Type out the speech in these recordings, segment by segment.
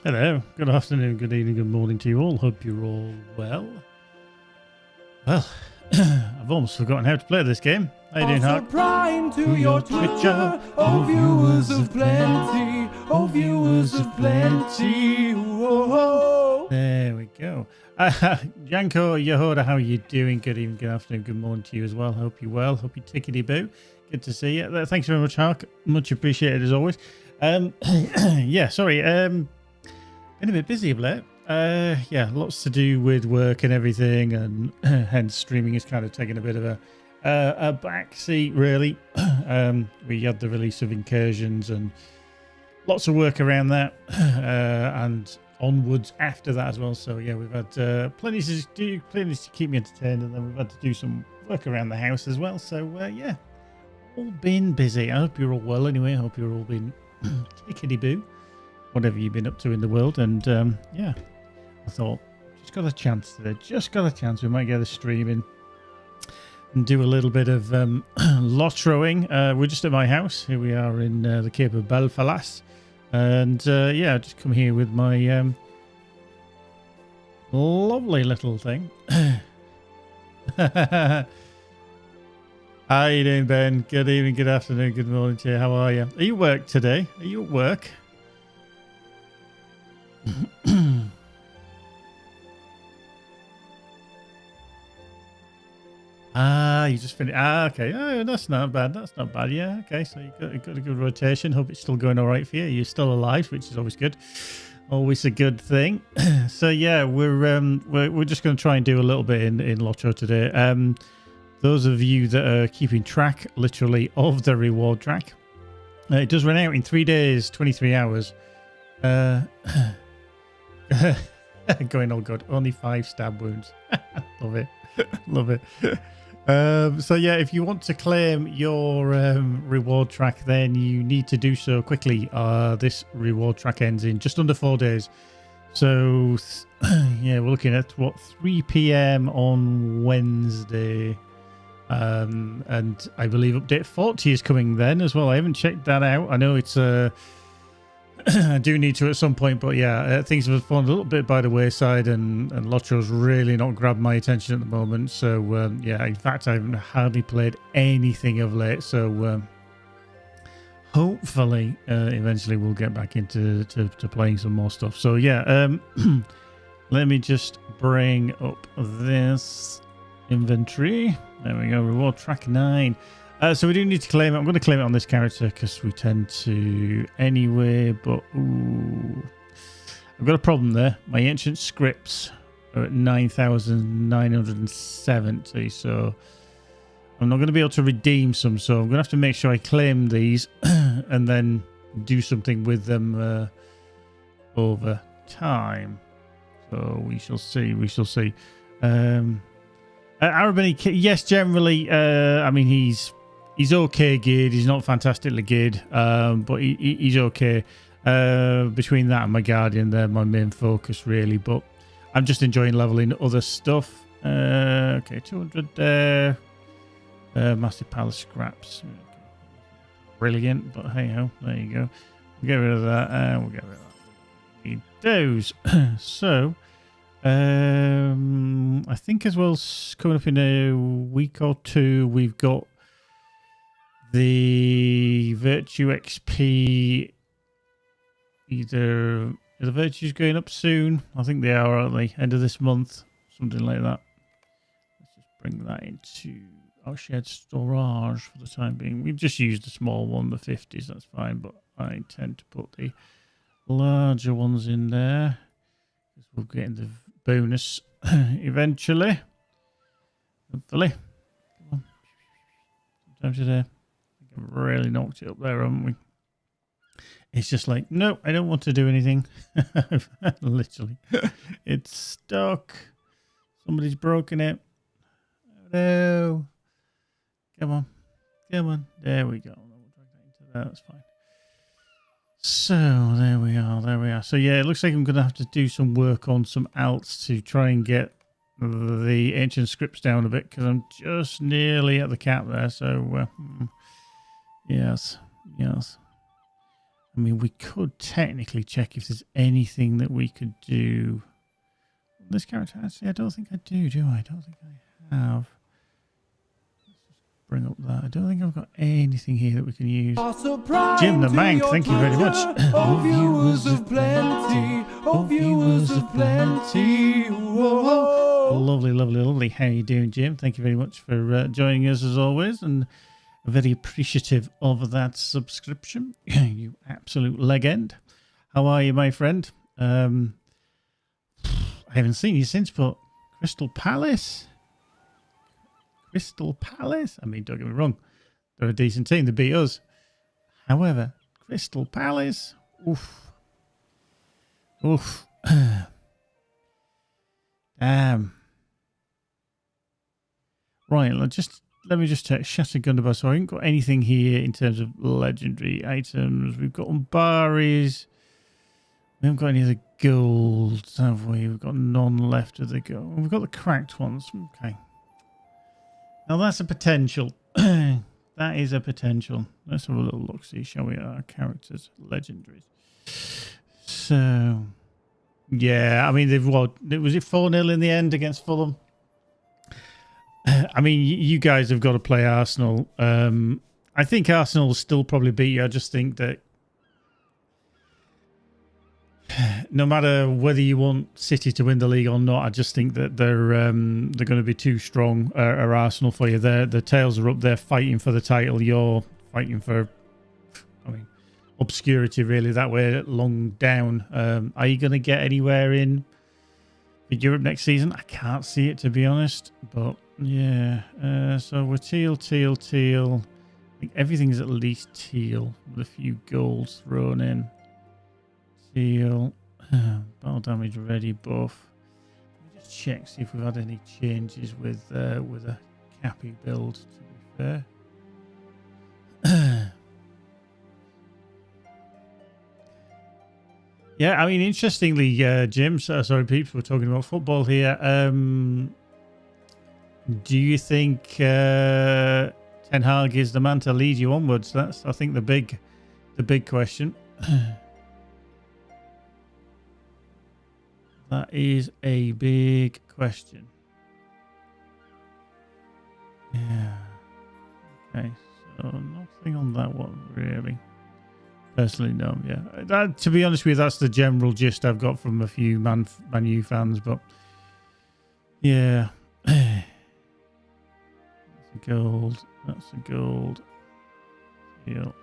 Hello, good afternoon, good evening, good morning to you all. Hope you're all well. Well, I've almost forgotten how to play this game. How you doing, Hark? Prime to your Twitcher, oh viewers of plenty, oh viewers of plenty. Whoa. There we go. Janko, Yehoda, how are you doing? Good evening, good afternoon, good morning to you as well. Hope you're well. Hope you're tickety-boo. Good to see you. Thanks very much, Hark. Much appreciated as always. Yeah, sorry. Been a bit busy of late. Yeah, lots to do with work and everything, and hence streaming is kind of taking a bit of a back seat, really. We had the release of Incursions and lots of work around that, and onwards after that as well. So yeah, we've had plenty to do, plenty to keep me entertained, and then we've had to do some work around the house as well. So yeah, all been busy. I hope you're all well anyway. I hope you're all been tickety-boo, whatever you've been up to in the world. And yeah, I thought, just got a chance today. Just got a chance. We might get a stream in and do a little bit of LOTROing. We're just at my house. Here we are in the Cape of Belfast. And yeah, I just come here with my lovely little thing. How you doing, Ben? Good evening, good afternoon, good morning to you. How are you? Are you at work today? Are you at work? You just finished. Okay. Oh, that's not bad. That's not bad. Yeah. Okay. So you got a good rotation. Hope it's still going all right for you. You're still alive, which is always good. Always a good thing. So yeah, we're just going to try and do a little bit in LOTRO today. Those of you that are keeping track, literally, of the reward track, it does run out in 3 days, 23 hours. Going, oh god, only 5 stab wounds. Love it. Love it. So yeah, if you want to claim your reward track, then you need to do so quickly. This reward track ends in just under 4 days. So yeah, we're looking at what, 3 p.m. on Wednesday. And I believe update 40 is coming then as well. I haven't checked that out. I know it's I do need to at some point, but yeah, things have fallen a little bit by the wayside, and LOTRO's really not grabbed my attention at the moment. So yeah, in fact, I haven't hardly played anything of late. So hopefully, eventually, we'll get back into to playing some more stuff. So yeah, let me just bring up this inventory. There we go. Reward track 9. So we do need to claim it. I'm going to claim it on this character because we tend to anyway. But ooh, I've got a problem there. My ancient scripts are at 9,970. So I'm not going to be able to redeem some. So I'm going to have to make sure I claim these and then do something with them over time. So we shall see. We shall see. Arabini, yes, generally. I mean, he's okay geared. He's not fantastically geared, but he's okay. Between that and my Guardian, they're my main focus, really. But I'm just enjoying leveling other stuff. Okay, 200 there. Massive pile of scraps. Brilliant, but hey ho, there you go. We'll get rid of that, and we'll get rid of that. Need those. So. I think as well, coming up in a week or two, we've got the Virtue XP. Either are the Virtues going up soon? I think they are, aren't they? End of this month, something like that. Let's just bring that into our shared storage for the time being. We've just used the small one, the 50s, that's fine, but I tend to put the larger ones in there because we'll get in the bonus eventually. Hopefully. Come on. Sometime today. I think I've really knocked it up there, haven't we? It's just like, no, I don't want to do anything. Literally. It's stuck. Somebody's broken it. Oh, no. Come on. Come on. There we go. We'll drag that into there. That's fine. So there we are. So yeah, it looks like I'm going to have to do some work on some alts to try and get the ancient scripts down a bit because I'm just nearly at the cap there. So yes. I mean, we could technically check if there's anything that we could do. This character, actually, I don't think I do I? I don't think I have. Let's just bring up that. I don't think I've got anything here that we can use. Jim the Mank, thank you very much. Oh, viewers of plenty. Oh, viewers of plenty. Whoa. Lovely, lovely, lovely. How are you doing, Jim? Thank you very much for joining us as always, and very appreciative of that subscription. You absolute legend. How are you, my friend? I haven't seen you since, but Crystal Palace. I mean, don't get me wrong. They're a decent team. They beat us. However, Crystal Palace. Oof. Damn. Right, let me just check. Shattered Gundabar. So I haven't got anything here in terms of legendary items. We've got Umbaris. We haven't got any of the golds, have we? We've got none left of the gold. We've got the cracked ones. Okay. Now that's a potential. That is a potential. Let's have a little look, see, shall we, at our characters, legendaries. So, yeah, I mean, they've what? Was it 4-0 in the end against Fulham? I mean, you guys have got to play Arsenal. I think Arsenal will still probably beat you. I just think that no matter whether you want City to win the league or not, I just think that they're going to be too strong, are Arsenal, for you. The tails are up there fighting for the title. You're fighting for, I mean, obscurity, really, that way, long down. Are you going to get anywhere in Europe next season? I can't see it, to be honest. But, yeah. So we're teal. I think everything's at least teal with a few golds thrown in. Teal. Battle damage ready buff. Let me just check, see if we've had any changes with a Cappy build, to be fair. Yeah, I mean, interestingly, Jim, sorry, peeps, we're talking about football here. Do you think Ten Hag is the man to lead you onwards? That's, I think, the big question. That is a big question. Yeah. Okay, so nothing on that one, really. Personally, no, yeah. That, to be honest with you, that's the general gist I've got from a few Man U fans, but yeah. That's a gold. Teal.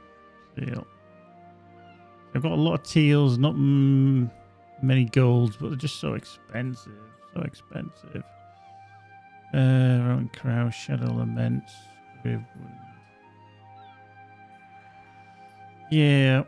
I've got a lot of teals, not many golds, but they're just so expensive. Rowan Kraus, Shadow Laments. Yeah.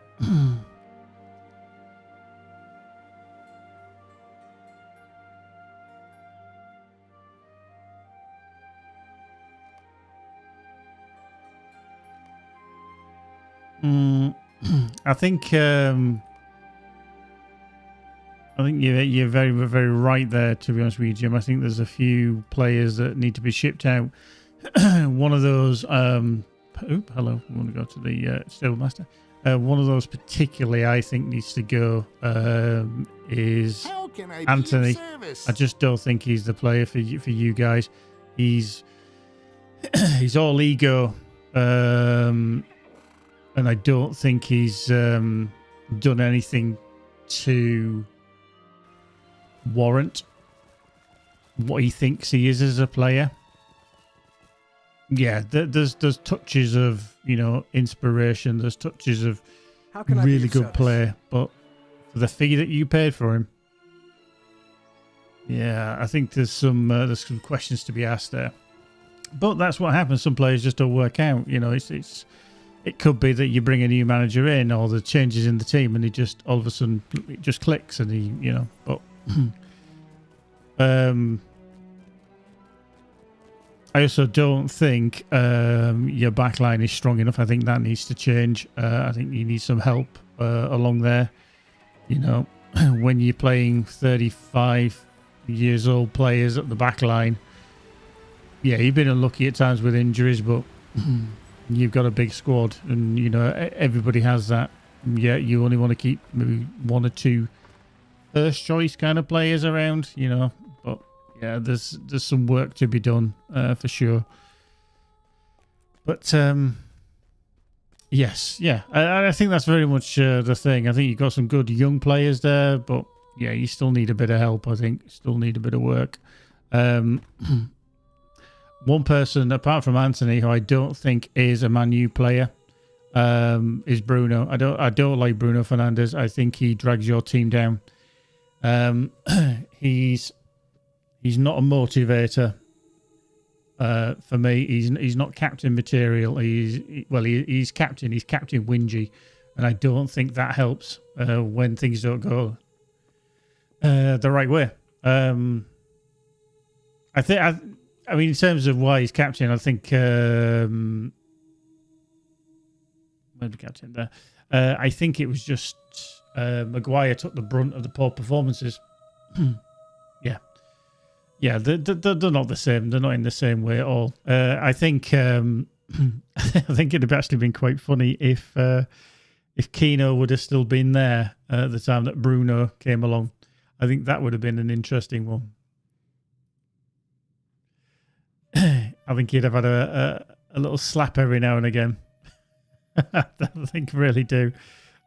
I think you're very, very right there, to be honest with you, Jim. I think there's a few players that need to be shipped out. One of those, hello, we want to go to the Steelmaster. One of those particularly I think needs to go is Anthony. I just don't think he's the player for you guys. He's all ego, and I don't think he's done anything to warrant what he thinks he is as a player. Yeah, there's touches of, inspiration. There's touches of really good play, but for the fee that you paid for him, yeah, I think there's some questions to be asked there. But that's what happens. Some players just don't work out. It could be that you bring a new manager in, or the changes in the team, and he just all of a sudden it just clicks, and he, but I also don't think your backline is strong enough. I think that needs to change. I think you need some help along there. When you're playing 35 years old players at the backline, yeah, you've been unlucky at times with injuries, but you've got a big squad, and everybody has that. yeah, you only want to keep maybe 1 or 2 first choice kind of players around, you know. But yeah, there's some work to be done for sure. But yes, yeah, I think that's very much the thing. I think you've got some good young players there, but yeah, you still need a bit of help. I think still need a bit of work. One person apart from Anthony, who I don't think is a Man U player, is Bruno. I don't like Bruno Fernandes. I think he drags your team down. He's not a motivator. For me, he's not captain material. He's captain. He's Captain Whingy, and I don't think that helps when things don't go the right way. I mean, in terms of why he's captain, I think maybe captain there. I think it was just Maguire took the brunt of the poor performances. Yeah, they're not the same. They're not in the same way at all. I think I think it'd have actually been quite funny if Keno would have still been there at the time that Bruno came along. I think that would have been an interesting one. I think he'd have had a little slap every now and again. I think really do.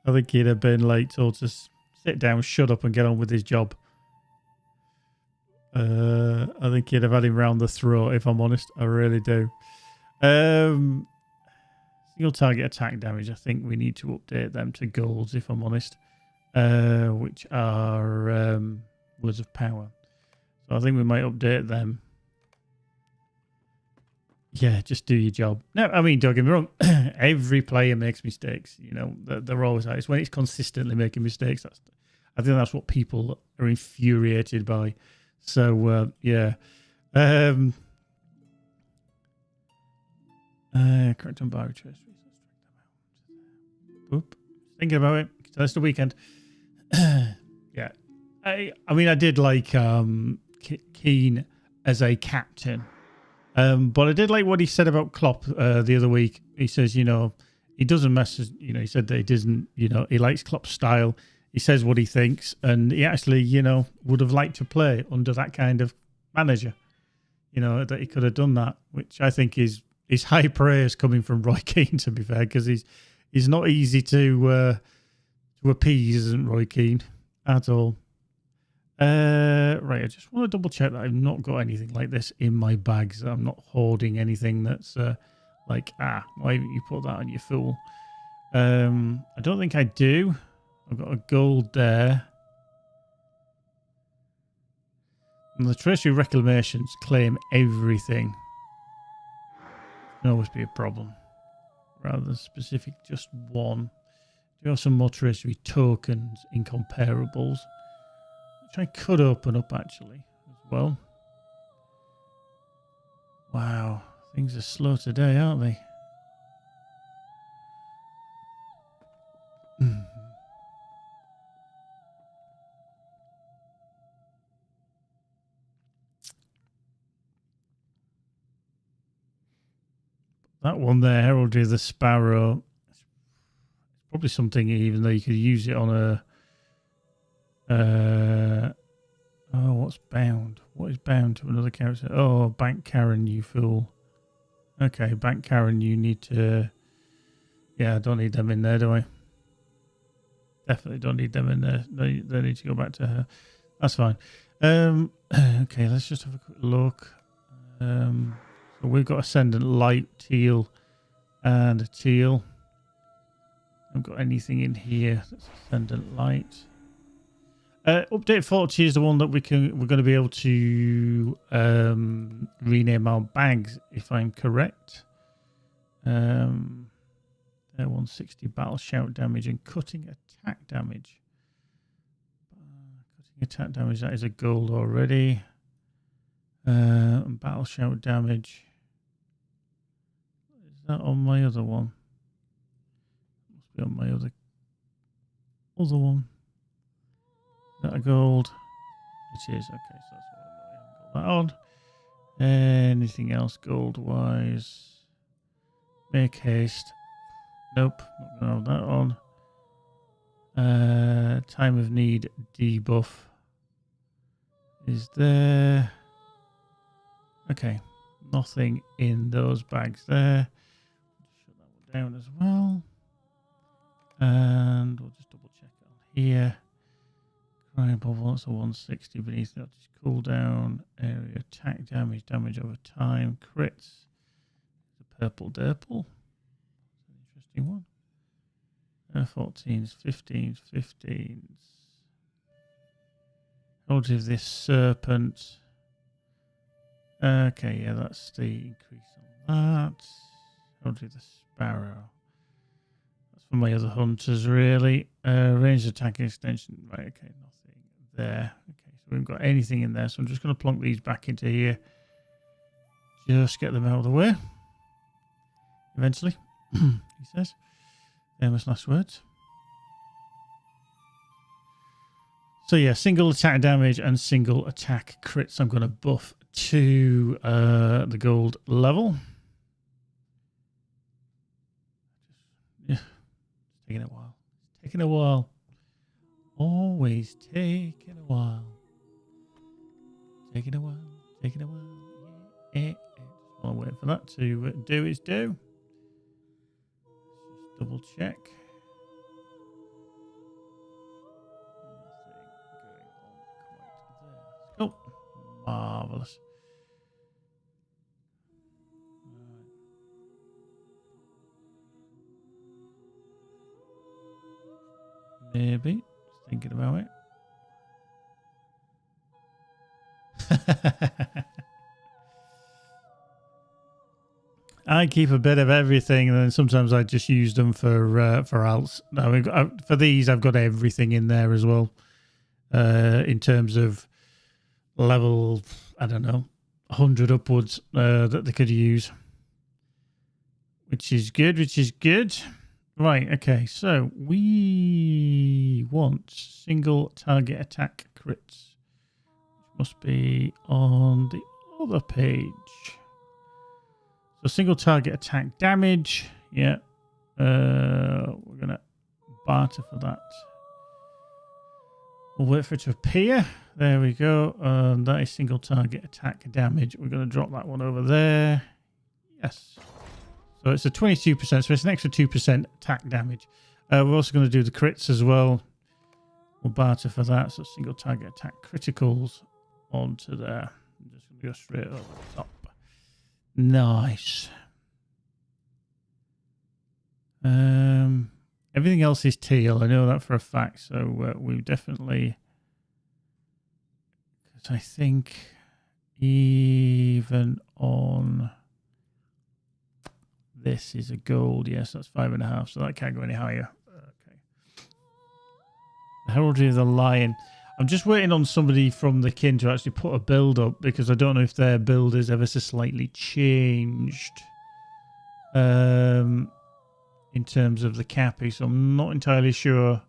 I think he'd have been like told to sit down, shut up, and get on with his job. I think he'd have had him round the throat, if I'm honest. I really do. Single target attack damage. I think we need to update them to golds, if I'm honest, which are words of power. So I think we might update them. Yeah, just do your job. No, I mean, don't get me wrong. Every player makes mistakes. You know, they're always like, it's when it's consistently making mistakes. I think that's what people are infuriated by. So yeah. Correct on bar trace. Oop. Thinking about it. That's the weekend. Yeah. I mean, I did like Keane as a captain. But I did like what he said about Klopp the other week. He says, you know, he doesn't mess. You know, he said that he doesn't. You know, he likes Klopp's style. He says what he thinks, and he actually, you know, would have liked to play under that kind of manager. You know, that he could have done that, which I think is high praise coming from Roy Keane. To be fair, because he's not easy to appease, isn't Roy Keane at all. Right, I just want to double check that I've not got anything like this in my bags. I'm not hoarding anything that's like, why haven't you put that on, you fool? I don't think I do. I've got a gold there. And the Treasury Reclamations claim everything. Can always be a problem. Rather than specific, just one. Do have some more Treasury tokens in comparables, which I could open up actually as well. Wow, things are slow today, aren't they? That one there, Heraldry of the Sparrow. It's probably something, even though you could use it on a... oh, what's bound? What is bound to another character? Oh, Bank Karen, you fool. Okay, Bank Karen, you need to... yeah, I don't need them in there, do I? Definitely don't need them in there. They need to go back to her. That's fine. Okay, let's just have a quick look. So we've got Ascendant Light, Teal, and a Teal. I've got anything in here that's Ascendant Light. Update 40 is the one that we're going to be able to rename our bags, if I'm correct. They're 160 battle shout damage and cutting attack damage. Cutting attack damage, that is a gold already. Battle shout damage. Is that on my other one? Must be on my other one. Is that a gold? It is. Okay, so that's what I haven't got that on. Anything else gold wise? Make haste. Nope, not gonna have that on. Time of need debuff is there. Okay, nothing in those bags there. Shut that one down as well. And we'll just double check on here. Crying bubble, that's a 160 beneath that. Just cooldown, area, attack damage, damage over time, crits. The purple derple. Interesting one. 14s, 15s, 15s. Hold of this serpent. Okay, yeah, that's the increase on that. Hold of the sparrow. That's for my other hunters, really. Range attack extension. Right, okay, nothing there. Okay, so we haven't got anything in there, so I'm just going to plonk these back into here. Just get them out of the way. Eventually, he says. Famous last words. So yeah, single attack damage and single attack crits. I'm going to buff to the gold level. Yeah, it's taking a while. It's taking a while. Always taking a while. Taking a while. Taking a while. Yeah. Just want to wait for that to do its due. Just double check. Oh, marvelous. Maybe. Just thinking about it. I keep a bit of everything, and then sometimes I just use them for alts. No, for these, I've got everything in there as well. In terms of level, I don't know, 100 upwards that they could use, which is good. Right, okay, so we want single target attack crits, which must be on the other page. So single target attack damage, yeah, we're gonna barter for that. We'll wait for it to appear. There we go. That is single target attack damage. We're going to drop that one over there. Yes. So it's a 22%, so it's an extra 2% attack damage. We're also going to do the crits as well. We'll barter for that. So single target attack criticals onto there. I'm just going to go straight over the top. Nice. Everything else is teal. I know that for a fact. So we definitely... I think even on this is a gold. Yes, that's 5.5. So that can't go any higher. Okay. Heraldry of the Lion. I'm just waiting on somebody from the kin to actually put a build up because I don't know if their build is ever so slightly changed in terms of the cappy. So I'm not entirely sure.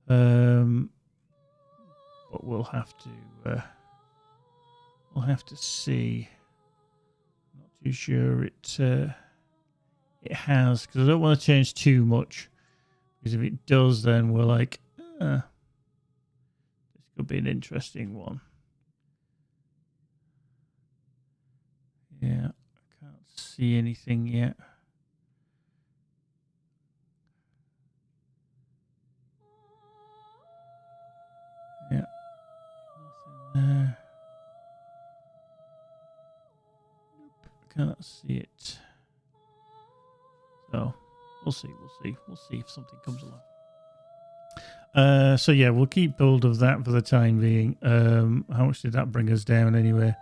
But we'll have to see. Not too sure it has, because I don't want to change too much, because if it does, then we're like, this could be an interesting one. Yeah, I can't see anything yet. Yeah, nothing there. Cannot see it. So we'll see if something comes along. So yeah, we'll keep hold of that for the time being. How much did that bring us down anyway?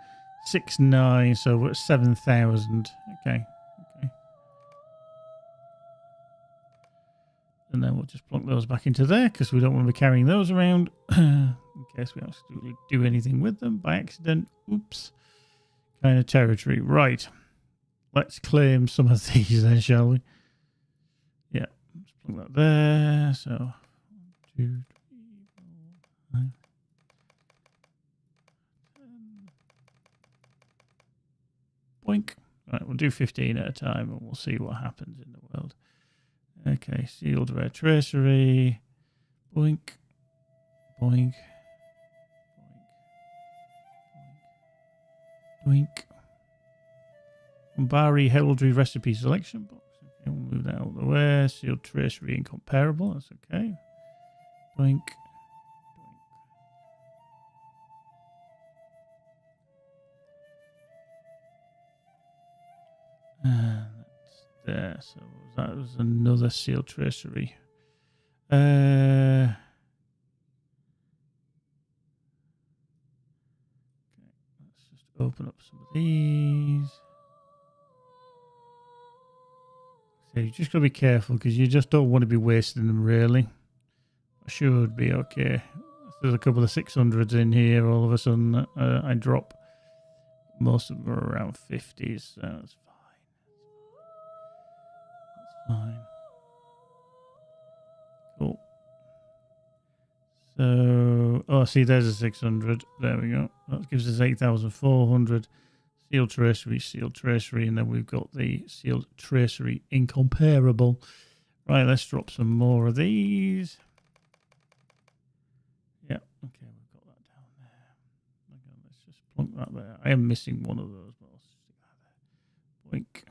6,900, so we're at 7,000. Okay. And then we'll just plonk those back into there because we don't want to be carrying those around in case we absolutely do anything with them by accident. Oops. Kind of territory. Right. Let's claim some of these then, shall we? Yeah. Let's plug that there. So, 1, 2, 3, 4, 5, 10. Boink. Right, we'll do 15 at a time and we'll see what happens in the world. Okay, sealed rare tracery. Boink. Boink. Boink. Umbari heraldry recipe selection box. Okay, we'll move that out of the way. Sealed tracery incomparable. That's okay. Boink. And that's there. So that was another sealed tracery. Okay, let's just open up some of these. So you just gotta be careful because you just don't want to be wasting them. Really, I should be okay. There's a couple of 600s in here. All of a sudden, I drop. Most of them are around 50s, so that's fine. That's fine. Cool. So, oh, see, there's a 600. There we go. That gives us 8,400. Sealed tracery, and then we've got the sealed tracery incomparable. Right, let's drop some more of these. Yeah, okay, we've got that down there. Okay, let's just plunk that there. I am missing one of those, but I'll stick that there. Boink.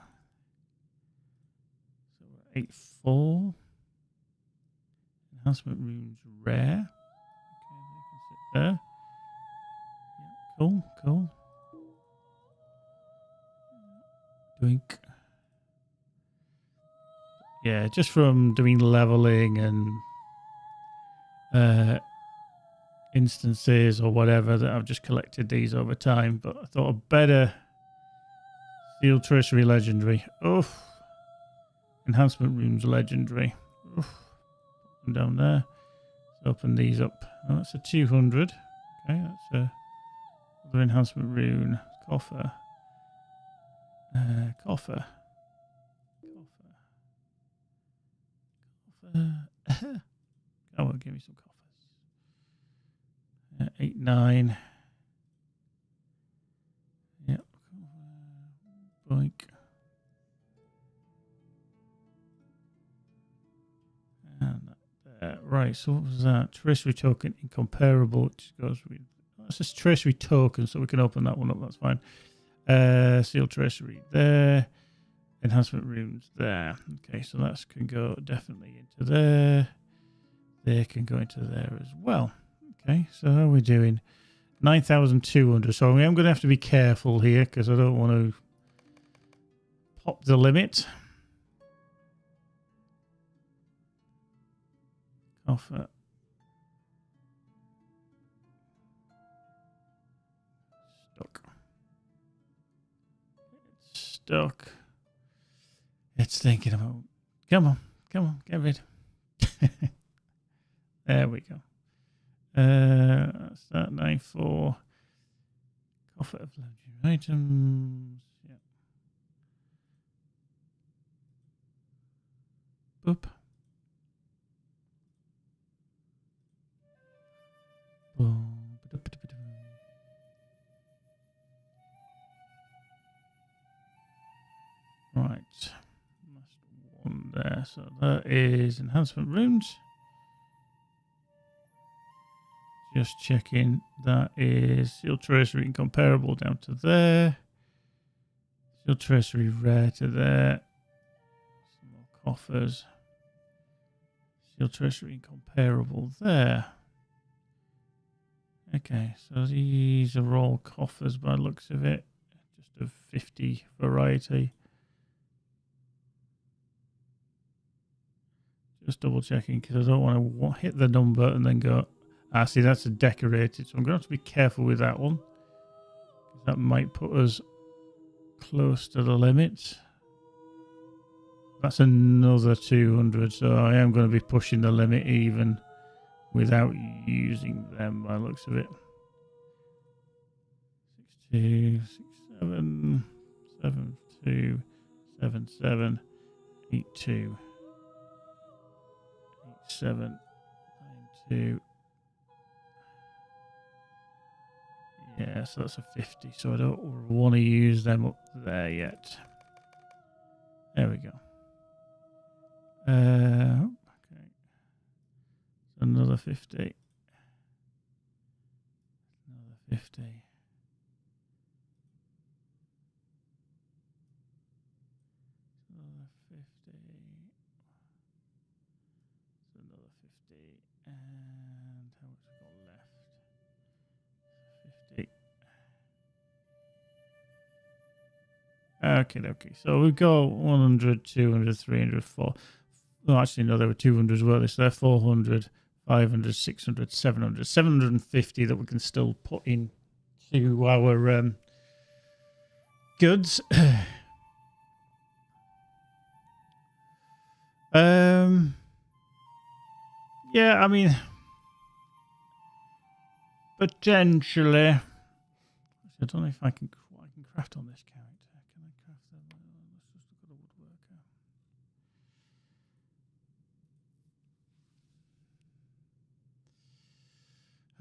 So we're 8.4. Enhancement rooms rare. Okay, they can sit there. Yeah, cool. Doink. Yeah, just from doing leveling and instances or whatever that I've just collected these over time, but I thought a better sealed tracery legendary. Oof. Enhancement rooms legendary. Oof. Put them down there. Let's open these up. Oh, that's a 200. Okay, that's a other enhancement rune. Coffer. Coffer. Oh, well, give me some coffers. 8, 9. Yep. Boink. And right, so what was that? Tracery token incomparable, which goes with. That's just tracery token, so we can open that one up. That's fine. Sealed tracery there. Enhancement rooms there. Okay, so that can go definitely into there. They can go into there as well. Okay, so how are we doing? 9,200. So I am going to have to be careful here because I don't want to pop the limit. Offer. Stuck. It's thinking about. Come on, get rid. There we go. That's that 9.4. Coffer of legendary items. Yeah. Boop. Boom. Right. One there. So that is enhancement runes. Just checking. That is sealed tracery incomparable down to there. Sealed tracery rare to there. Some more coffers. Sealed tracery incomparable there. Okay, so these are all coffers by the looks of it. Just a 50 variety. Just double checking because I don't want to hit the number and then go, see, that's a decorated. So I'm going to have to be careful with that one. That might put us close to the limit. That's another 200. So I am going to be pushing the limit even without using them by the looks of it. 62, 67, 72, 77, 82. 7, 92. Yeah, so that's a 50. So I don't want to use them up there yet. There we go. Okay. Another 50. Another 50. Another 50. Another 50. And how much we got left? 50. Okay. So we've got 100, 200, 300, 400. Oh, actually, no, there were 200s, weren't there? So they're 400, 500, 600, 700. 750 that we can still put in to our goods. Yeah, I mean, potentially. I don't know if I can craft on this character. Can I craft that? Let's just look at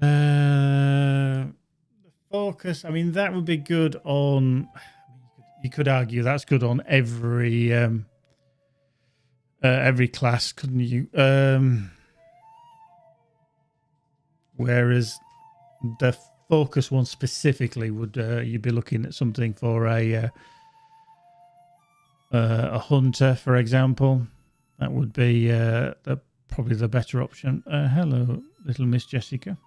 the woodworker. The focus. I mean, that would be good on. You could argue that's good on every class, couldn't you? Whereas the focus one specifically would you'd be looking at something for a hunter, for example. That would be probably the better option. Hello, little Miss Jessica.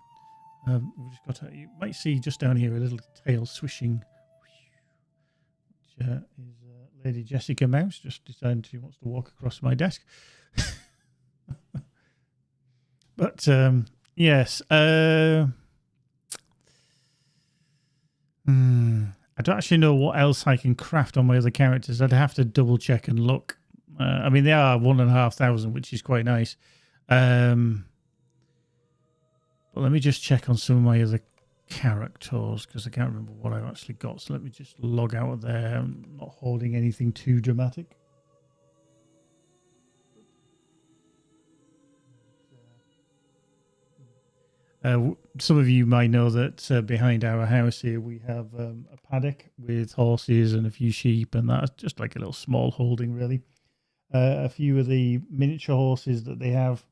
We've just got you might see just down here a little tail swishing, which is Lady Jessica Mouse. Just decided she wants to walk across my desk. But yes, I don't actually know what else I can craft on my other characters. I'd have to double check and look. I mean, they are 1,500, which is quite nice. But let me just check on some of my other characters because I can't remember what I've actually got. So let me just log out of there. I'm not holding anything too dramatic. Some of you might know that behind our house here we have a paddock with horses and a few sheep, and that's just like a little small holding, really. A few of the miniature horses that they have.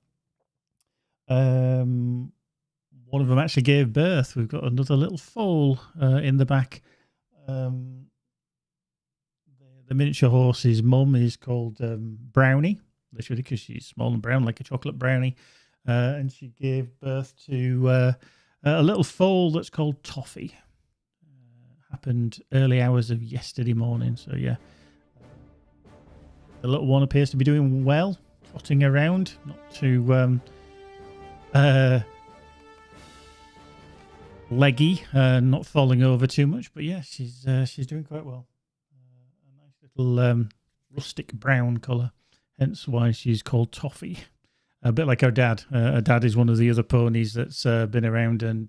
One of them actually gave birth. We've got another little foal in the back. The miniature horse's mum is called Brownie, literally because she's small and brown like a chocolate brownie. And she gave birth to a little foal that's called Toffee. Happened early hours of yesterday morning. So, yeah. The little one appears to be doing well, trotting around, not too leggy, not falling over too much. But, yeah, she's doing quite well. A nice little rustic brown colour, hence why she's called Toffee. A bit like our dad. Our dad is one of the other ponies that's been around, and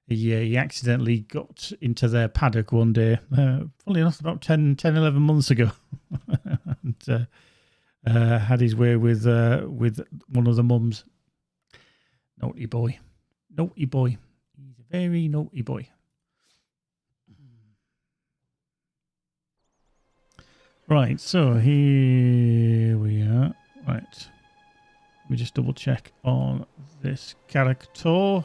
he accidentally got into their paddock one day, funnily enough, about 10, 11 months ago, and had his way with one of the mums. Naughty boy. Naughty boy. He's a very naughty boy. Right, so here we are. Right. Let me just double check on this character.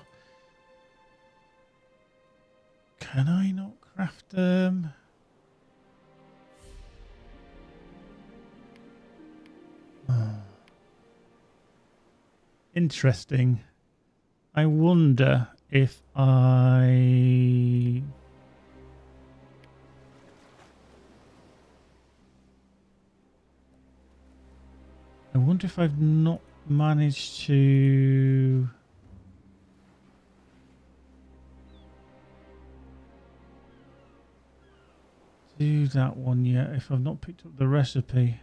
Can I not craft them? Interesting. I wonder if I wonder if I've not managed to do that one yet, if I've not picked up the recipe.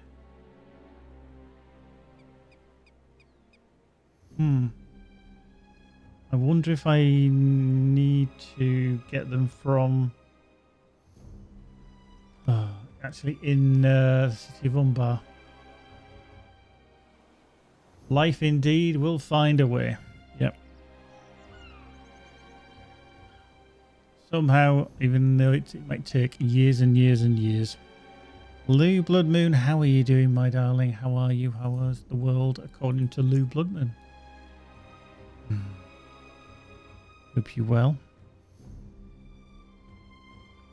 I wonder if I need to get them from actually in the city of Umbar. Life indeed will find a way. Yep. Somehow, even though it might take years and years and years. Lou Bloodmoon, how are you doing, my darling? How are you? How is the world according to Lou Bloodmoon? Hope you're well.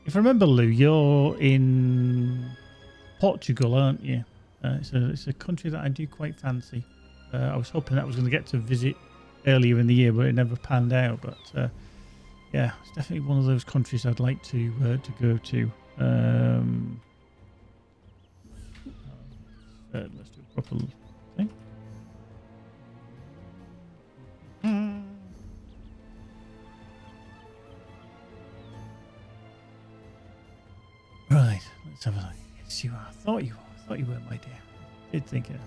If I remember, Lou, you're in Portugal, aren't you? It's a country that I do quite fancy. I was hoping that I was going to get to visit earlier in the year, but it never panned out. But yeah, it's definitely one of those countries I'd like to go to. Let's do a proper thing. Right, let's have a look. Yes, you are. I thought you were, my dear. I did think it.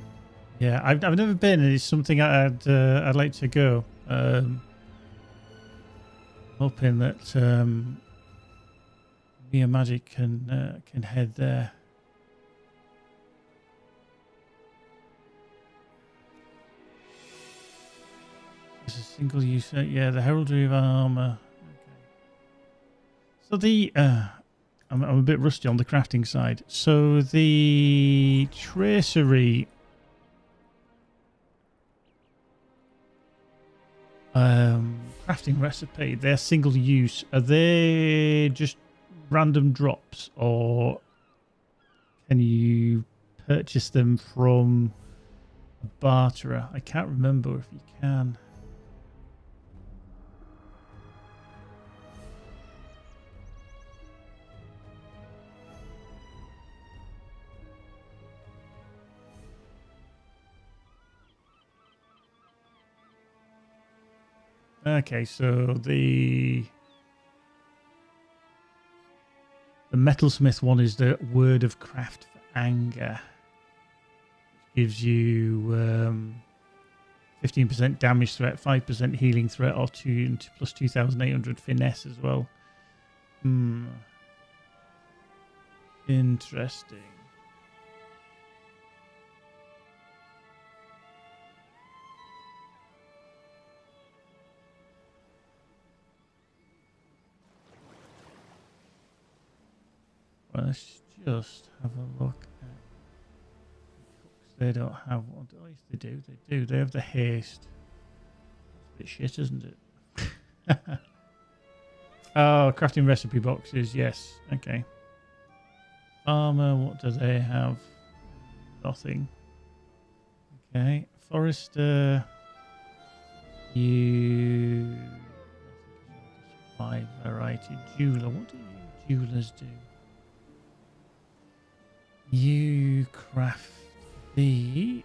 Yeah, I've never been, and it's something I'd like to go. Hoping that me and Magic can head there. It's a single use. Yeah, the heraldry of armor. Okay. So the I'm a bit rusty on the crafting side. So the tracery crafting recipe, they're single use. Are they just random drops, or can you purchase them from a barterer? I can't remember if you can. Okay, so the metalsmith one is the word of craft for anger, which gives you 15% damage threat, 5% healing threat, or plus 2,800 finesse as well. Interesting. Let's just have a look at cooks. They don't have one. At least they do. They do. They have the haste. It's a bit shit, isn't it? Oh, crafting recipe boxes. Yes. Okay. Farmer. What do they have? Nothing. Okay. Forester. You. Supply variety. Jeweler. What do you jewelers do? You craft the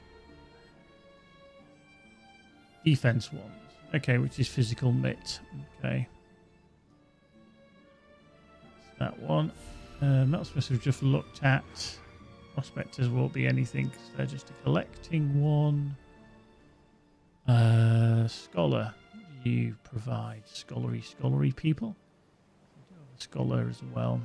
defense ones. Okay, which is physical mitt. Okay. That's that one. Metalsmiths we've just looked at. Prospectors won't be anything because they're just a collecting one. Scholar. You provide scholarly people. You do have a scholar as well.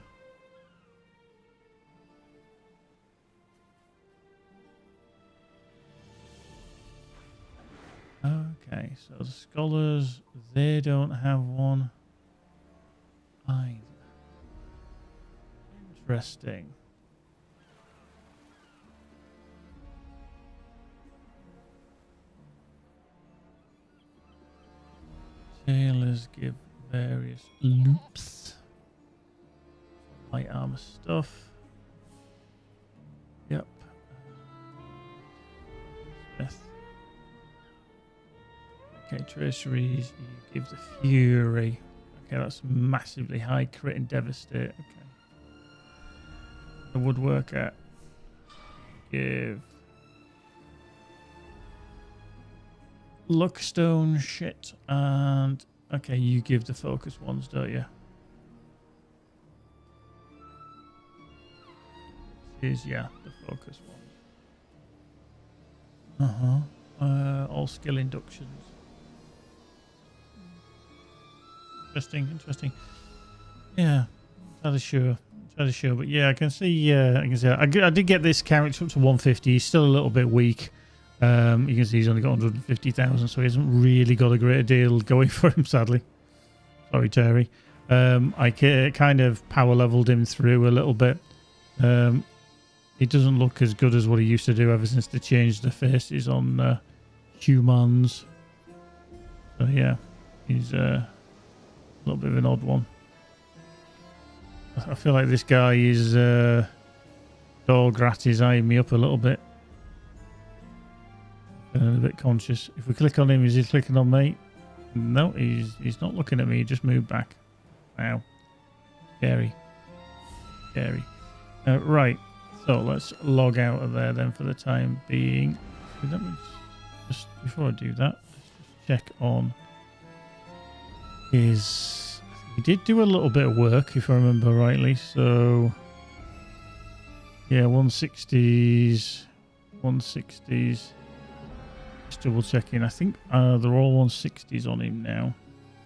Okay, so the scholars, they don't have one either. Interesting. Tailors give various loops. Light armor stuff. Yep. Smith. Okay, traceries, you give the fury. Okay, that's massively high. Crit and devastate. Okay. The woodworker, give luckstone shit, and okay, you give the focus ones, don't you? Is yeah, the focus ones. All skill inductions. Interesting. Yeah, that is sure. But yeah, I can see. I did get this character up to 150. He's still a little bit weak. You can see he's only got 150,000, so he hasn't really got a great deal going for him, sadly. Sorry, Terry. I kind of power leveled him through a little bit. He doesn't look as good as what he used to do ever since they changed the faces on humans. So yeah, he's a little bit of an odd one. I feel like this guy is all gratis eyeing me up a little bit. Feeling a bit conscious. If we click on him, is he clicking on me? No, he's not looking at me. He just moved back. Wow. Scary. Scary. Right. So let's log out of there then for the time being. Let me just before I do that, let's just check on his. He did do a little bit of work, if I remember rightly. So yeah, 160s, 160s. Just double checking. I think they're all 160s on him now.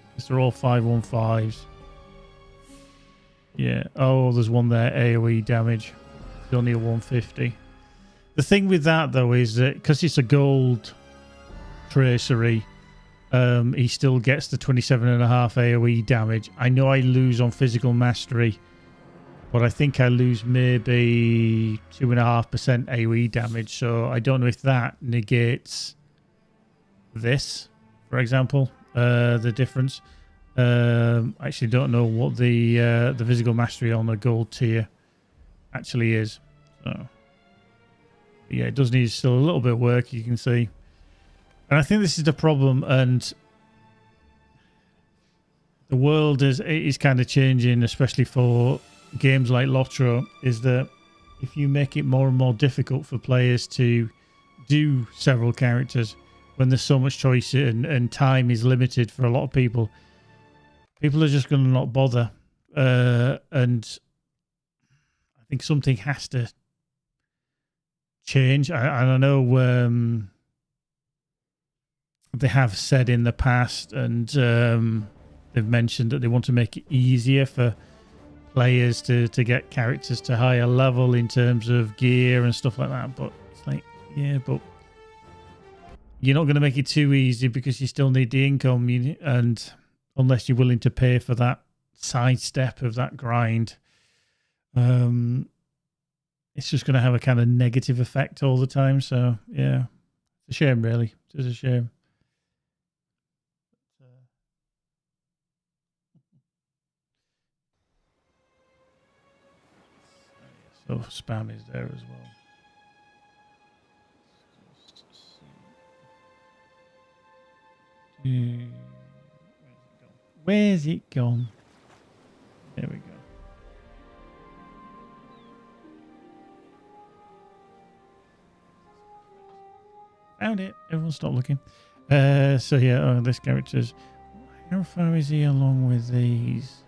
Because they're all 515s. Yeah. Oh, there's one there. AoE damage. It's only a 150. The thing with that though is that because it's a gold tracery, he still gets the 27.5 AoE damage. I know I lose on physical mastery, but I think I lose maybe 2.5% AoE damage. So I don't know if that negates this, for example, the difference. I actually don't know what the physical mastery on a gold tier actually is. So yeah, it does need still a little bit of work, you can see. And I think this is the problem, and the world is kind of changing, especially for games like LOTRO, is that if you make it more and more difficult for players to do several characters when there's so much choice and time is limited for a lot of people are just going to not bother. And I think something has to change. I know they have said in the past, and they've mentioned that they want to make it easier for players to get characters to higher level in terms of gear and stuff like that. But it's like, yeah, but you're not going to make it too easy because you still need the income, and unless you're willing to pay for that sidestep of that grind, it's just going to have a kind of negative effect all the time. So yeah, it's a shame, really. It is a shame. So spam is there as well. Where's it gone? There we go. Found it. Everyone stop looking. So yeah, this character's... How far is he along with these?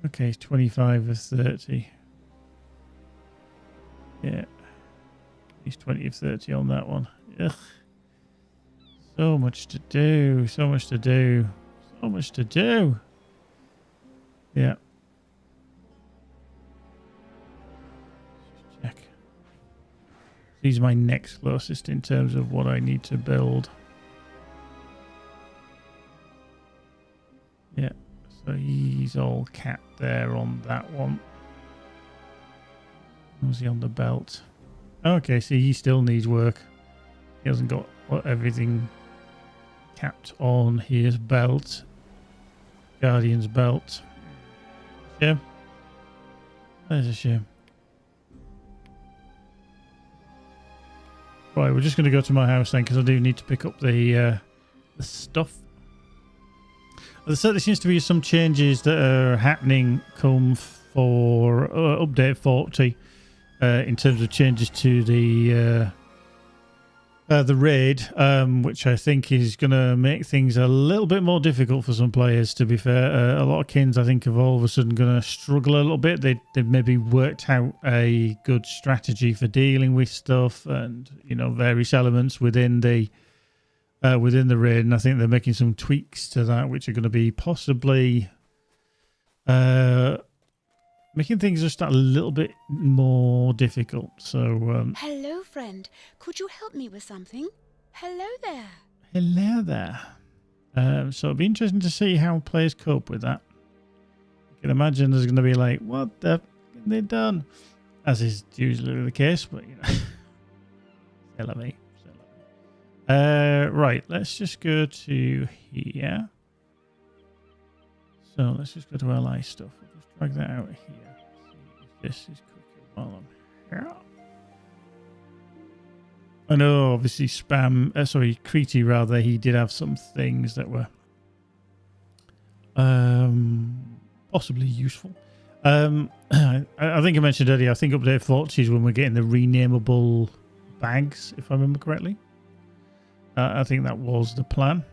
Okay, he's 25 or 30. Yeah. He's 20 or 30 on that one. Ugh. So much to do. So much to do. So much to do. Yeah. Let's check. He's my next closest in terms of what I need to build. Yeah. So he's all capped there on that one. Was he on the belt? Okay, so he still needs work. He hasn't got everything capped on his belt. Guardian's belt. Yeah. That is a shame. Right, we're just going to go to my house then, because I do need to pick up the stuff. There certainly seems to be some changes that are happening come for update 40 in terms of changes to the raid, which I think is going to make things a little bit more difficult for some players, to be fair. A lot of kins, I think, are all of a sudden going to struggle a little bit. They've maybe worked out a good strategy for dealing with stuff and, you know, various elements within the raid, and I think they're making some tweaks to that, which are going to be possibly making things just a little bit more difficult. So hello, friend. Could you help me with something? Hello there. Hello there. So it'll be interesting to see how players cope with that. I can imagine there's going to be like, what the f*** have they done? As is usually the case, but you know. Still me. Right, let's just go to here. So let's just go to LI stuff. We'll just drag that out here. See if this is quicker while I'm here. I know, obviously, Creety rather, he did have some things that were possibly useful. I think I mentioned earlier, I think update 40 is when we're getting the renameable bags, if I remember correctly. I think that was the plan.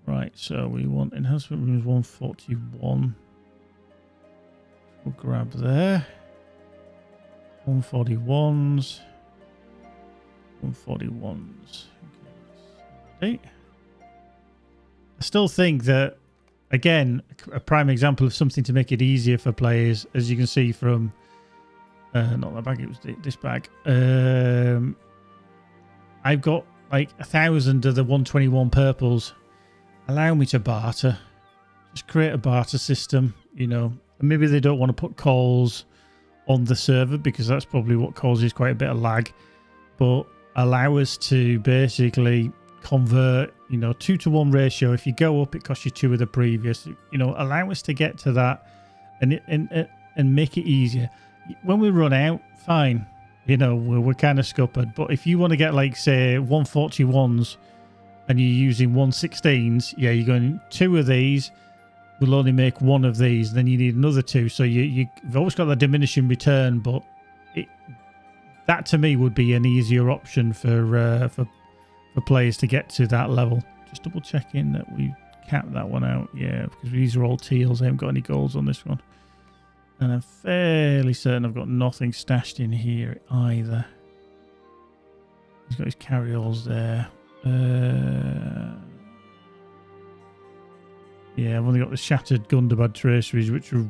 Right, so we want enhancement rooms 141. We'll grab there. 141s. 141s. Okay. I still think that, again, a prime example of something to make it easier for players, as you can see from not that bag, it was this bag. I've got like 1,000 of the 121 purples. Allow me to barter. Just create a barter system, you know. And maybe they don't want to put calls on the server because that's probably what causes quite a bit of lag. But allow us to basically convert, you know, 2-to-1 ratio. If you go up, it costs you 2 of the previous. You know, allow us to get to that and make it easier. When we run out, fine. You know, we're kind of scuppered. But if you want to get, like, say, 141s and you're using 116s, yeah, you're going 2 of these. We'll only make 1 of these. Then you need another 2. So you've always got the diminishing return. But that, to me, would be an easier option for players to get to that level. Just double checking that we capped that one out. Yeah, because these are all teals. I haven't got any golds on this one. And I'm fairly certain I've got nothing stashed in here either. He's got his carry-alls there. Yeah, I've only got the shattered Gundabad traceries, which are...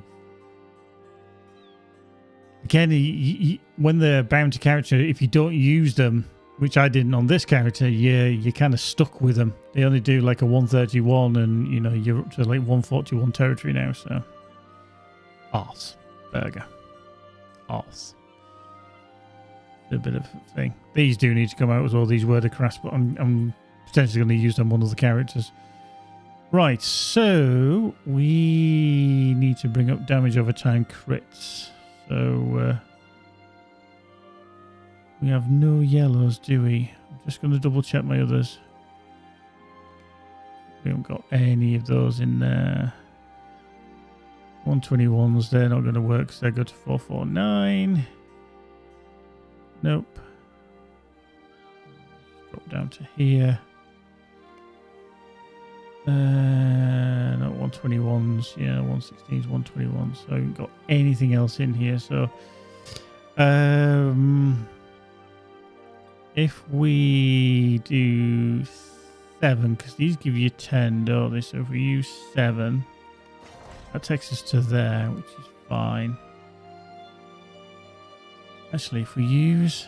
Again, when they're bound to character, if you don't use them, which I didn't on this character, yeah, you're kind of stuck with them. They only do like a 131 and, you know, you're up to like 141 territory now, so... Arse. Burger. Arse. A bit of a thing. These do need to come out as well, these word of crass, but I'm potentially going to use them on other characters. Right, so we need to bring up damage over time crits. So we have no yellows, do we? I'm just going to double check my others. We haven't got any of those in there. 121s, they're not going to work because they go to 449. Nope. Drop down to here. Not 121s. Yeah, 116s, 121s. So I haven't got anything else in here. So if we do 7, because these give you 10, don't they? So if we use 7, that takes us to there, which is fine. Actually, if we use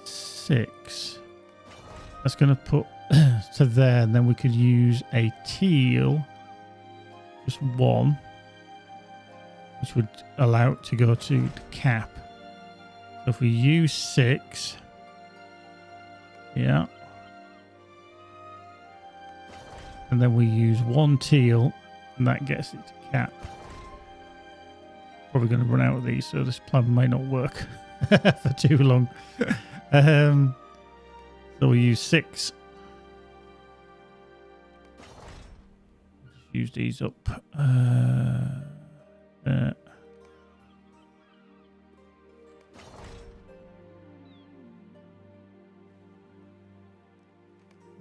6, that's going to put to there, and then we could use a teal, just 1, which would allow it to go to the cap. So if we use 6, yeah, and then we use 1 teal, and that gets it to cap. Probably going to run out of these, so this plan might not work for too long. So we use 6. Use these up.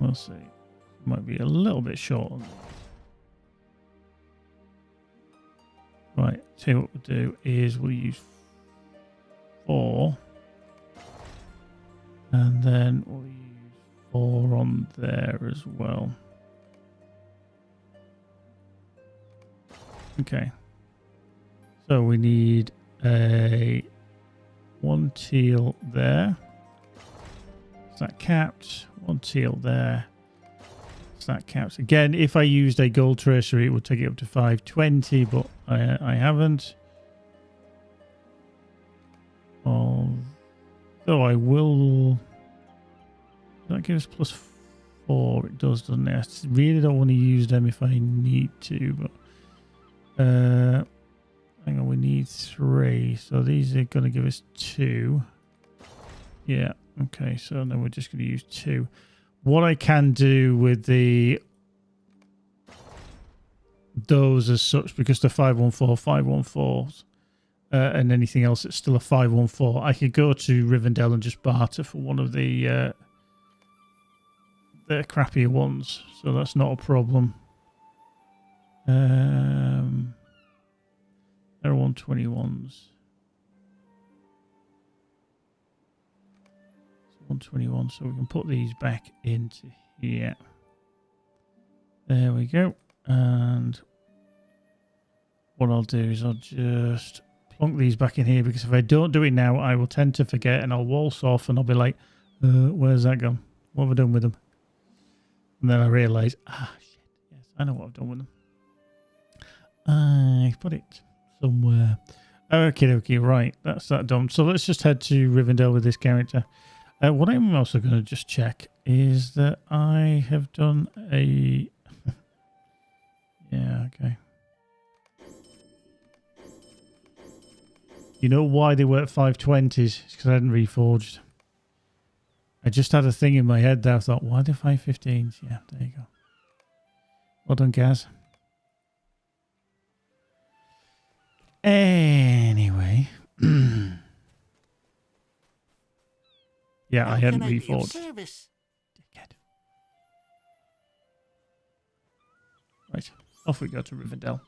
We'll see. Might be a little bit short on that. Right, so what we'll do is we'll use 4. And then we'll use 4 on there as well. Okay. So we need a 1 teal there. Is that capped? 1 teal there. Is that capped? Again, if I used a gold tracery, it would take it up to 520, but I haven't. Although I will That gives us +4. It does, doesn't it? I really don't want to use them if I need to, but hang on, we need 3. So these are going to give us 2. Yeah. Okay. So then we're just going to use 2. What I can do with those as such, because they're 514s, and anything else that's still a 514, I could go to Rivendell and just barter for one of the crappier ones. So that's not a problem. They're 121s. 121, so we can put these back into here. There we go. And what I'll do is I'll just plonk these back in here, because if I don't do it now, I will tend to forget and I'll waltz off and I'll be like, where's that gone? What have I done with them? And then I realise, shit, yes, I know what I've done with them. I put it somewhere. Okay, right, that's that done. So let's just head to Rivendell with this character. What I'm also going to just check is that I have done a... yeah, okay. You know why they were at 520s? It's because I hadn't reforged. I just had a thing in my head there. I thought, why the 515s? Yeah, there you go. Well done, Gaz. Anyway... yeah, I hadn't reforged. Dickhead. Right, off we go to Rivendell.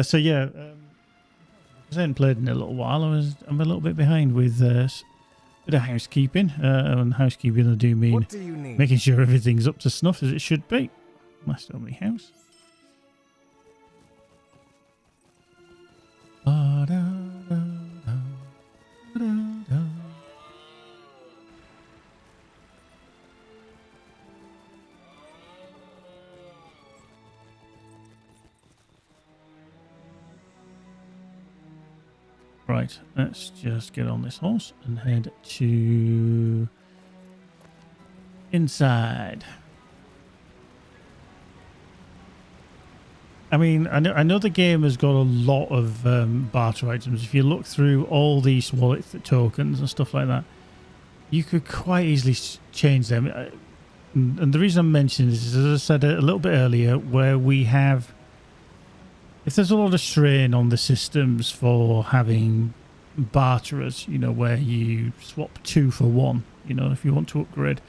So yeah, because I hadn't played in a little while, I'm a little bit behind with a bit of housekeeping. And housekeeping will do mean making sure everything's up to snuff as it should be. Master only house. Right, let's just get on this horse and head to inside. I mean, I know the game has got a lot of barter items. If you look through all these wallet tokens and stuff like that, you could quite easily change them. And the reason I'm mentioning this is, as I said a little bit earlier, where we have... if there's a lot of strain on the systems for having barterers, you know, where you swap 2 for 1, you know, if you want to upgrade,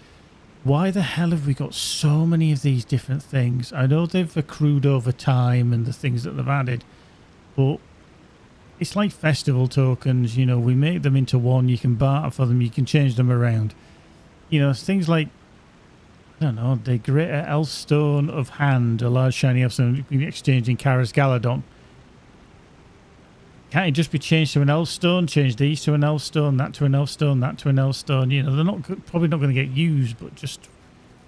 why the hell have we got so many of these different things? I know they've accrued over time and the things that they've added, but it's like festival tokens, you know, we make them into 1, you can barter for them, you can change them around. You know, things like, I don't know, the Greater Elfstone of Hand, a large shiny elfstone you can exchange in Karas Galadon. Can't it just be changed to an elfstone? Change these to an elfstone, that to an elfstone, that to an elfstone. You know, they're not probably not going to get used, but just,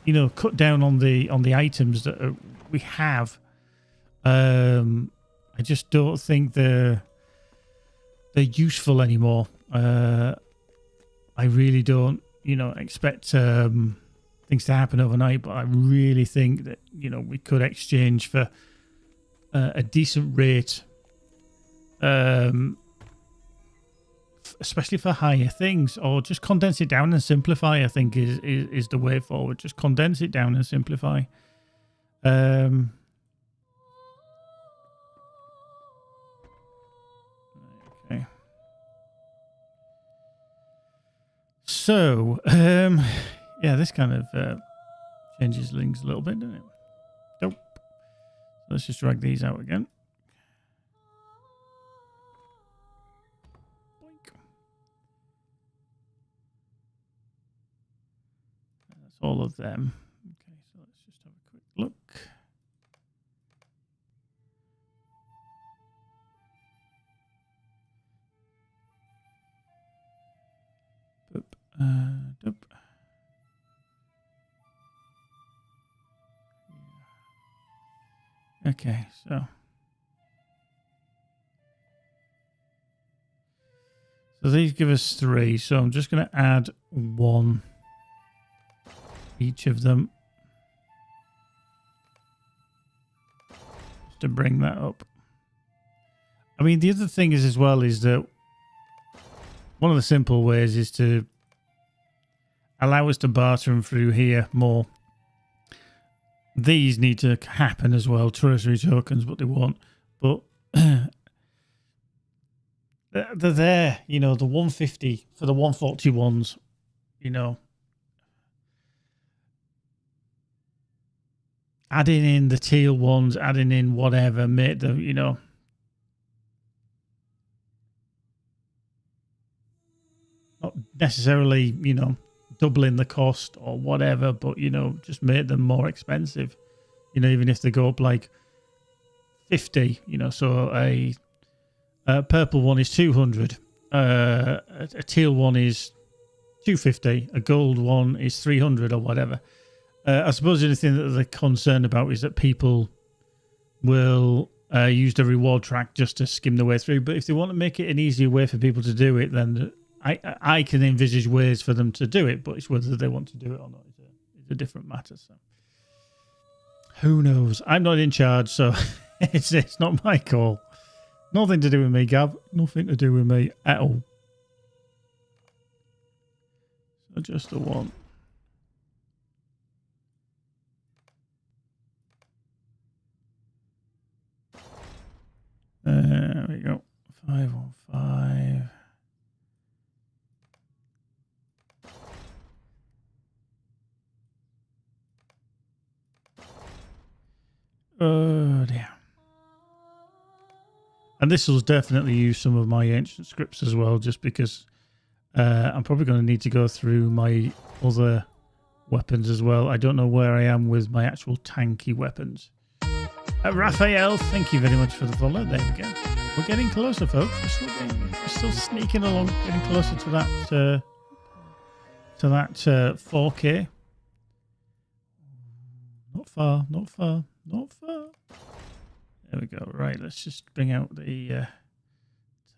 you know, cut down on the items that we have. I just don't think they're useful anymore. I really don't, you know, expect things to happen overnight, but I really think that, you know, we could exchange for a decent rate, especially for higher things, or just condense it down and simplify. I think is the way forward. Just condense it down and simplify. Okay. So, yeah, this kind of changes things a little bit, doesn't it? Nope. Let's just drag these out again. Boink. That's all of them. Okay, so let's just have a quick look. Boop. Doop. Okay, so these give us 3, so I'm just going to add 1 each of them. Just to bring that up. I mean, the other thing is as well is that one of the simple ways is to allow us to barter them through here more. These need to happen as well, treasury tokens, but they won't. But they're there, you know, the 150 for the 141s, you know. Adding in the teal ones, adding in whatever, make them, you know. Not necessarily, you know, doubling the cost or whatever, but, you know, just make them more expensive. You know, even if they go up like 50, you know, so a purple one is 200, a teal one is 250, a gold one is 300 or whatever. I suppose the only thing that they're concerned about is that people will use the reward track just to skim the way through. But if they want to make it an easier way for people to do it, then I can envisage ways for them to do it. But it's whether they want to do it or not is a different matter. So who knows? I'm not in charge, so it's not my call. Nothing to do with me, Gab. Nothing to do with me at all. So just the one. There we go. 515. Oh dear. And this will definitely use some of my ancient scripts as well, just because I'm probably going to need to go through my other weapons as well. I don't know where I am with my actual tanky weapons. Raphael, thank you very much for the follow. There we go. We're getting closer, folks. We're still sneaking along, getting closer to that 4K. Not far, not far, not far. There we go. Right, let's just bring out the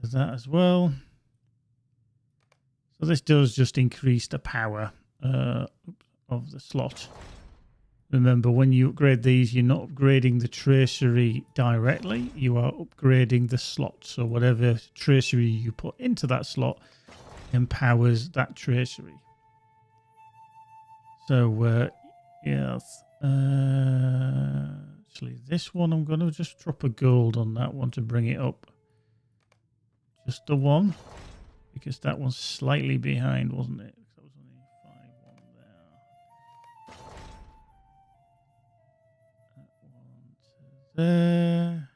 to that as well. So this does just increase the power of the slot. Remember, when you upgrade these, you're not upgrading the tracery directly. You are upgrading the slot. So whatever tracery you put into that slot empowers that tracery. So, yes. Actually, this one, I'm going to just drop a gold on that one to bring it up. Just the one. Because that one's slightly behind, wasn't it? That was only 5-1 there. That one to there.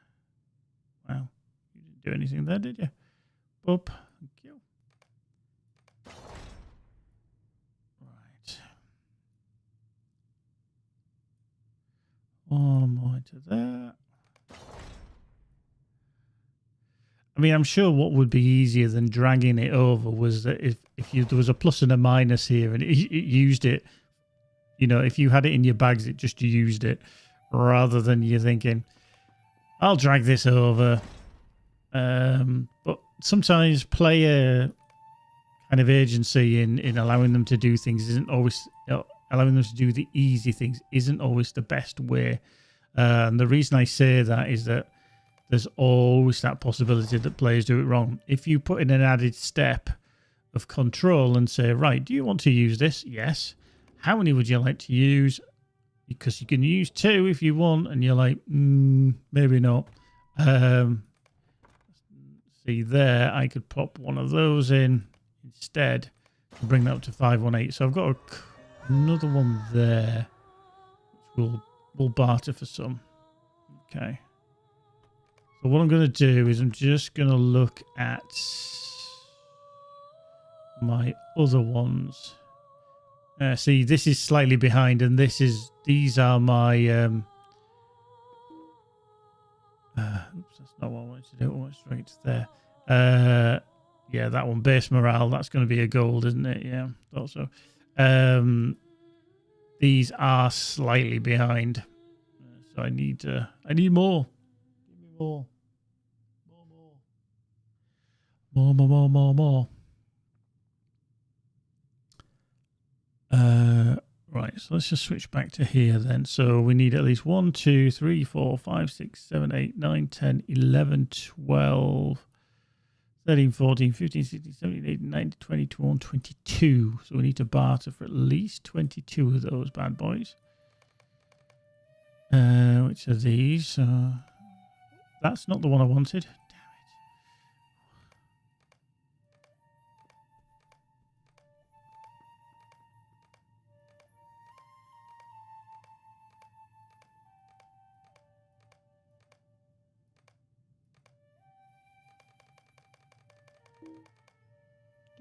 Wow. You didn't do anything there, did you? Boop. Thank you. Right. One more to there. I mean, I'm sure what would be easier than dragging it over was that if there was a plus and a minus here and it used it, you know, if you had it in your bags, it just used it rather than you thinking, I'll drag this over. But sometimes player kind of agency in allowing them to do things isn't always, allowing them to do the easy things isn't always the best way. And the reason I say that is that there's always that possibility that players do it wrong. If you put in an added step of control and say, right, do you want to use this? Yes. How many would you like to use? Because you can use 2 if you want. And you're like, maybe not. See there, I could pop one of those in instead and bring that up to 518. So I've got another one there, which we'll barter for some. Okay. So what I'm going to do is I'm just going to look at my other ones. See, this is slightly behind, and these are my. Oops, that's not what I wanted to do. I went straight to there. Yeah, that one, base morale. That's going to be a gold, isn't it? Yeah, thought so. These are slightly behind, so I need more. Give me more. More. Right, so let's just switch back to here then. So we need at least 1, 2, 3, 4, 5, 6, 7, 8, 9, 10, 11, 12, 13, 14, 15, 16, 17, 18, 19, 20, 21, 22. So we need to barter for at least 22 of those bad boys. Which are these? That's not the one I wanted.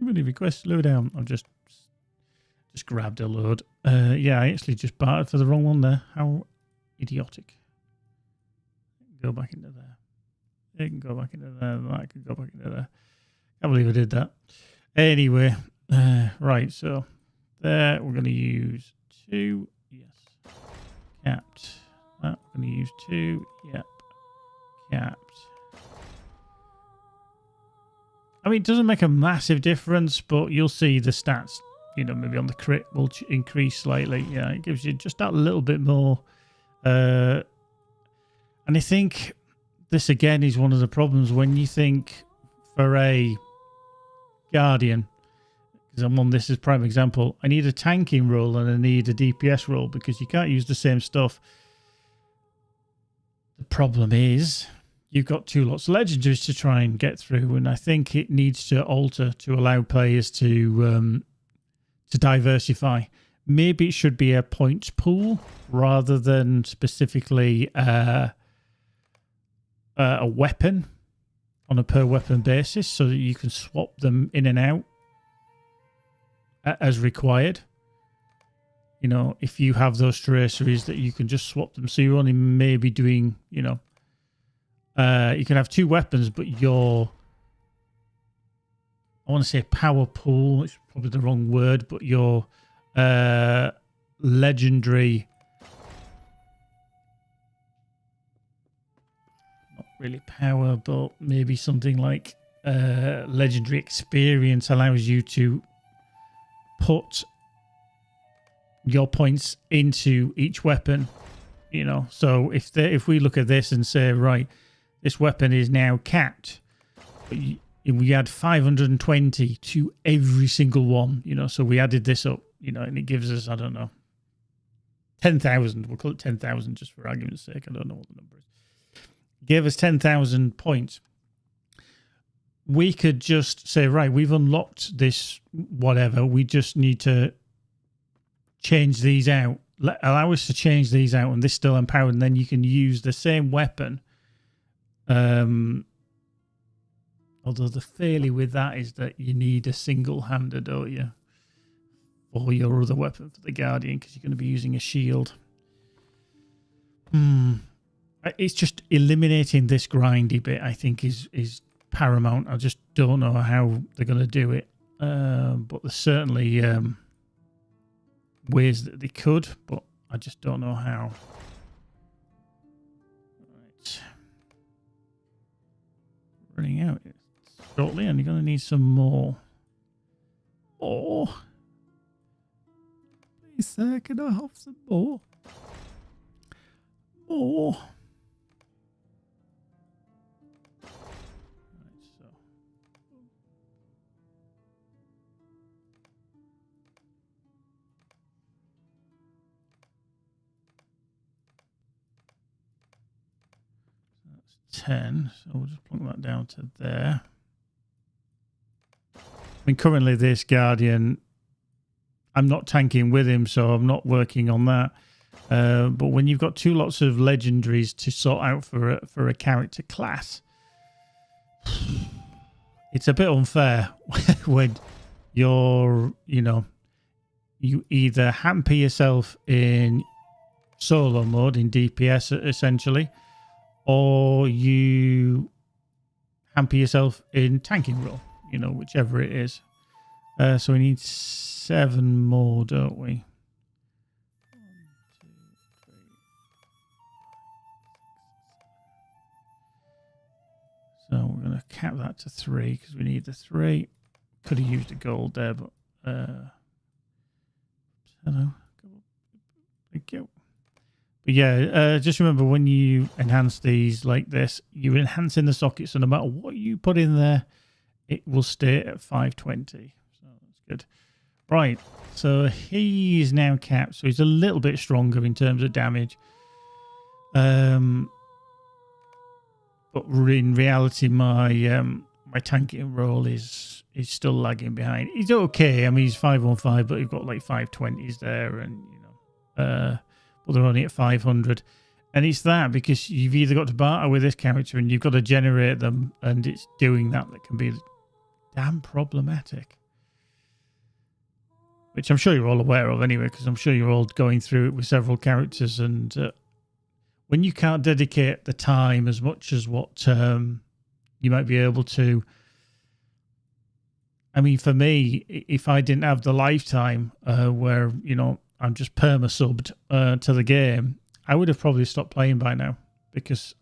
Really request slow down. I've just grabbed a load. Yeah, I actually just bartered for the wrong one there. How idiotic. Go back into there. It can go back into there. That can go back into there. Can't believe I did that. Anyway, right. So there we're going to use 2. Yes. Capped. That we're going to use 2. Yep. Capped. I mean, it doesn't make a massive difference, but you'll see the stats, you know, maybe on the crit will increase slightly. Yeah, it gives you just that little bit more. And I think this, again, is one of the problems when you think for a Guardian, because I'm on this as prime example, I need a tanking role and I need a DPS role because you can't use the same stuff. The problem is you've got 2 lots of legendaries to try and get through, and I think it needs to alter to allow players to diversify. Maybe it should be a points pool rather than specifically a weapon on a per weapon basis, so that you can swap them in and out as required. You know, if you have those traceries that you can just swap them, so you're only maybe doing, you know. You can have 2 weapons, but your, I want to say power pool, it's probably the wrong word, but your legendary, not really power, but maybe something like legendary experience allows you to put your points into each weapon, you know. So if we look at this and say, right, this weapon is now capped, but we add 520 to every single one, you know. So we added this up, you know, and it gives us, I don't know, 10,000. We'll call it 10,000 just for argument's sake. I don't know what the number is. Gave us 10,000 points. We could just say, right, we've unlocked this whatever. We just need to change these out. Allow us to change these out, and this still empowered, and then you can use the same weapon. Although the failure with that is that you need a single-hander, don't you, for your other weapon for the Guardian, because you're going to be using a shield. It's just eliminating this grindy bit, I think, is paramount. I just don't know how they're going to do it, but there's certainly ways that they could, but I just don't know how. Right. Running out shortly, and you're going to need some more. Oh, please, sir, can I have some more? More. Right, so. That's 10, so we'll just plunk that down to there. I mean, currently this Guardian, I'm not tanking with him, so I'm not working on that. But when you've got 2 lots of legendaries to sort out for a character class, it's a bit unfair when you're, you know, you either hamper yourself in solo mode in DPS essentially, or you hamper yourself in tanking role, you know, whichever it is. So we need 7 more, don't we? 1, 2, 3. So we're going to cap that to 3 because we need the 3. Could have used a gold there, but hello. Go up. Thank you. But yeah, just remember when you enhance these like this, you're enhancing the socket, so no matter what you put in there, it will stay at 520. So that's good. Right, so he's now capped, so he's a little bit stronger in terms of damage. But in reality, my my tanking roll is still lagging behind. He's okay. I mean, he's 515, but you've got like 520s there, and but they're only at 500. And it's that because you've either got to barter with this character and you've got to generate them, and it's doing that can be damn problematic. Which I'm sure you're all aware of anyway, because I'm sure you're all going through it with several characters. And when you can't dedicate the time as much as what you might be able to. I mean, for me, if I didn't have the lifetime where, I'm just perma-subbed to the game, I would have probably stopped playing by now because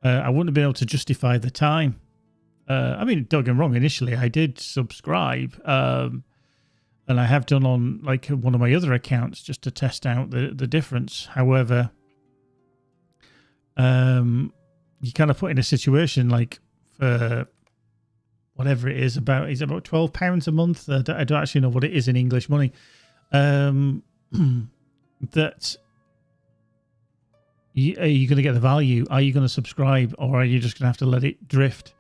I wouldn't have been able to justify the time. I mean, don't get me wrong, initially I did subscribe, and I have done on like one of my other accounts just to test out the difference. However, you kind of put in a situation like for whatever it is about £12 a month. I don't actually know what it is in English money. That are you going to get the value? Are you going to subscribe, or are you just going to have to let it drift?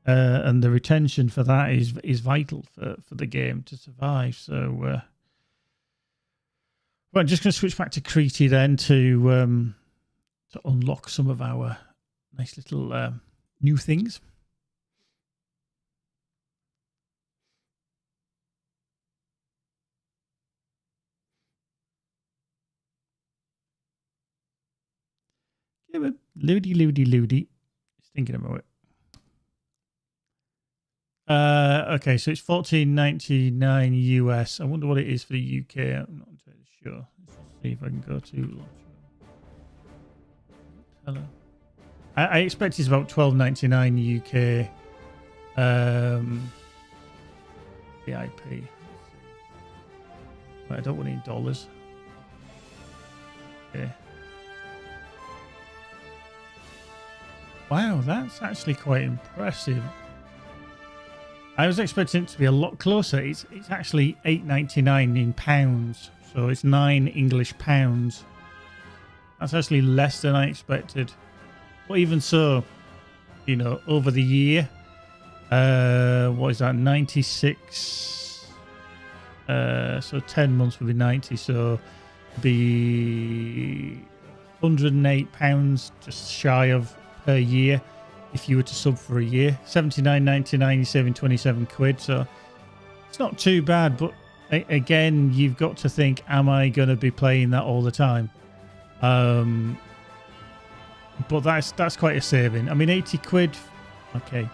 And the retention for that is vital for the game to survive. So, well, I'm just going to switch back to Crete then to unlock some of our nice little new things. Yeah, but Loody. Just thinking about it. Okay, so it's $14.99 US. I wonder what it is for the UK. I'm not entirely sure. Let's see if I can go to LOTRO. Hello. I expect it's about $12.99 UK. VIP. But I don't want any dollars. Okay. Wow, that's actually quite impressive. I was expecting it to be a lot closer. It's actually $8.99 in pounds, so it's 9 English pounds. That's actually less than I expected. But even so, over the year, what is that? 96. So 10 months would be 90. So be £108, just shy of per year. If you were to sub for a year, $79.99, you're saving 27 quid. So it's not too bad. But again, you've got to think, am I going to be playing that all the time? But that's quite a saving. I mean, 80 quid. Okay.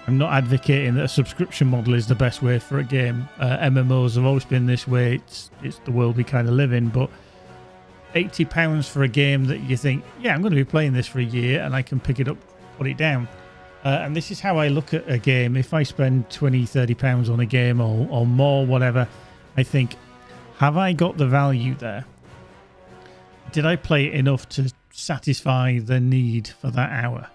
I'm not advocating that a subscription model is the best way for a game. MMOs have always been this way. It's the world we kind of live in. But £80 for a game that you think, yeah, I'm going to be playing this for a year and I can pick it up, put it down. And this is how I look at a game. If I spend £20-30 on a game or more, whatever, I think, have I got the value there? Did I play it enough to satisfy the need for that hour?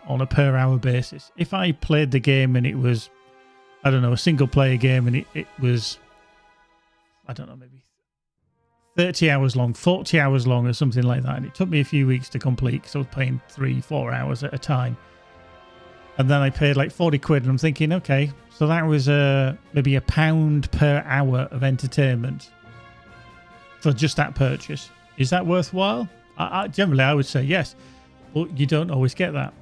On a per hour basis. If I played the game and it was, I don't know, a single player game and it was, I don't know, maybe 30 hours long, 40 hours long or something like that. And it took me a few weeks to complete because I was playing 3-4 hours at a time. And then I paid like 40 quid and I'm thinking, okay, so that was maybe £1 per hour of entertainment for just that purchase. Is that worthwhile? Generally, I would say yes. But you don't always get that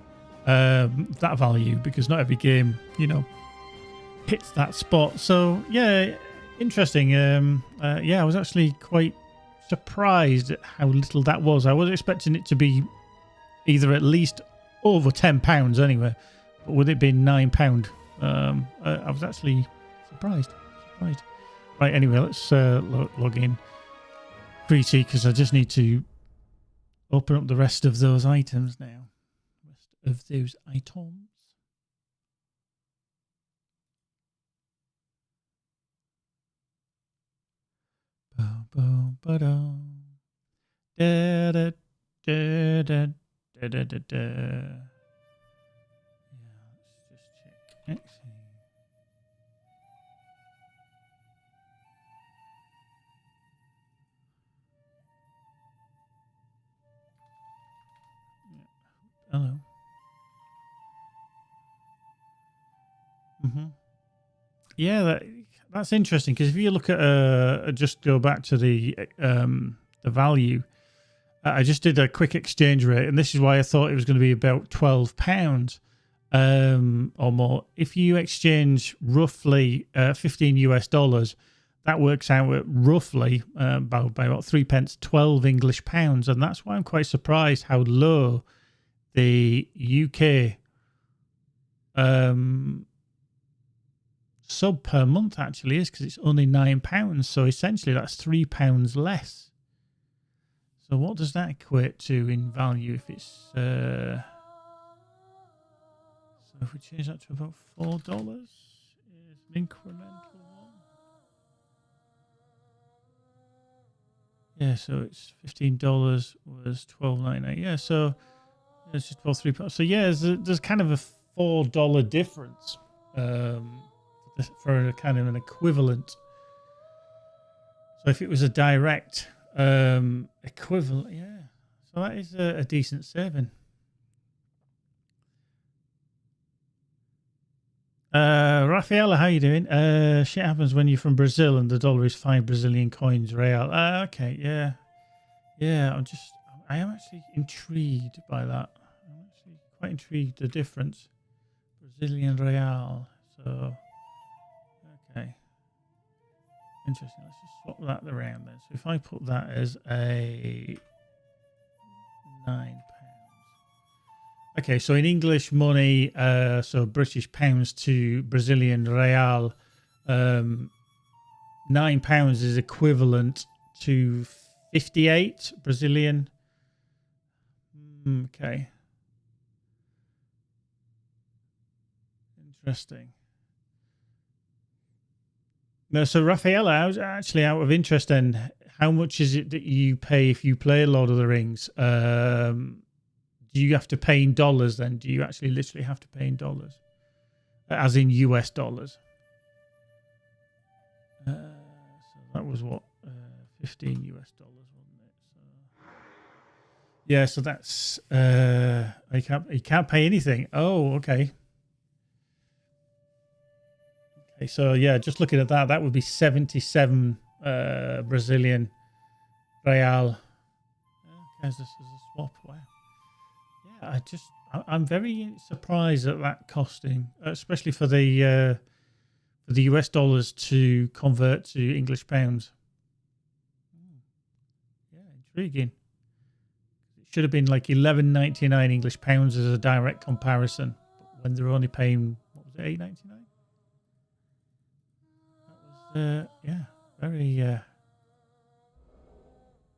value because not every game, hits that spot. So, yeah, interesting. I was actually quite surprised at how little that was. I was expecting it to be either at least over £10 anyway, but with it being £9, I was actually surprised. Right, anyway, let's log in Crete because I just need to open up the rest of those items now. Boom, ba-dum. Da, da, da, da, da, da, da, da. Yeah, let's just check. Let's see. Hello. Yeah, that's interesting because if you look at just go back to the value, I just did a quick exchange rate, and this is why I thought it was going to be about £12 or more. If you exchange roughly 15 US dollars, that works out at roughly by about 3 pence, 12 English pounds, and that's why I'm quite surprised how low the UK sub per month actually is, because it's only £9. So essentially that's £3 less. So what does that equate to in value if it's so if we change that to about $4 is an incremental one. Yeah, so it's $15 was $12.98. Yeah, so it's just about £3. So yeah, there's kind of a $4 difference for a kind of an equivalent. So if it was a direct equivalent, yeah, so that is a decent saving. Rafaela, how you doing? Shit happens when you're from Brazil and the dollar is 5 Brazilian coins real. Okay, yeah, I am actually intrigued by that. I'm actually quite intrigued the difference. Brazilian real. So okay, interesting. Let's just swap that around then. So if I put that as a £9. Okay, so in English money, so British pounds to Brazilian real, £9 is equivalent to 58 Brazilian. Okay. Interesting. No, so Rafaela, actually out of interest then, how much is it that you pay if you play Lord of the Rings? Do you have to pay in dollars then? Do you actually literally have to pay in dollars? As in US dollars? So that was what? 15 US dollars, wasn't it? So yeah, so that's you can't pay anything. Oh, okay. Okay, so yeah, just looking at that, that would be 77 Brazilian real. Okay, this is a swap. Wow. Yeah, I'm very surprised at that costing, especially for the US dollars to convert to English pounds. Yeah, intriguing. It should have been like 11.99 English pounds as a direct comparison, but when they're only paying, what was it, 8.99? That was yeah, very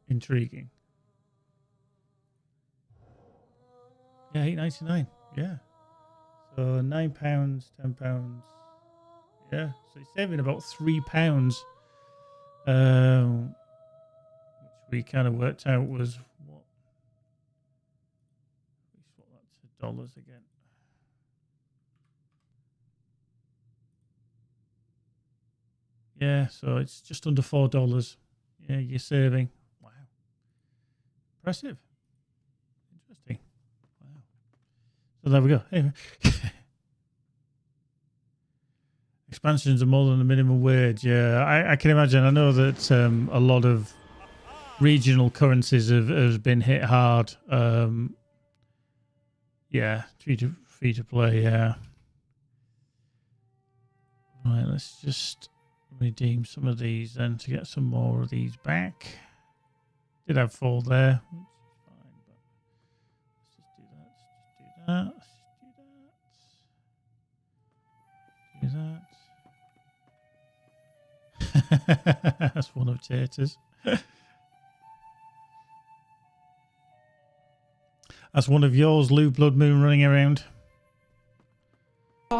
intriguing. Yeah, 8.99. Yeah. So £9, £10. Yeah. So you're saving about £3, which we kind of worked out was what? We swap that to dollars again. Yeah, so it's just under $4. Yeah, you're saving. Wow. Impressive. Interesting. Wow. So there we go. Anyway. Expansions are more than the minimum wage. Yeah, I can imagine. I know that a lot of regional currencies have been hit hard. Yeah, free to play. Yeah. Right, let's just redeem some of these then to get some more of these back. Did have 4 there, which is fine, but let's just do that. That's one of Taters. That's one of yours, Lou Blood Moon, running around.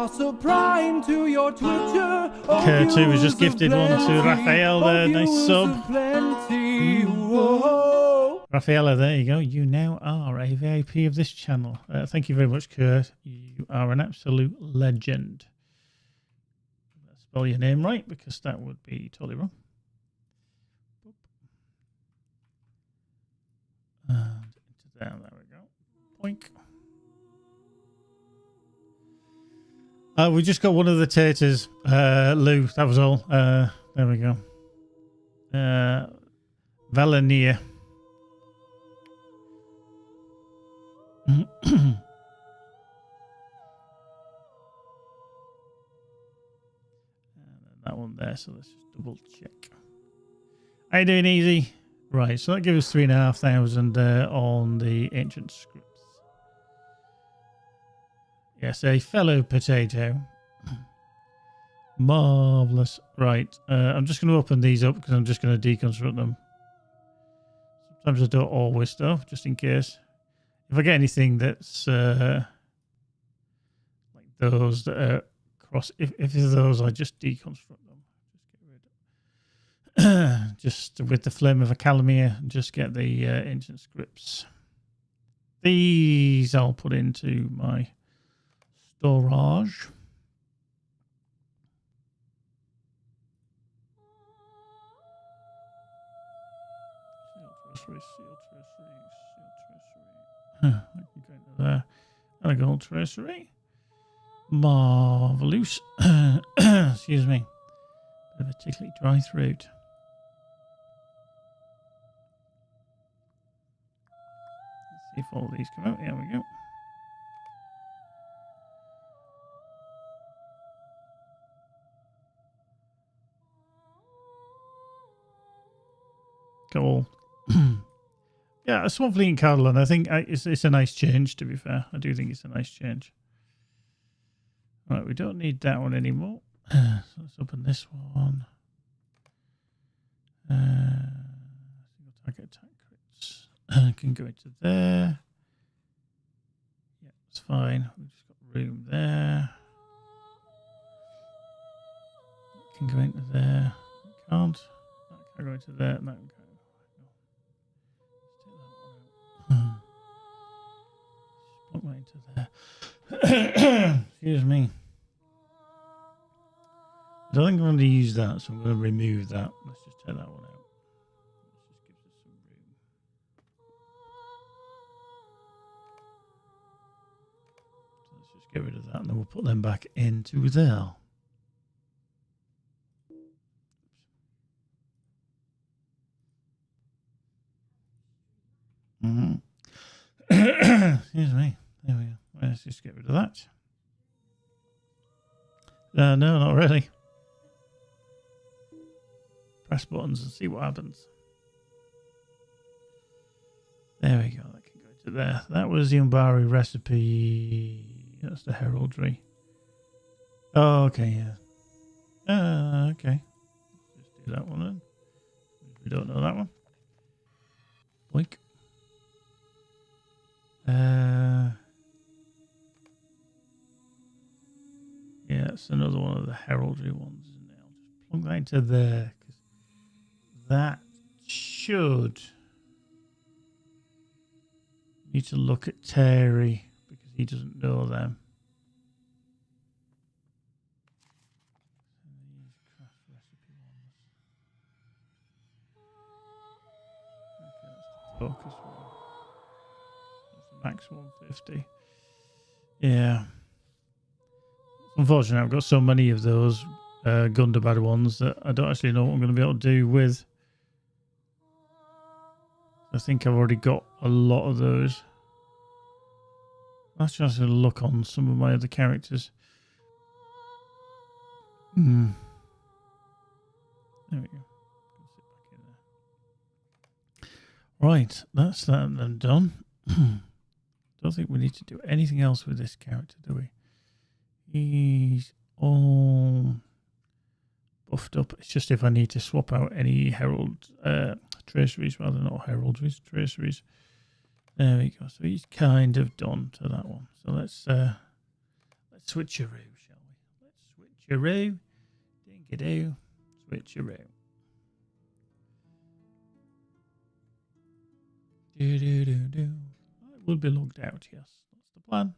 subscribe to your Twitter. Kertu was just gifted one to Raphael there. Nice sub. Rafaela, there you go. You now are a VIP of this channel. Thank you very much, Kurt. You are an absolute legend. Spell your name right, because that would be totally wrong. And into there we go. Boink. We just got one of the taters, Lou. That was all. There we go. Valenia. That one there, so let's just double check. How you doing, Easy? Right, so that gives us 3,500 on the ancient scripts. Yes, a fellow potato. Marvelous. Right, I'm just going to open these up because I'm just going to deconstruct them. Sometimes I don't always, though, just in case. If I get anything that's like those that are cross, if they're those, I just deconstruct them. Just get rid. Just with the flame of a calamere, just get the ancient scripts. These I'll put into my storage. I can go into there. And a gold tracery. Marvelous. Excuse me. Bit of a tickly dry throat. Let's see if all these come out. Here we go. Cool. Yeah, a Swamp Fleet and Cardinal, I think it's a nice change, to be fair. I do think it's a nice change. Right, we don't need that one anymore. So let's open this one. Single target attack crits. Can go into there. Yeah, it's fine. We've just got room there. Can go into there. It can't. That can go into there. And that can go. Plug that into there. Excuse me. I don't think I'm going to use that, so I'm going to remove that. Let's just take that one out. This just gives us some room. So let's just get rid of that, and then we'll put them back into there. Excuse me. There we go. Well, let's just get rid of that. No, not really. Press buttons and see what happens. There we go. That can go to there. That was the Umbari recipe. That's the heraldry. Oh, okay, yeah. Okay. Let's just do that one then. We don't know that one. Boink. Yeah, it's another one of the heraldry ones. Isn't it? I'll just plug that into there because that should need to look at Terry because he doesn't know them. Okay, that's the focus one. Max 150. Yeah. Unfortunately, I've got so many of those Gundabad ones that I don't actually know what I'm going to be able to do with. I think I've already got a lot of those. Let's just look on some of my other characters. There we go. Right, that's that then done. Don't think we need to do anything else with this character, do we? He's all buffed up. It's just if I need to swap out any herald traceries, rather not heraldries, traceries. There we go. So he's kind of done to that one. So let's switcheroo, shall Switcheroo. Dink-a-doo. Switcheroo. Do-do-do-do. It will be logged out, yes. That's the plan.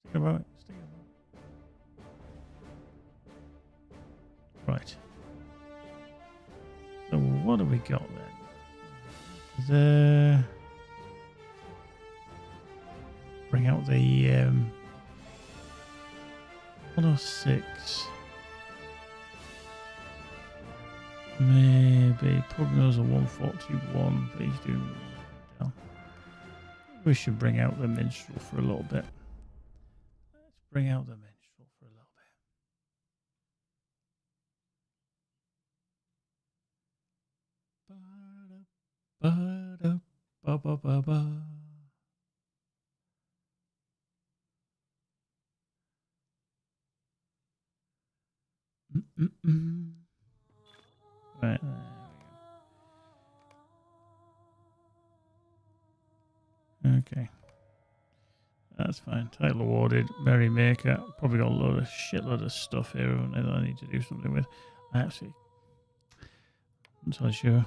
Stick about it. Stick about it. Right. So what have we got then? Bring out the 106. Maybe Pugno's a 141, but he's doing down. We should bring out the minstrel for a little bit. Let's bring out the minstrel for a little bit. Ba-da-ba-ba-ba-ba. Right, there we go. Okay. That's fine. Title awarded. Merrymaker. Probably got a shitload of stuff here that I need to do something with. Actually, I'm not so sure.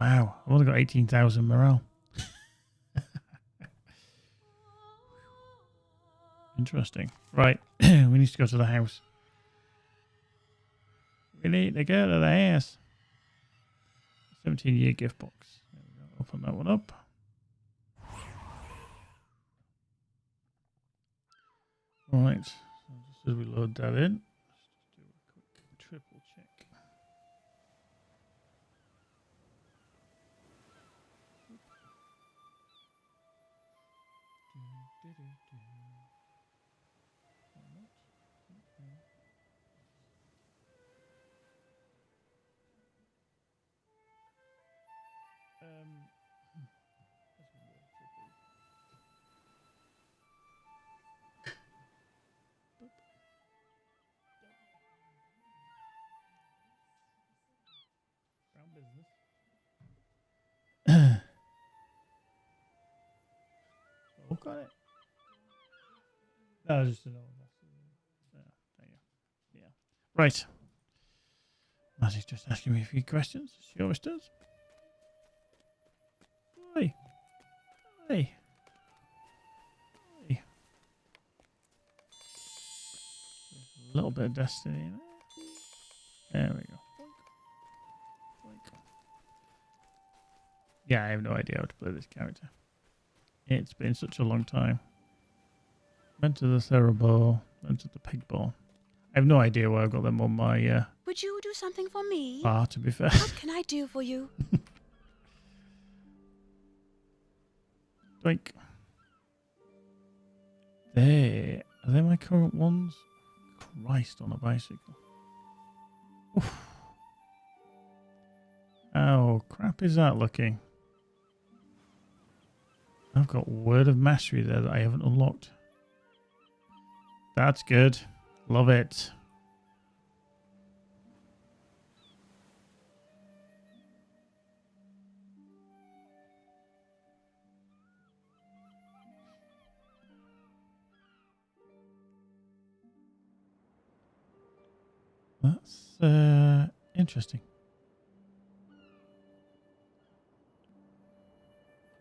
Wow, I've only got 18,000 morale. Interesting. Right, we need to go to the house. We need to go to the house. 17-year gift box. There we go. Open that one up. Right, so just as we load that in, let's just do a quick triple check. Brown business. Oh, got it. No, just an old. There you go. Yeah. Right. Mattie's just asking me a few questions. She always does. Oi. Hey. Hey. A little bit of destiny in there. There we go. Boink. Boink. Yeah, I have no idea how to play this character. It's been such a long time. Went to the Cereball, went to the Pig Ball. I have no idea why I've got them on my Would you do something for me? bar, to be fair. What can I do for you? Doink. There. Are they my current ones? Christ on a bicycle. Oof. How crap is that looking? I've got Word of Mastery there that I haven't unlocked. That's good. Love it. That's interesting.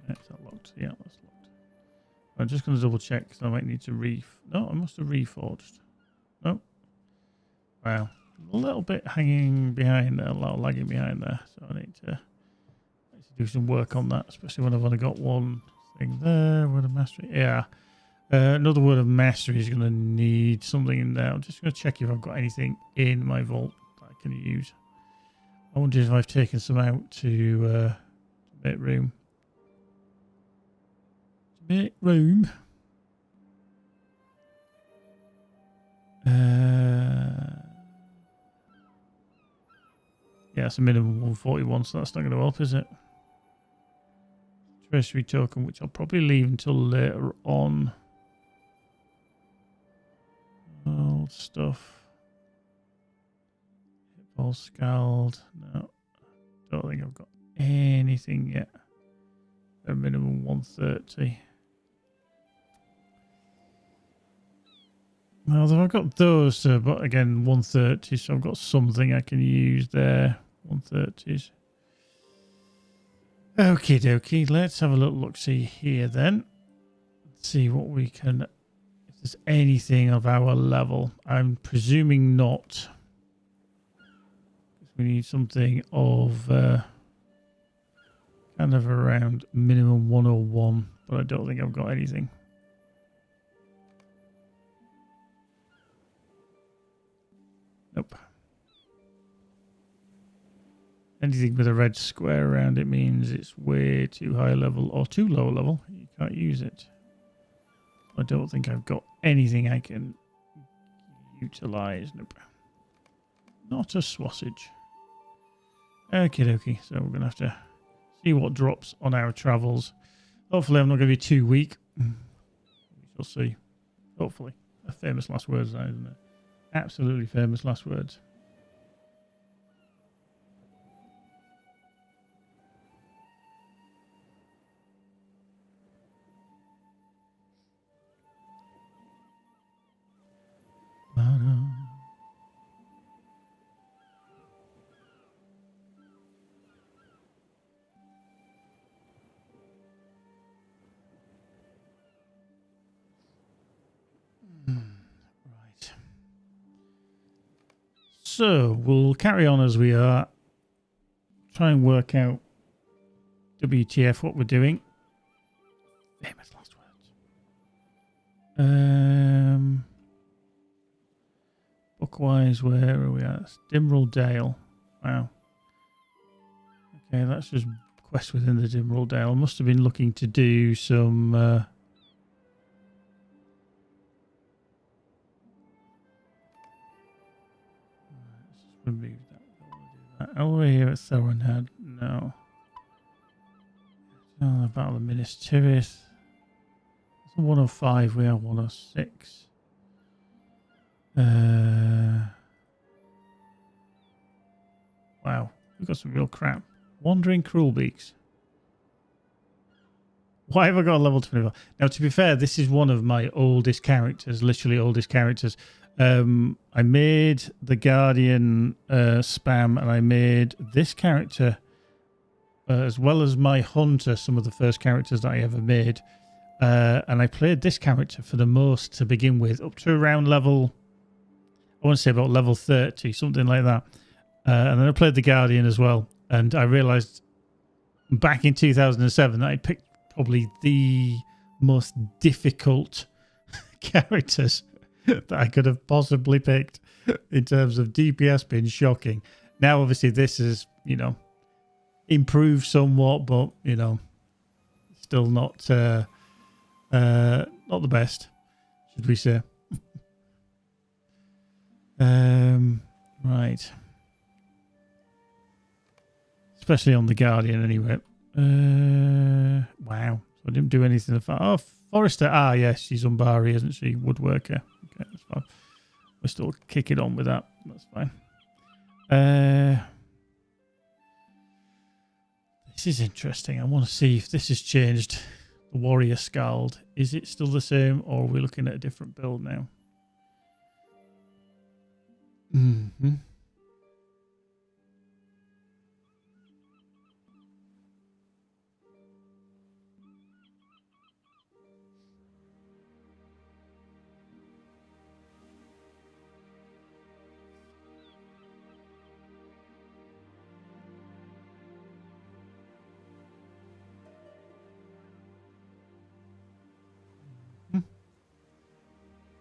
Is that locked? Yeah, that's locked. I'm just going to double check because I might need to No, I must have reforged. No. Wow. A little bit hanging behind there, a lot lagging behind there. So I need to do some work on that, especially when I've only got one thing there. Word of Mastery. Yeah. Another Word of Mastery is going to need something in there. I'm just going to check if I've got anything in my vault that I can use. I wonder if I've taken some out to make room. To make room. Yeah, it's a minimum 141, so that's not going to help, is it? Treasury token, which I'll probably leave until later on. Old stuff. All scald. No, don't think I've got anything yet. A minimum 130. Well, I've got those, but again, 130, so I've got something I can use there. 130s. Okie dokie, let's have a little look see here then. Let's see what we can, if there's anything of our level. I'm presuming not. We need something of kind of around minimum 101, but I don't think I've got anything. Nope. Anything with a red square around it means it's way too high level or too low level. You can't use it. I don't think I've got anything I can utilize. Nope. Not a sausage. Okie dokie. So we're going to have to see what drops on our travels. Hopefully I'm not going to be too weak. We shall see. Hopefully. A famous last words, that, isn't it? Absolutely famous last words. Right. So we'll carry on as we are. Try and work out WTF what we're doing. Famous last words. Bookwise, where are we at? Dimrel Dale. Wow. Okay, that's just quest within the Dimrel Dale. I must have been looking to do some let's just remove that. Over here at Thorinhead. No. Oh, Battle of Minas Tirith. It's a 105. We are 106. Wow, we've got some real crap. Wandering Cruelbeaks. Why have I got a level 24? Now, to be fair, this is one of my oldest characters, literally oldest characters. I made the Guardian spam, and I made this character, as well as my Hunter, some of the first characters that I ever made. And I played this character for the most to begin with, up to around level, I want to say about level 30, something like that. And then I played the Guardian as well. And I realized back in 2007 that I picked probably the most difficult characters that I could have possibly picked in terms of DPS being shocking. Now, obviously, this is, improved somewhat, but, still not the best, should we say. Right. Especially on the Guardian, anyway. Wow. So I didn't do anything. Oh, Forrester. Ah, yes, she's Umbari, isn't she? Woodworker. Okay, that's fine. We're still kicking on with that. That's fine. This is interesting. I want to see if this has changed. The Warrior Scald. Is it still the same, or are we looking at a different build now? Mm-hmm.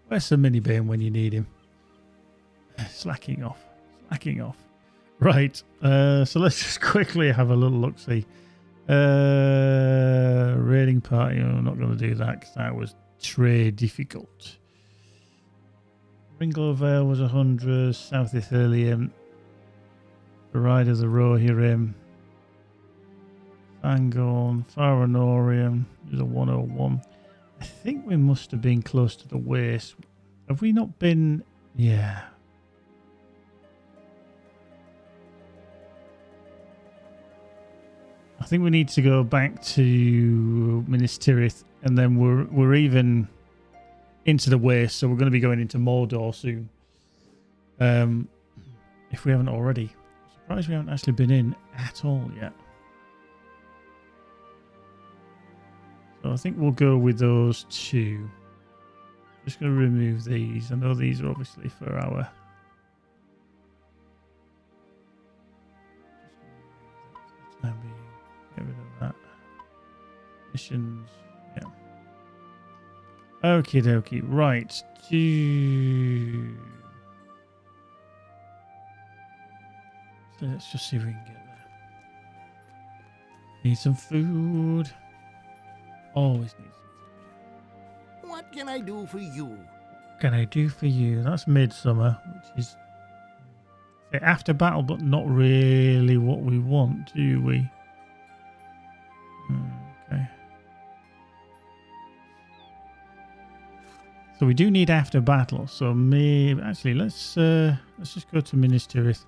Where's the Minibane when you need him? Slacking off. Right. So let's just quickly have a little look-see. Raiding party. I'm not going to do that because that was très difficult. Ringlow Vale was 100. South Ithilien. The Ride of the Rohirrim. Fangorn. Faranorium is a 101. I think we must have been close to the waste. Have we not been? Yeah. I think we need to go back to Minas Tirith, and then we're even into the waste, so we're going to be going into Mordor soon. If we haven't already. I'm surprised we haven't actually been in at all yet. So I think we'll go with those two. Just going to remove these. I know these are obviously for our... Get rid of that. Missions. Yeah. Okie dokie. Right. So let's just see if we can get there. Need some food. Always need some. What can I do for you? What can I do for you? That's Midsummer, which is after battle, but not really what we want, do we? Okay. So we do need after battle. So maybe actually let's just go to Minas Tirith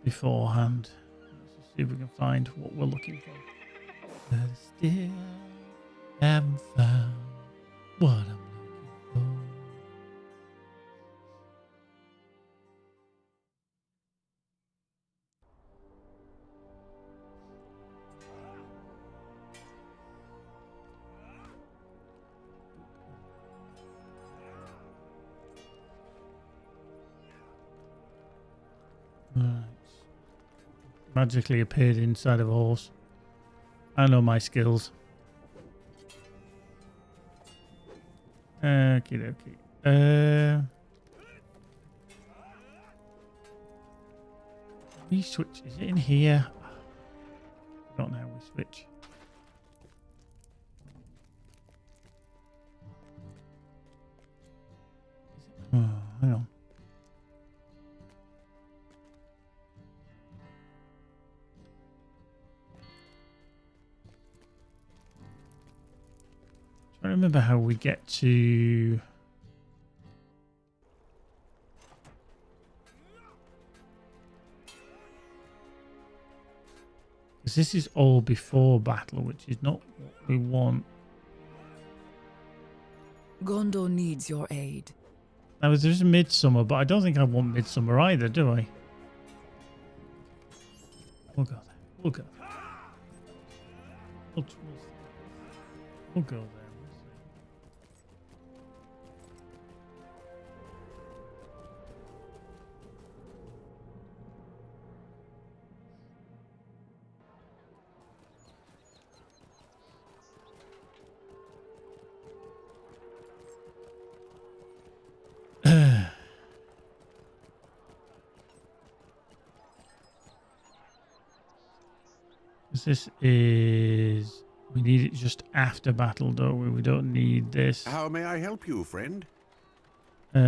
beforehand. Let's just see if we can find what we're looking for. But still haven't found what I'm looking for. Right. Magically appeared inside of a horse. I know my skills. Okie dokie. We switch. Is it in here? I don't know how we switch. Oh, hang on. I remember how we get to... Because this is all before battle, which is not what we want. Gondor needs your aid. Now, there's Midsummer, but I don't think I want Midsummer either, do I? We'll go there. We'll go there. We'll go there. This is... We need it just after battle, don't we? We don't need this. How may I help you, friend? See,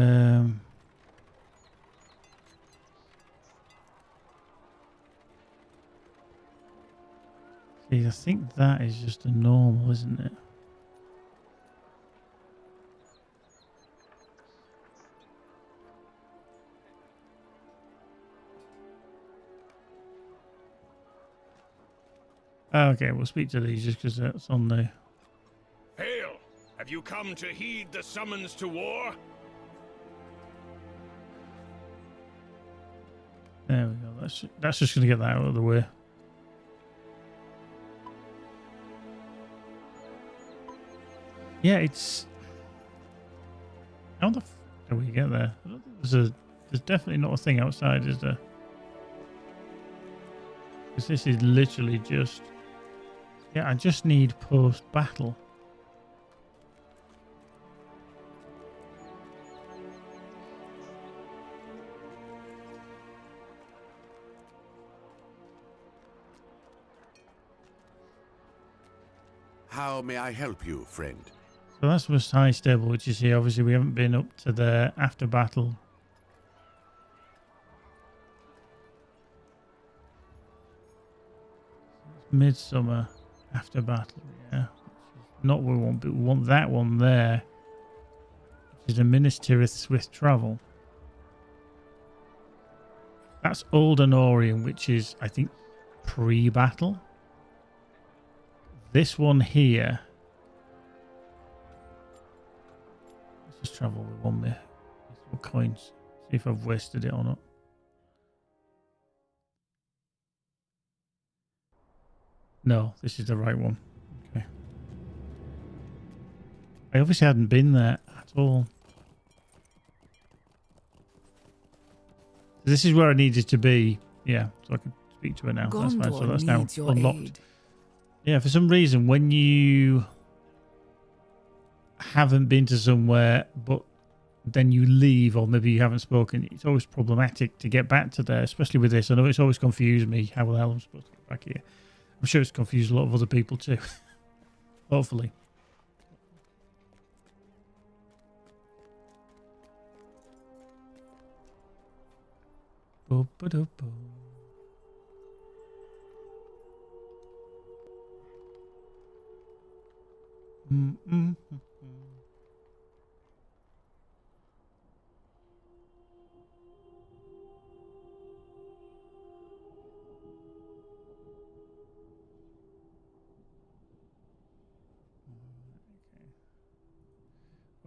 I think that is just a normal, isn't it? Okay, we'll speak to these just because that's on there. Hail! Have you come to heed the summons to war? There we go. That's just going to get that out of the way. Yeah, it's... How the f do we get there? I don't think there's definitely not a thing outside, is there? Because this is literally just... Yeah, I just need post-battle. How may I help you, friend? So that's Must High Stable, which is here. Obviously, we haven't been up to there after battle. Midsummer after battle, yeah. Not what we want, but we want that one there, which is a Minas Tirith Swift Travel. That's Old Honorian, which is, I think, pre-battle. This one here. Let's just travel with one more coins. See if I've wasted it or not. No, this is the right one. Okay. I obviously hadn't been there at all. This is where I needed to be. Yeah, so I can speak to her now. That's fine. So that's now unlocked. Yeah, for some reason, when you haven't been to somewhere, but then you leave, or maybe you haven't spoken, it's always problematic to get back to there, especially with this. I know it's always confused me how the hell I'm supposed to get back here. I'm sure it's confused a lot of other people too. Hopefully. Bo-ba-do-bo. Mm-mm-mm-mm.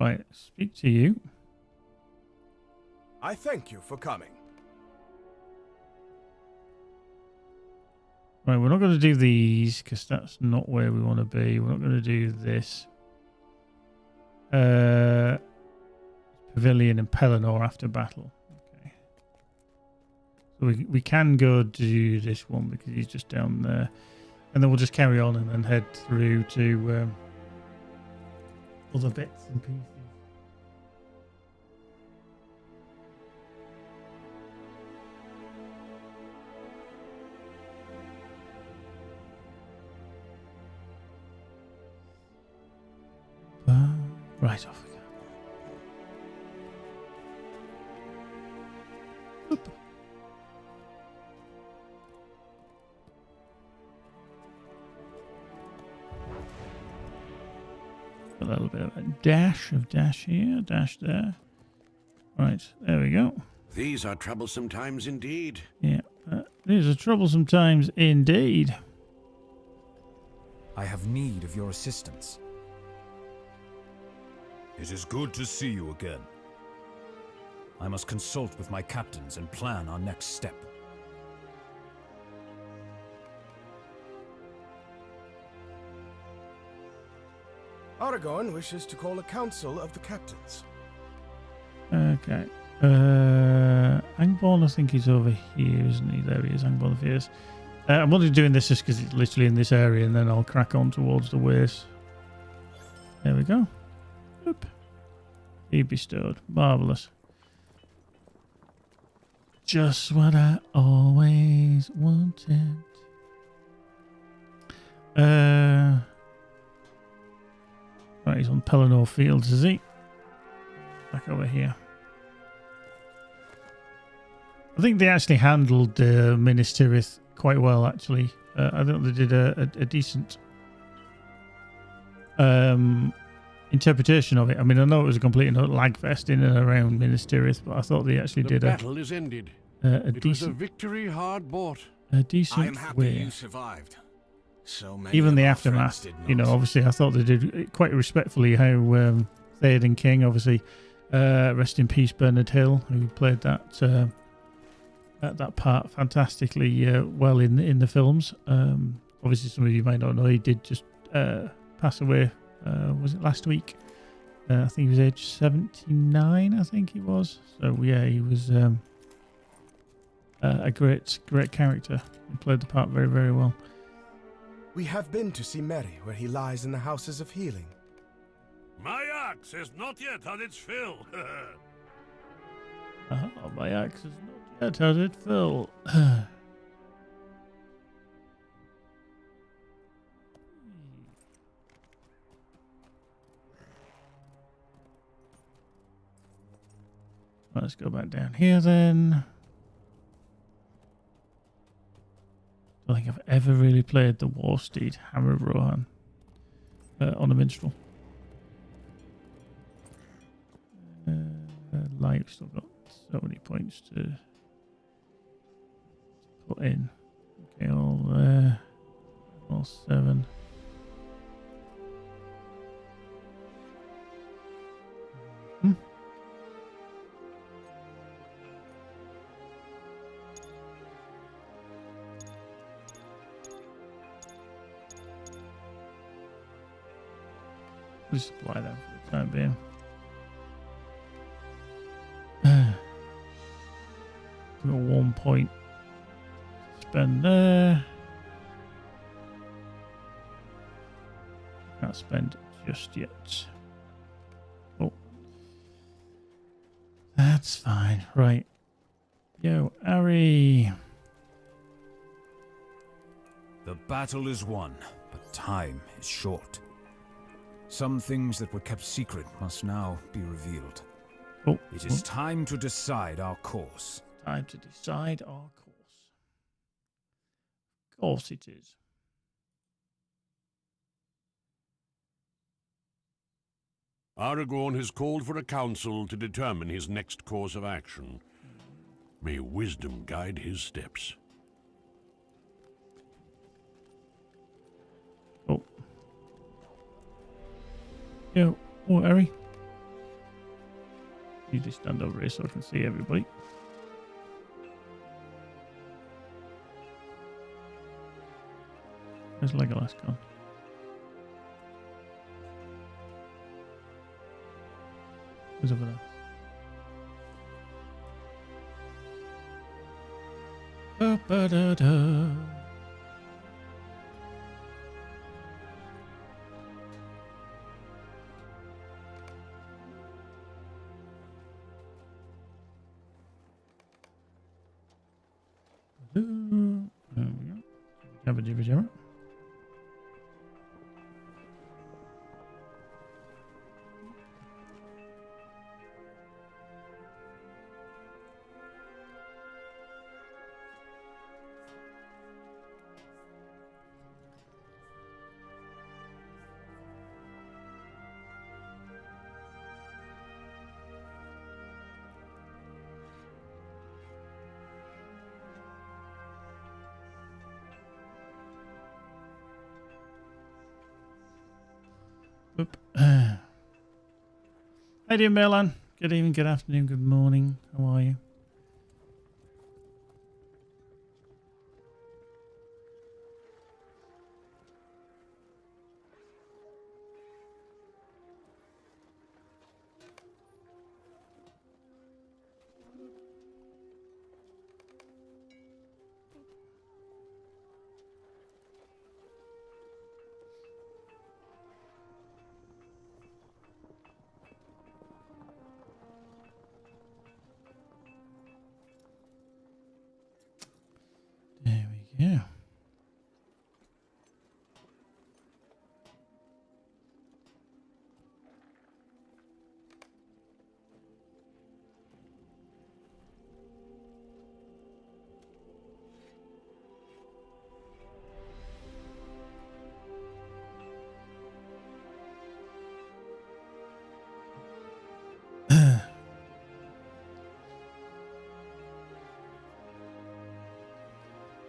Right, speak to you. I thank you for coming. Right, we're not going to do these because that's not where we want to be. We're not going to do this. Pavilion and Pelennor after battle. Okay. So we can go do this one because he's just down there. And then we'll just carry on and then head through to other bits and pieces. Right, off we go. Oop. A little bit of a dash here, dash there. Right, there we go. These are troublesome times indeed. Yeah, these are troublesome times indeed. I have need of your assistance. It is good to see you again. I must consult with my captains and plan our next step. Aragorn wishes to call a council of the captains. Okay. Angborn, I think he's over here, isn't he? There he is, Angborn the Fierce. I'm only doing this just because it's literally in this area, and then I'll crack on towards the waste. There we go. Oop. He bestowed. Marvellous. Just what I always wanted. Right, he's on Pelennor Fields, is he? Back over here. I think they actually handled Minas Tirith quite well, actually. I think they did a decent interpretation of it. I mean, I know it was a complete lag fest in and around Minas Tirith, but I thought they actually did The battle is ended. It was a victory hard bought. A decent I'm happy way. you survived. So many Even of the our aftermath, friends did you know, not. obviously I thought they did it quite respectfully how Theoden King, obviously, rest in peace Bernard Hill, who played that part fantastically well in the films. Obviously some of you might not know, he did just pass away, was it last week? I think he was age 79, I think he was. So yeah, he was a great character. He played the part very, very well. We have been to see Merry, where he lies in the houses of healing. My axe has not yet had its fill. My axe is not yet had it fill. Let's go back down here then. I don't think I've ever really played the War Steed Hammer of Rohan on a minstrel. Life still got so many points to put in. Okay, all there. All 7. Just supply that for the time being. Got 1 point. Spend there. Can't spend just yet. Oh. That's fine. Right. Yo, Ari. The battle is won, but time is short. Some things that were kept secret must now be revealed. Oh. It is time to decide our course. Time to decide our course. Of course it is. Aragorn has called for a council to determine his next course of action. May wisdom guide his steps. Oh. Yo, oh, Ari. You just stand over here so I can see everybody. Where's Legolas gone? Who's over there? Ba-ba-da-da. There we go. Jabba jibba jabba. Oop. How you doing, Merlan? Good evening, good afternoon, good morning. How are you? There we go.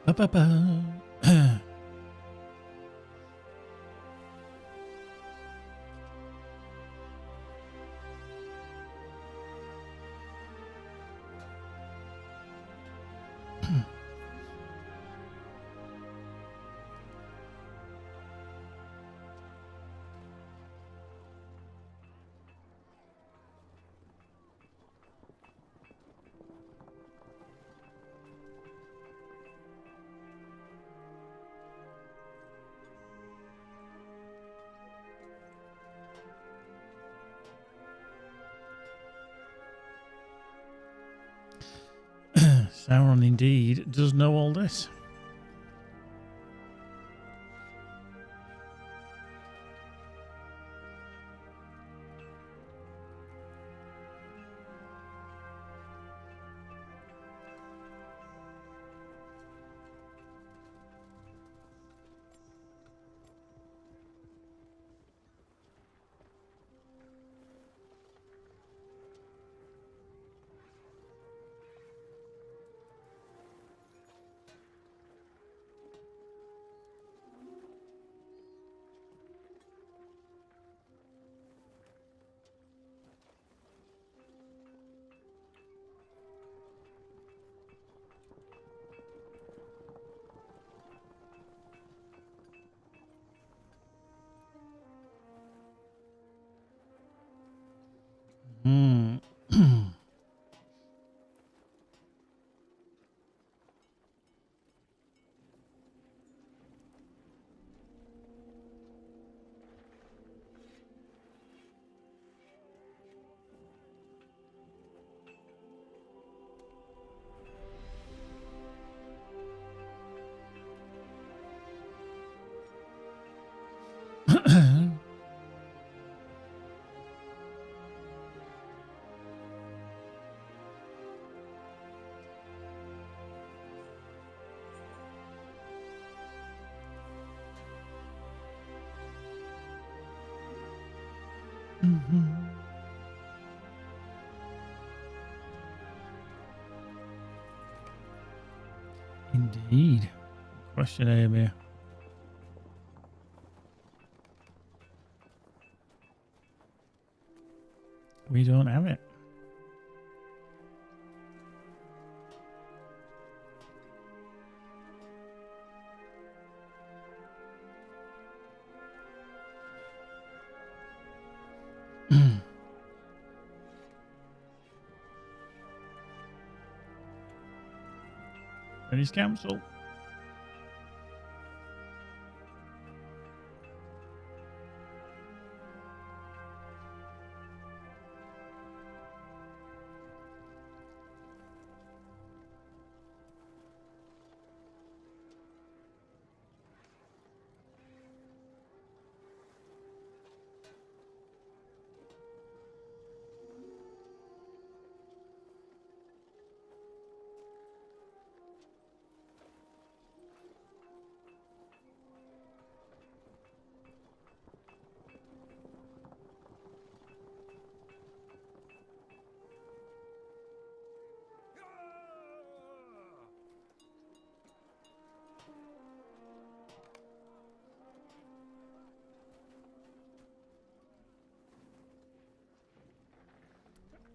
Ba-ba-ba. Sauron indeed does know all this. Indeed. Question aim here. We don't have it. British Council.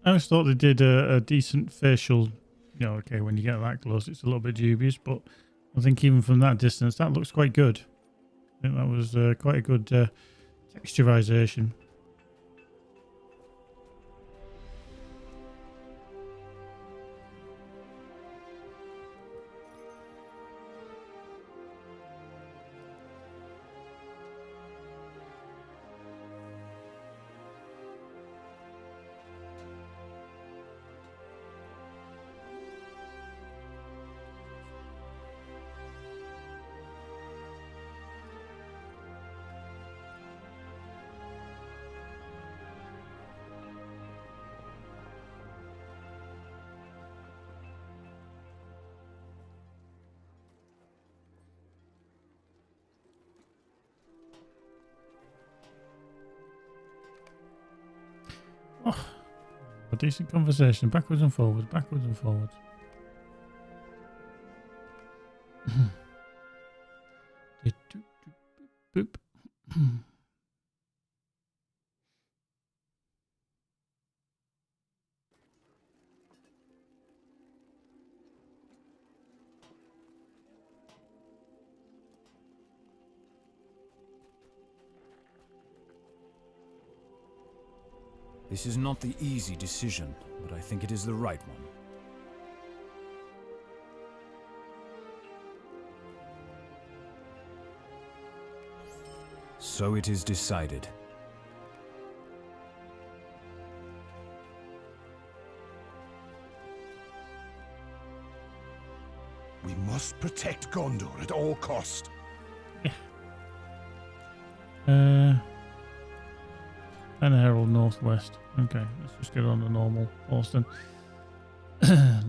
I always thought they did a decent facial. You know, okay, when you get that close, it's a little bit dubious, but I think even from that distance, that looks quite good. I think that was quite a good texturization. Oh, a decent conversation, backwards and forwards, backwards and forwards. Boop. This is not the easy decision, but I think it is the right one. So it is decided. We must protect Gondor at all cost. And Herald Northwest. Okay, let's just get on the normal horse then.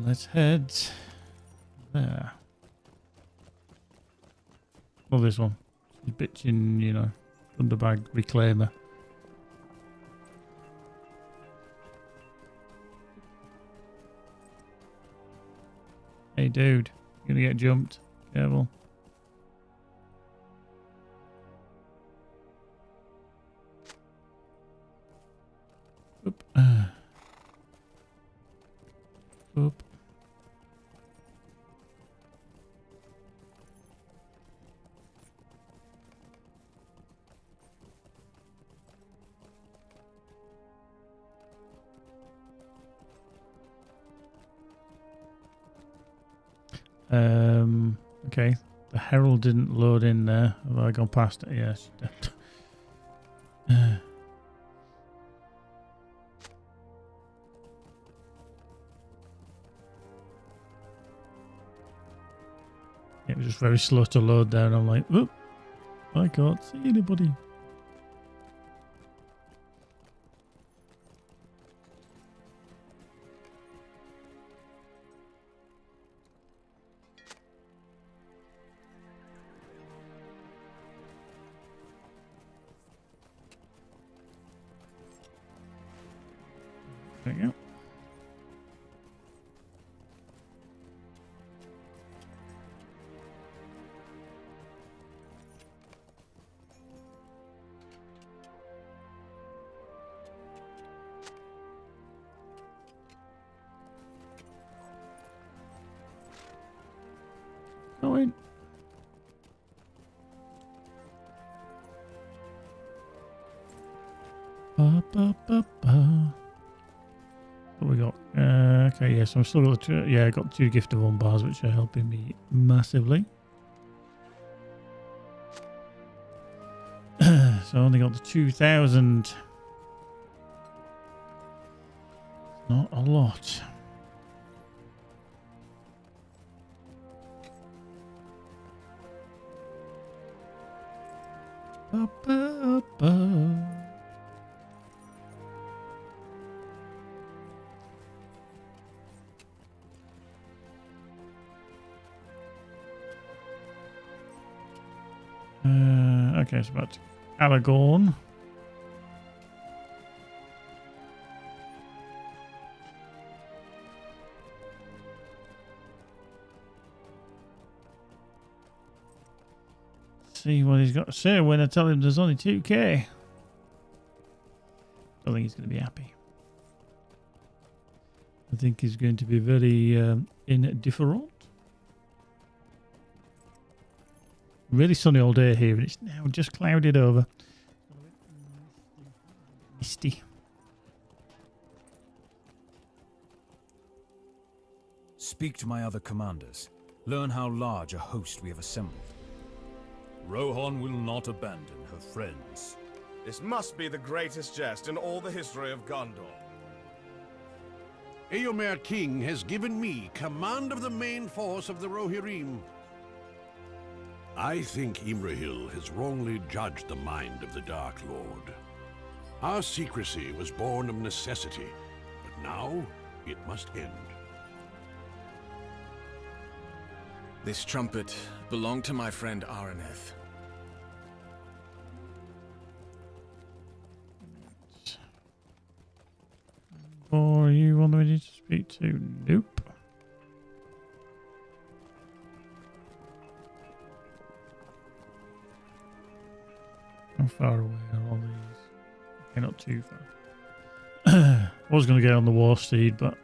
Let's head there. Well, this one. She's bitching, you know, Thunderbag Reclaimer. Hey, dude. You're gonna get jumped. Careful. Oop. Oop. Okay. The Herald didn't load in there. Have I gone past it? Yes. It was just very slow to load there, and I'm like, oop, I can't see anybody. There we go. Go in. Ba, ba, ba, ba. What we got? Okay, yes, I'm still got the I got 2 gift of 1 bars, which are helping me massively. So I only got the 2,000. Not a lot. Ba, ba, ba. Okay, so about Aragorn. See what he's got to say when I tell him there's only 2k. I think he's going to be happy. I think he's going to be very indifferent. Really sunny all day here, and it's now just clouded over. Misty. Speak to my other commanders. Learn how large a host we have assembled. Rohan will not abandon her friends. This must be the greatest jest in all the history of Gondor. Eomer King has given me command of the main force of the Rohirrim. I think Imrahil has wrongly judged the mind of the Dark Lord. Our secrecy was born of necessity, but now it must end. This trumpet belonged to my friend Araneth. Or you want me to speak to? Nope. How far away are all these? Okay, not too far. I was going to get on the war steed, but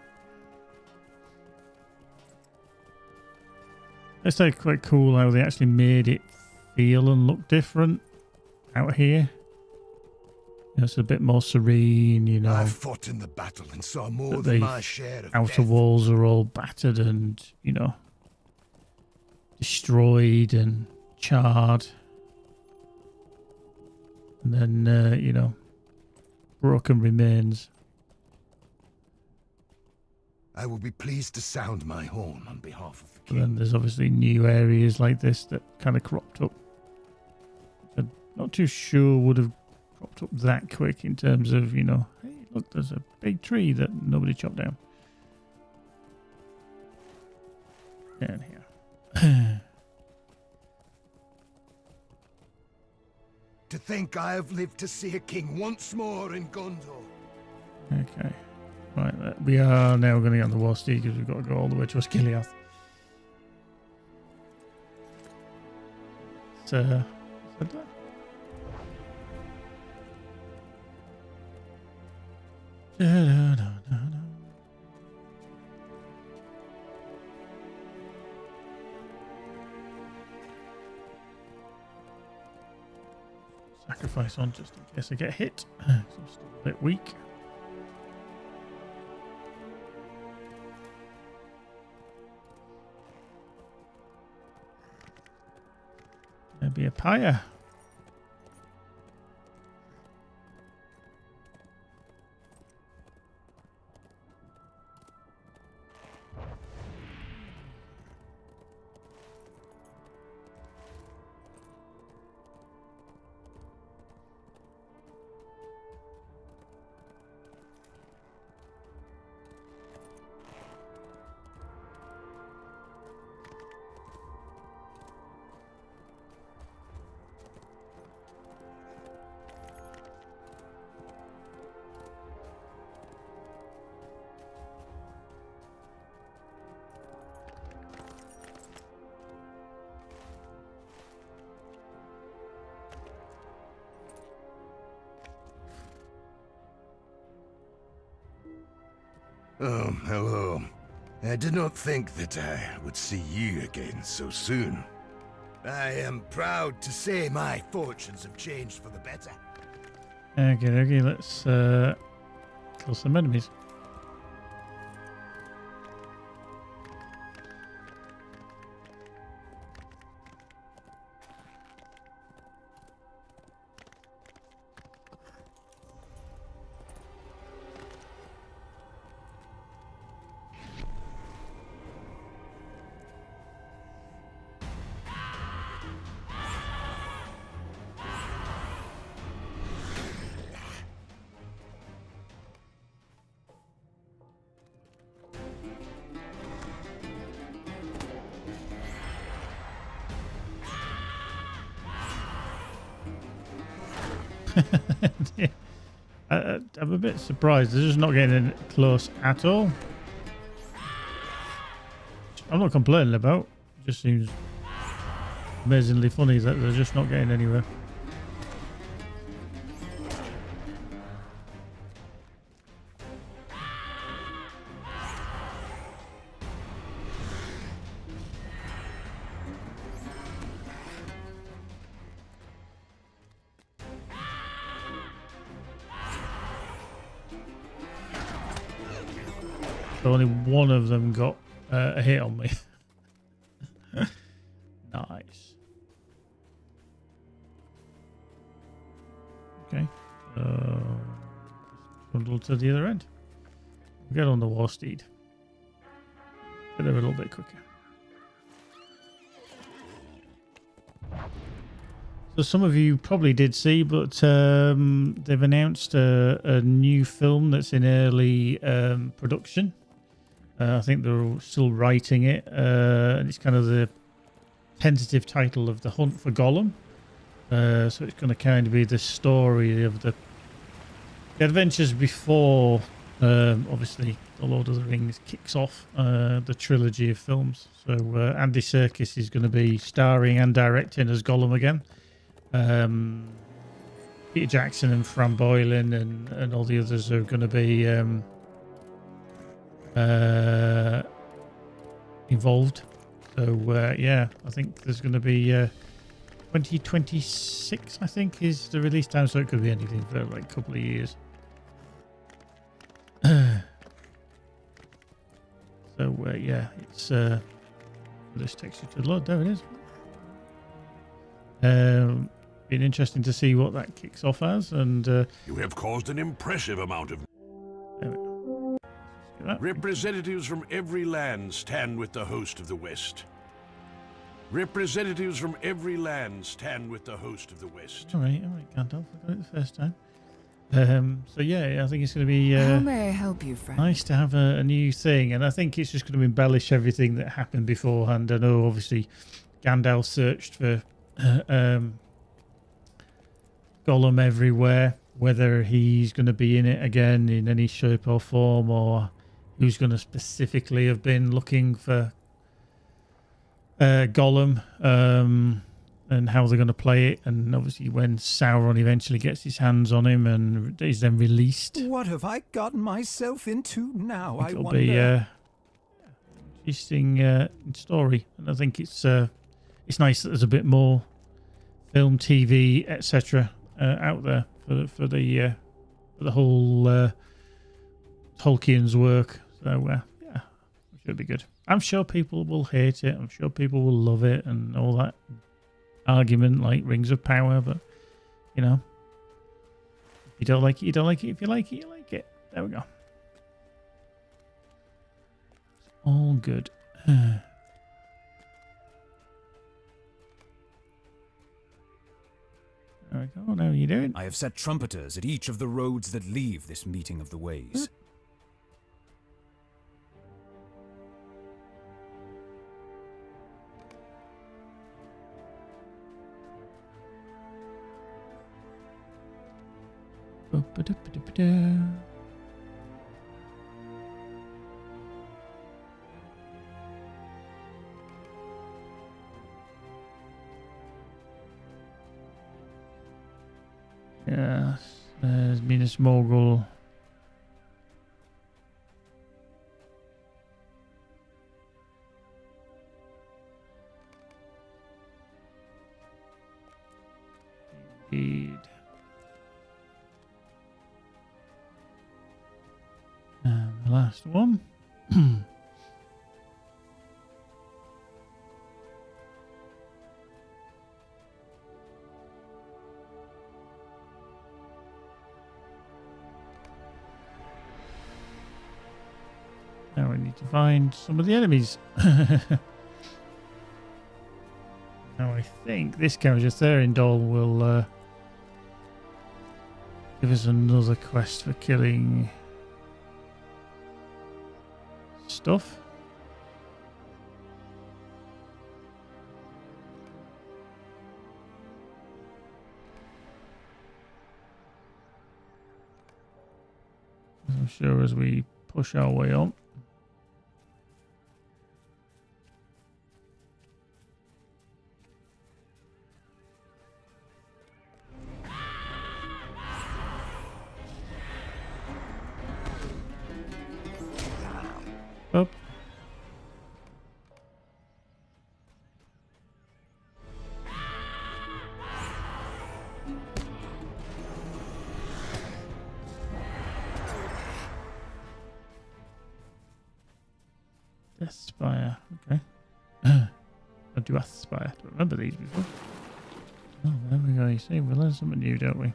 it's like quite cool how they actually made it feel and look different out here. You know, it's a bit more serene, you know. I fought in the battle and saw more But than the my share of outer death. walls are all battered and, you know, destroyed and charred. And then, you know, broken remains. I will be pleased to sound my horn on behalf of the But king. then there's obviously new areas like this that kind of cropped up. I'm not too sure would have cropped up that quick in terms of, you know, hey, look, there's a big tree that nobody chopped down. Down here. To think I have lived to see a king once more in Gondor. Okay. Right, we are now going to get on the wall steed because we've got to go all the way to Osgiliath. So, is that done? Da-da-da-da-da. Sacrifice on just in case I get hit. So I'm still a bit weak. Maybe a pyre. Oh, hello. I did not think that I would see you again so soon. I am proud to say my fortunes have changed for the better. Okay, let's kill some enemies. Yeah. I'm a bit surprised. They're just not getting close at all. I'm not complaining about. It just seems amazingly funny that they're just not getting anywhere. So only one of them got a hit on me. Nice. Okay. Bundle to the other end. We'll get on the war steed. Get there a little bit quicker. So some of you probably did see, but they've announced a new film that's in early production. I think they're still writing it, and it's kind of the tentative title of The Hunt for Gollum. So it's going to kind of be the story of the adventures before, obviously, The Lord of the Rings kicks off the trilogy of films. So Andy Serkis is going to be starring and directing as Gollum again. Peter Jackson and Fran Boylan and all the others are going to be involved. So yeah, I think there's going to be 2026, I think, is the release time, so it could be anything for like a couple of years. So yeah, it's this takes you to the load. There it is. Been interesting to see what that kicks off as, and You have caused an impressive amount of... there we go. Representatives from every land stand with the host of the West. Representatives from every land stand with the host of the West. All right, Gandalf. I got it the first time. So yeah, I think it's going to be How may I help you, friend? nice to have a new thing, and I think it's just going to embellish everything that happened beforehand. I know, obviously, Gandalf searched for Gollum everywhere, whether he's going to be in it again in any shape or form, or who's going to specifically have been looking for Gollum, and how they're going to play it. And obviously when Sauron eventually gets his hands on him and is then released, What have I gotten myself into now? I it'll wonder. be interesting story. And I think it's nice that there's a bit more film, TV, etc. Out there for the whole Tolkien's work. So yeah, it should be good. I'm sure people will hate it. I'm sure people will love it and all that argument like Rings of Power. But you know, if you don't like it, you don't like it. If you like it, you like it. There we go. It's all good. There we go. How are you doing? I have set trumpeters at each of the roads that leave this meeting of the ways. Yes, there's Minas Morgul. Indeed. And the last one. Now we need to find some of the enemies. Now I think this character, Therindol, will give us another quest for killing stuff. I'm sure as we push our way on. Up. Death Spire, okay. I do Aspire. I don't remember these before. Oh, there we go. You see, we learn something new, don't we?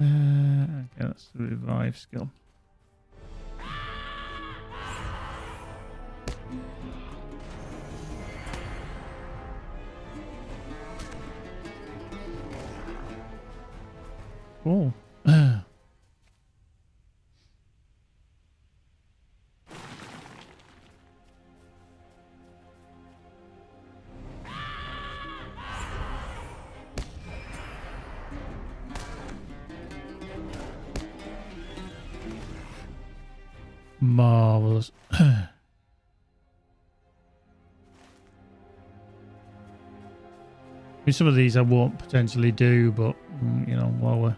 Okay, that's the revive skill. Cool. Marvelous. I mean, some of these I won't potentially do, but you know, while we're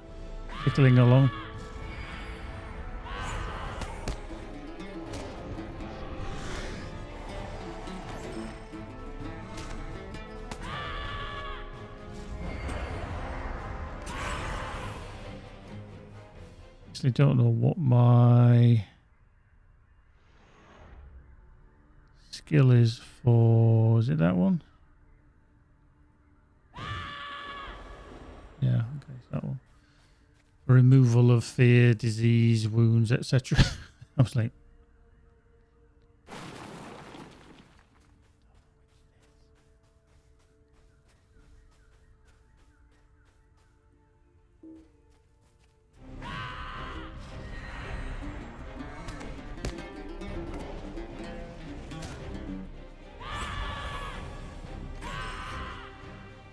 tickling along. Actually, don't know what my skill is for. Is it that one? Yeah, okay, it's that one. Removal of fear, disease, wounds, etc. I was like,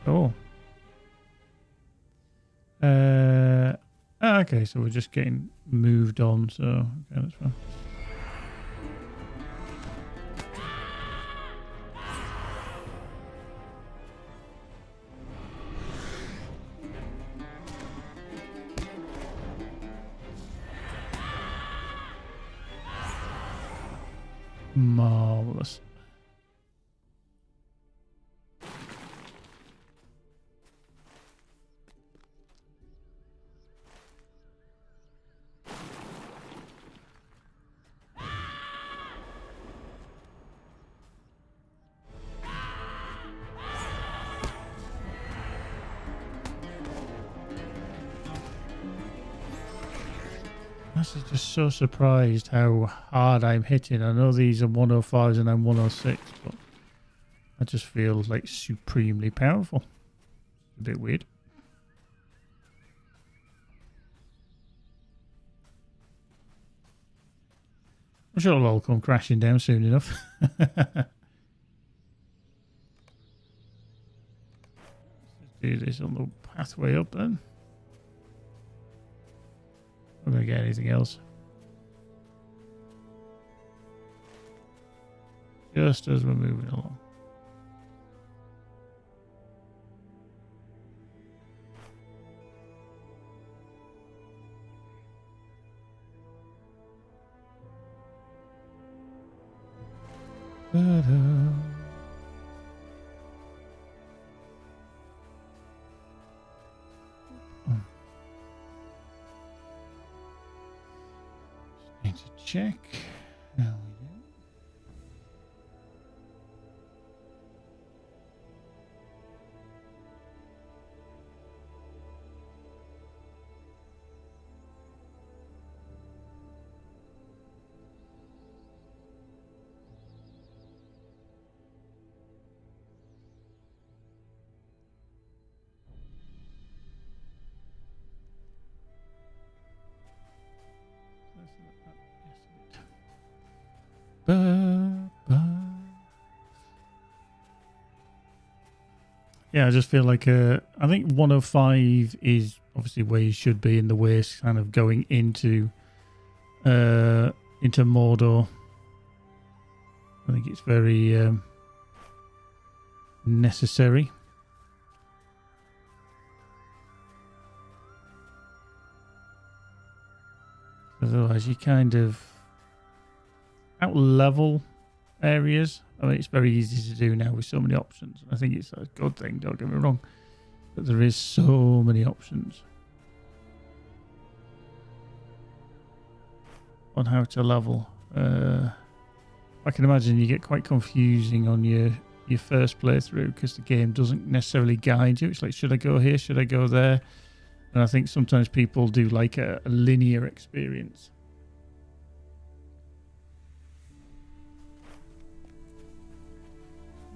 oh. Okay, so we're just getting moved on, so okay, that's fine. Marvelous. I'm actually just so surprised how hard I'm hitting. I know these are 105s and I'm 106, but I just feel like supremely powerful. A bit weird. I'm sure it'll all come crashing down soon enough. Let's do this on the pathway up then. I'm going to get anything else. Just as we're moving along. Ta-da. Need to check. Now we do. Yeah, I just feel like I think 105 is obviously where you should be in the waste, kind of going into Mordor. I think it's very necessary. Otherwise, you kind of out level areas. I mean, it's very easy to do now with so many options. I think it's a good thing, don't get me wrong. But there is so many options on how to level. I can imagine you get quite confusing on your first playthrough because the game doesn't necessarily guide you. It's like, should I go here? Should I go there? And I think sometimes people do like a linear experience.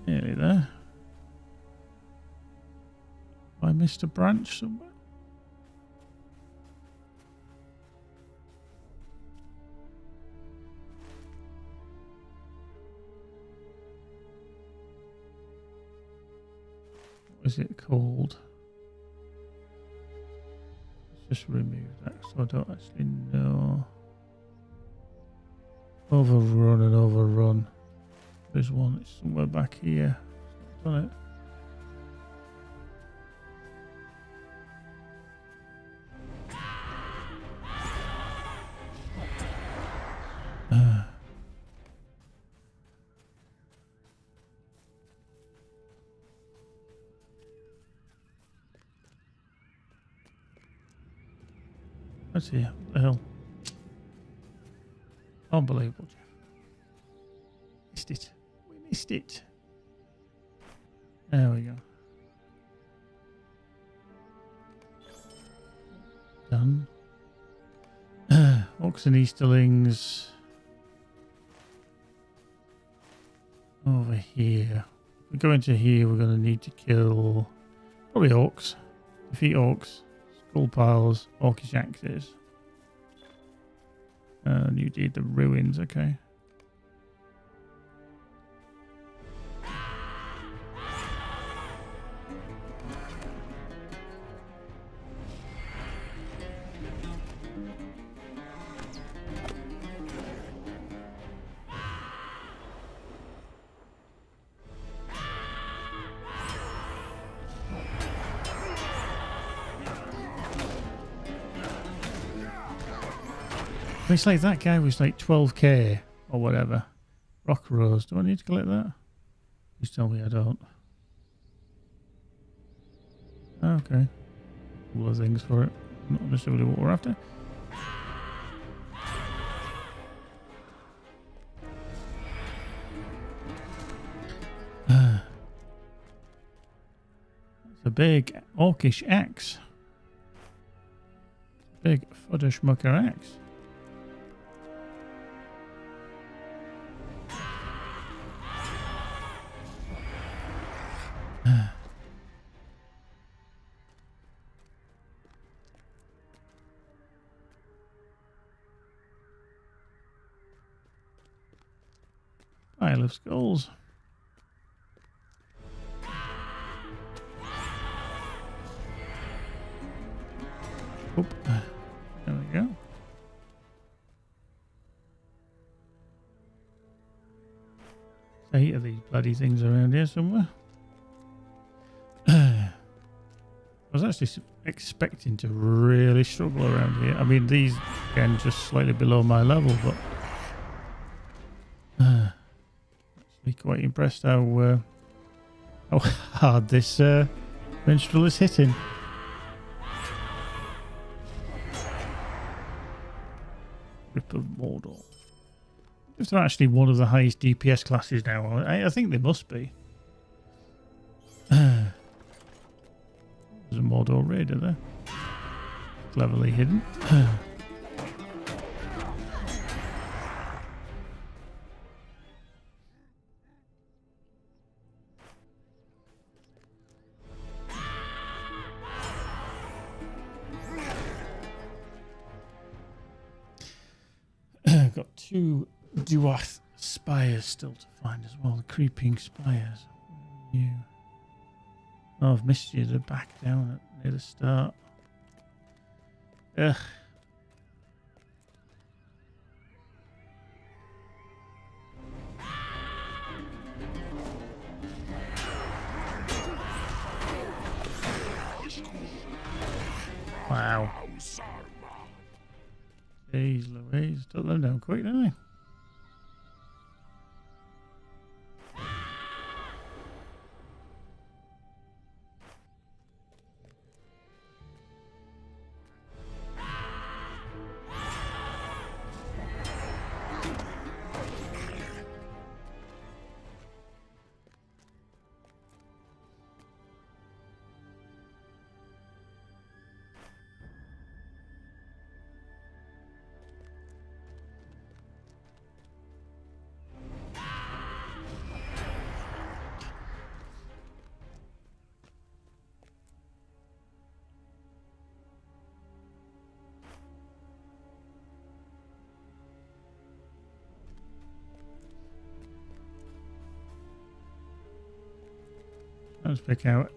Nearly there. Have I missed a branch somewhere? What is it called? Let's just remove that so I don't actually know. Overrun and overrun. There's one that's somewhere back here. Done it. What's here? What the hell? Unbelievable, Jeff. Missed it. We missed it. There we go. Done. Orcs and Easterlings. Over here. If we go into here, we're going to need to kill probably orcs. Defeat orcs. Skull piles. Orcish axes. And you did the ruins, okay. It's like that guy was like 12k or whatever. Rock Rose. Do I need to collect that? Please tell me I don't. Okay. Couple of things for it. Not necessarily what we're after. It's a big orcish axe. Big fudderschmucker axe. Pile of skulls. Oop. There we go. There's 8 of these bloody things around here somewhere. I was actually expecting to really struggle around here. I mean, these again just slightly below my level, but let's Be quite impressed how hard this minstrel is hitting. Rip of Mordor. If they're actually one of the highest DPS classes now, I think they must be. There's a Mordor raider there. Cleverly hidden. Got 2 Duath spires still to find as well. The creeping spires. You. Oh, I've missed you. They're back down near the start. Ugh. Wow. Jeez Louise. Took them down quick, didn't they? Let's pick out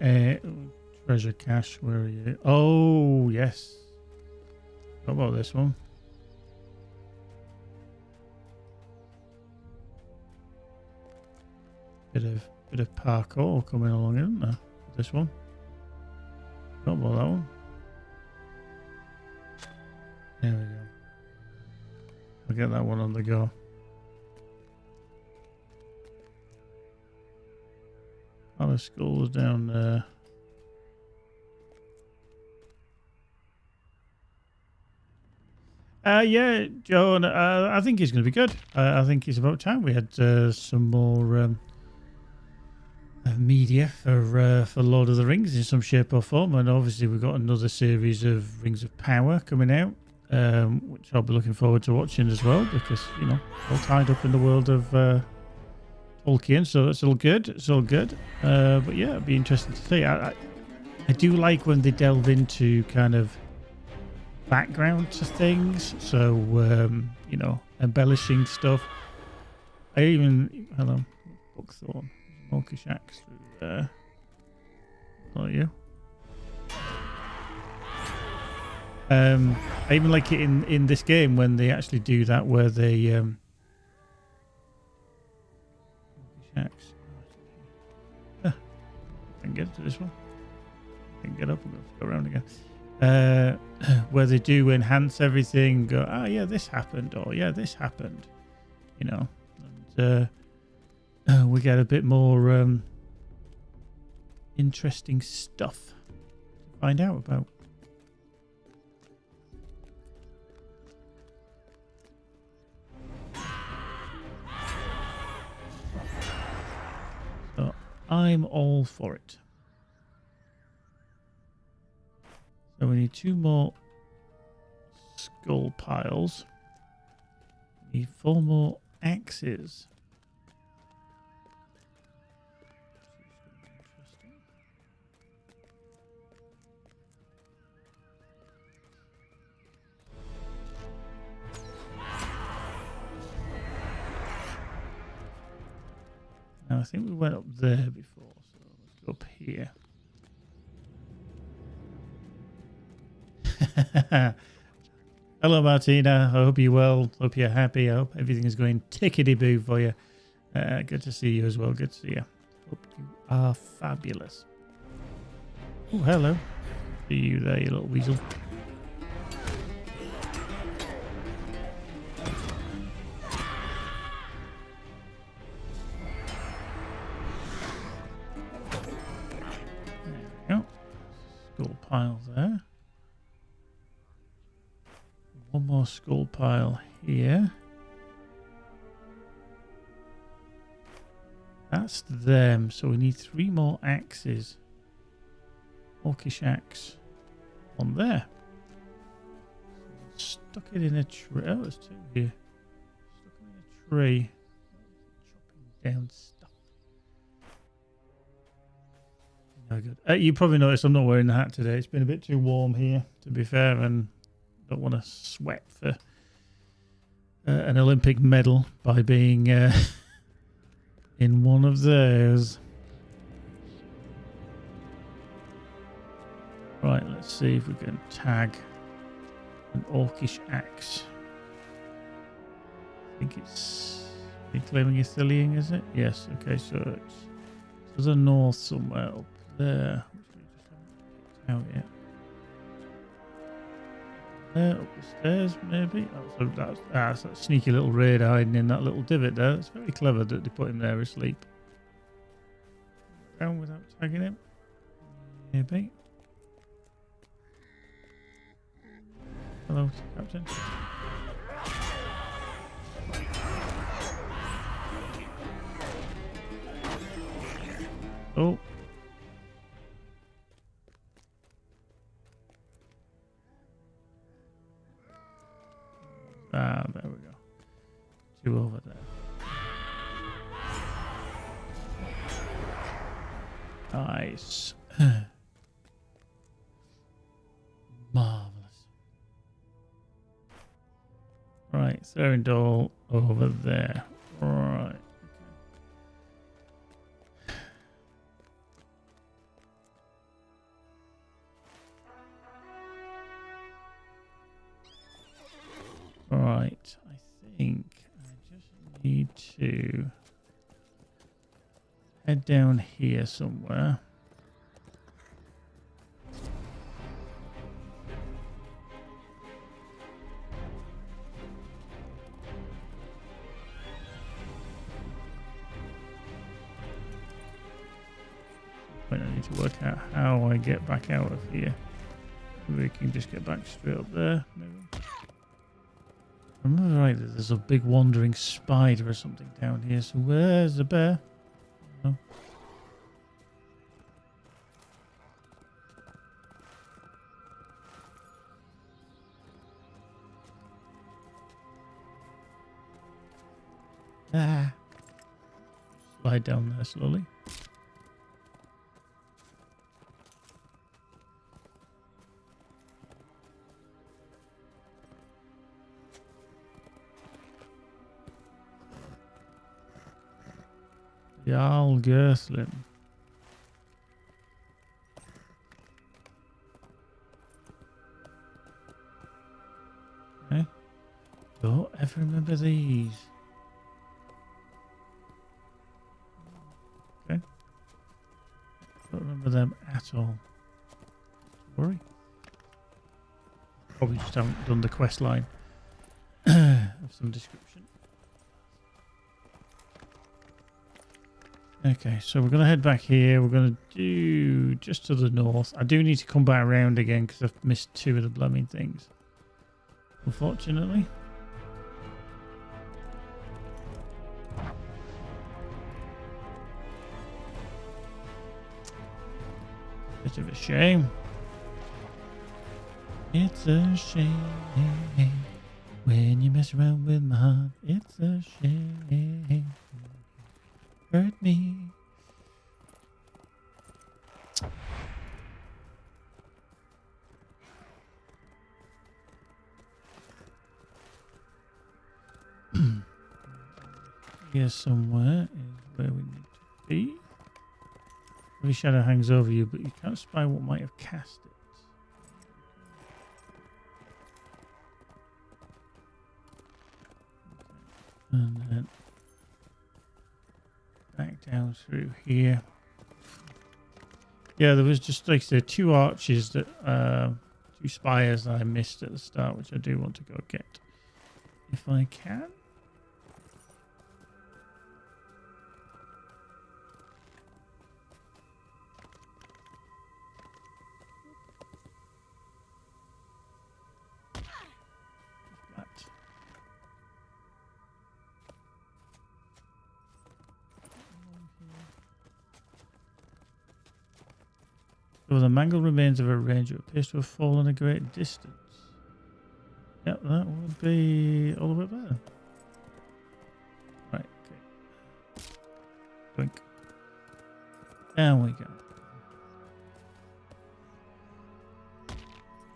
treasure cache. Where are you? Oh, yes. What about this one? Bit of parkour coming along, isn't there? This one. What about that one? There we go. I'll get that one on the go. Oh, the school's down there. Yeah, John, I think he's going to be good. I think it's about time we had some more media for Lord of the Rings in some shape or form. And obviously we've got another series of Rings of Power coming out, which I'll be looking forward to watching as well, because, you know, all tied up in the world of Tolkien, so it's all good. It's all good. But yeah, it'd be interesting to see. I do like when they delve into kind of background to things, so you know, embellishing stuff. I even Buckthorn, Monkish Axe through there. Not you. I even like it in this game when they actually do that, where they Axe. I can get to this one. I can get up and go around again. Where they do enhance everything. Go, oh yeah, this happened, or yeah, this happened. You know, and we get a bit more interesting stuff to find out about. I'm all for it. So we need 2 more skull piles. We need 4 more axes. Now I think we went up there before, so let's go up here. Hello Martina, I hope you're well, hope you're happy, I hope everything is going tickety-boo for you. Good to see you as well, good to see you. Hope you are fabulous. Oh, hello. See you there, you little weasel. pile there. One more skull pile here. That's them. So we need 3 more axes. Orcish axe on there. Stuck it in a tree. Oh, there's 2 here. Stuck it in a tree. Chopping down stuff. No good. You probably noticed I'm not wearing the hat today. It's been a bit too warm here, to be fair, and don't want to sweat for an Olympic medal by being in one of those. Right, let's see if we can tag an Orcish axe. I think it's reclaiming Ithilien, is it? Yes. Okay, so it's to the north somewhere up there. Which we just haven't picked out yet. There, up the stairs, maybe. Oh, so that's that sneaky little raider hiding in that little divot there. It's very clever that they put him there asleep. Down without tagging him. Maybe. Hello, Captain. Oh. Ah, there we go. 2 over there. Nice. Marvelous. Right, Therindol over there. Right. Right, I think I just need to head down here somewhere. I need to work out how I get back out of here. Maybe we can just get back straight up there, maybe. Remember right that there's a big wandering spider or something down here. So where's the bear? Oh. Ah. Slide down there slowly. Jarl Gerslin. Okay. Don't ever remember these. Okay. Don't remember them at all. Don't worry. Probably just haven't done the quest line of some description. Okay, so we're going to head back here. We're going to do just to the north. I do need to come back around again because I've missed 2 of the blooming things. Unfortunately. Bit of a shame. It's a shame when you mess around with my heart. It's a shame. Hurt me. Here somewhere is where we need to be. Every shadow hangs over you, but you can't spy what might have cast it. And then back down through here. Yeah, there was just like the 2 arches that 2 spires that I missed at the start, which I do want to go get if I can. Over the mangled remains of a ranger who appears to have fallen a great distance. Yep, that would be all the way there. Right, okay. Blink. Down we go. Let's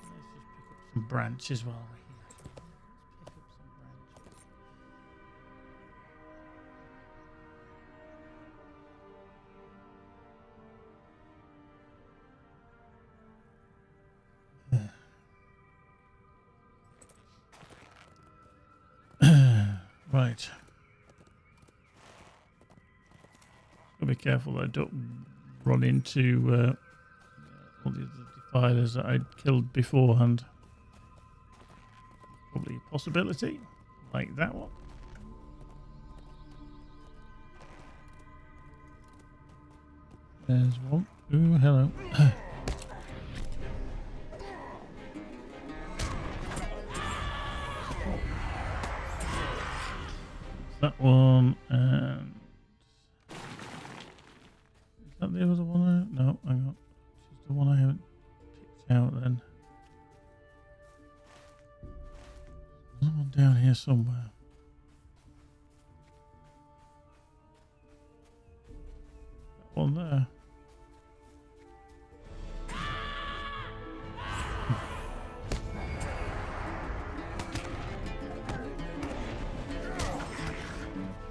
just pick up some branches while we're here. Let's pick up some branches. Right. Gotta be careful that I don't run into all the other defilers that I'd killed beforehand. Probably a possibility, like that one. There's one. Ooh, hello. That one, and is that the other one? No, hang on. It's the one I haven't picked out then. There's one down here somewhere. That one there.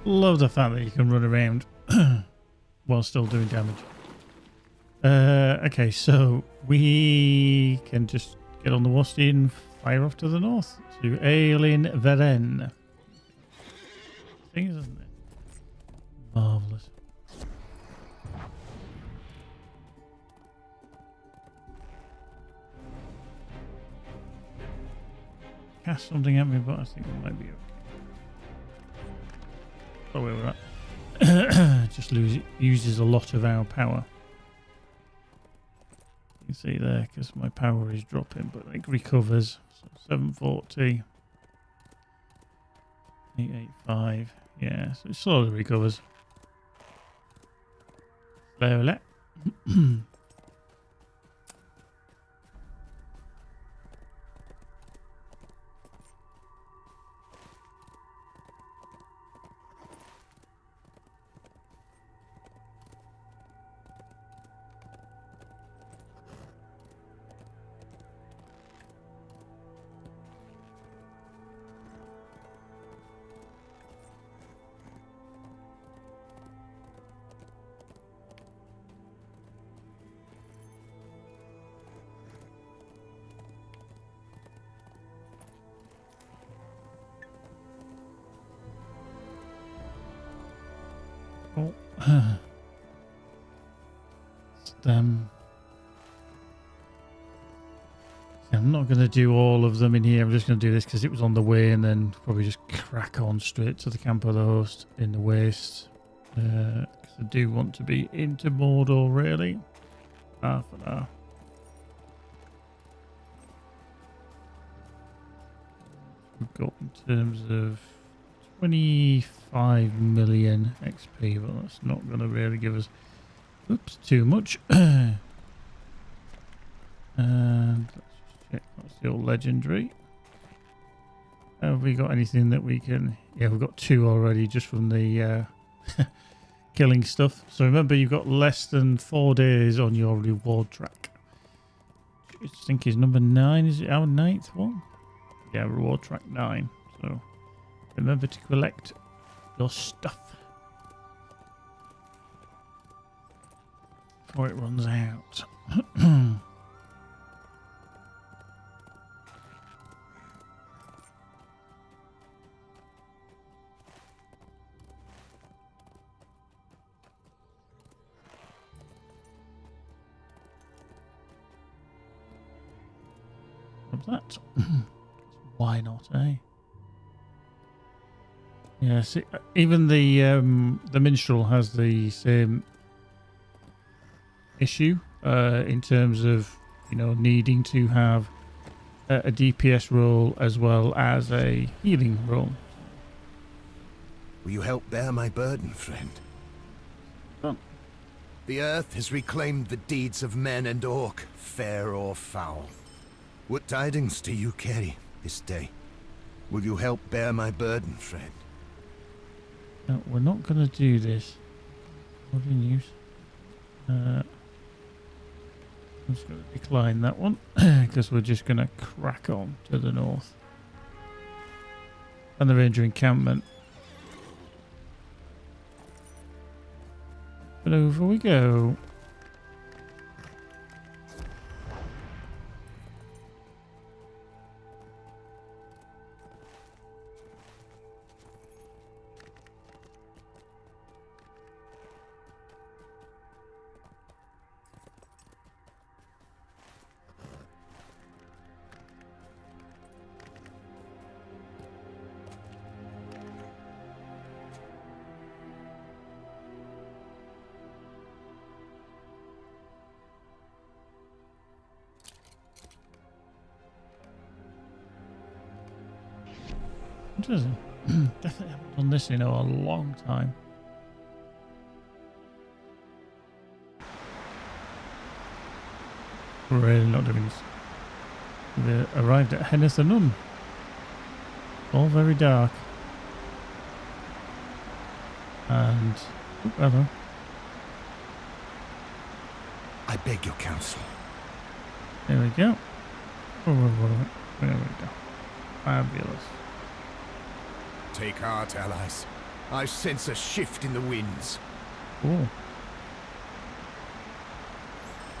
Love the fact that you can run around while still doing damage. Okay, so we can just get on the Wasti and fire off to the north to Aelin Veren. Thing, isn't it? Marvelous. Cast something at me, but I think it might be okay. Oh, where we're at. Just uses a lot of our power. You can see there because my power is dropping, but it recovers. So 740, 885. Yeah, so it slowly recovers. Slowly. Oh. I'm not going to do all of them in here. I'm just going to do this because it was on the way, and then probably just crack on straight to the camp of the host in the waste. Because I do want to be into Mordor, really. Half an hour. We've got in terms of 25 million XP, but that's not going to really give us too much. And let's just check. That's the old legendary. Have we got anything that we can... Yeah, we've got 2 already just from the killing stuff. So remember, you've got less than 4 days on your reward track. I think is number 9. Is it our 9th one? Yeah, reward track 9. So remember to collect your stuff before it runs out. Of that. Why not, eh? Yeah, see, even the minstrel has the same issue in terms of, you know, needing to have a DPS role as well as a healing role. Will you help bear my burden, friend? Done. The earth has reclaimed the deeds of men and orc, fair or foul. What tidings do you carry this day? Will you help bear my burden, friend? No, we're not going to do this. What in use? I'm just going to decline that one because we're just going to crack on to the north. And the ranger encampment. But over we go. Interesting. Definitely haven't done this in a long time. We're really not doing this. We've arrived at Hennes-Nun. All very dark. And... oh, hello. I beg your counsel. There we go. There we go. Fabulous. Take heart, allies. I sense a shift in the winds. Cool.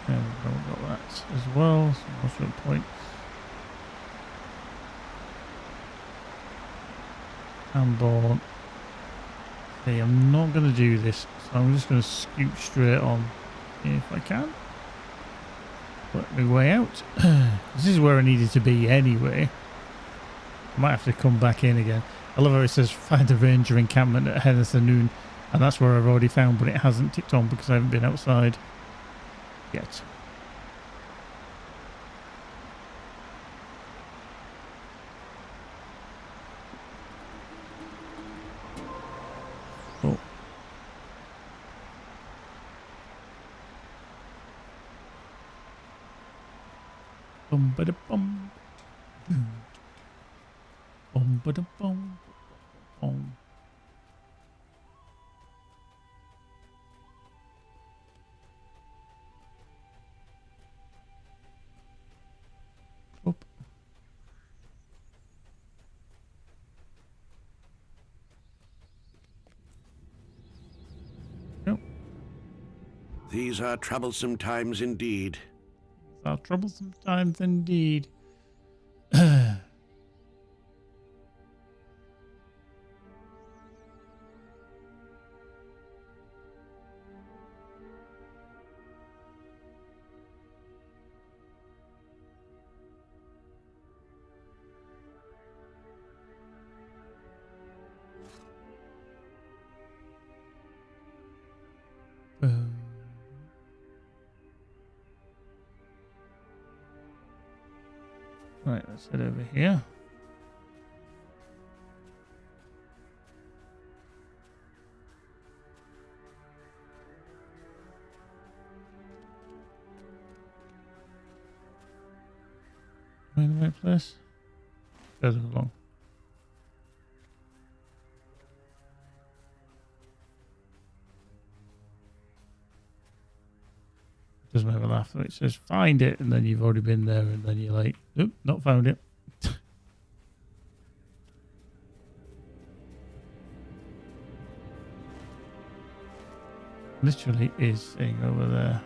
There we go, we've got that as well. Some more points. Handball. Okay, I'm not going to do this, so I'm just going to scoot straight on if I can. Work my way out. This is where I needed to be anyway. I might have to come back in again. I love how it says find a ranger encampment at Hennes-Nun, and that's where I've already found, but it hasn't ticked on because I haven't been outside yet. Oh. Bum ba da bum. Bum ba da bum. Bum. Oop. Nope. These are troublesome times indeed. These are troublesome times indeed. Right, let's head over here. Am I in the right place? Further along. Does make me laugh. It says find it, and then you've already been there, and then you're like, oop, not found it. Literally is saying over there.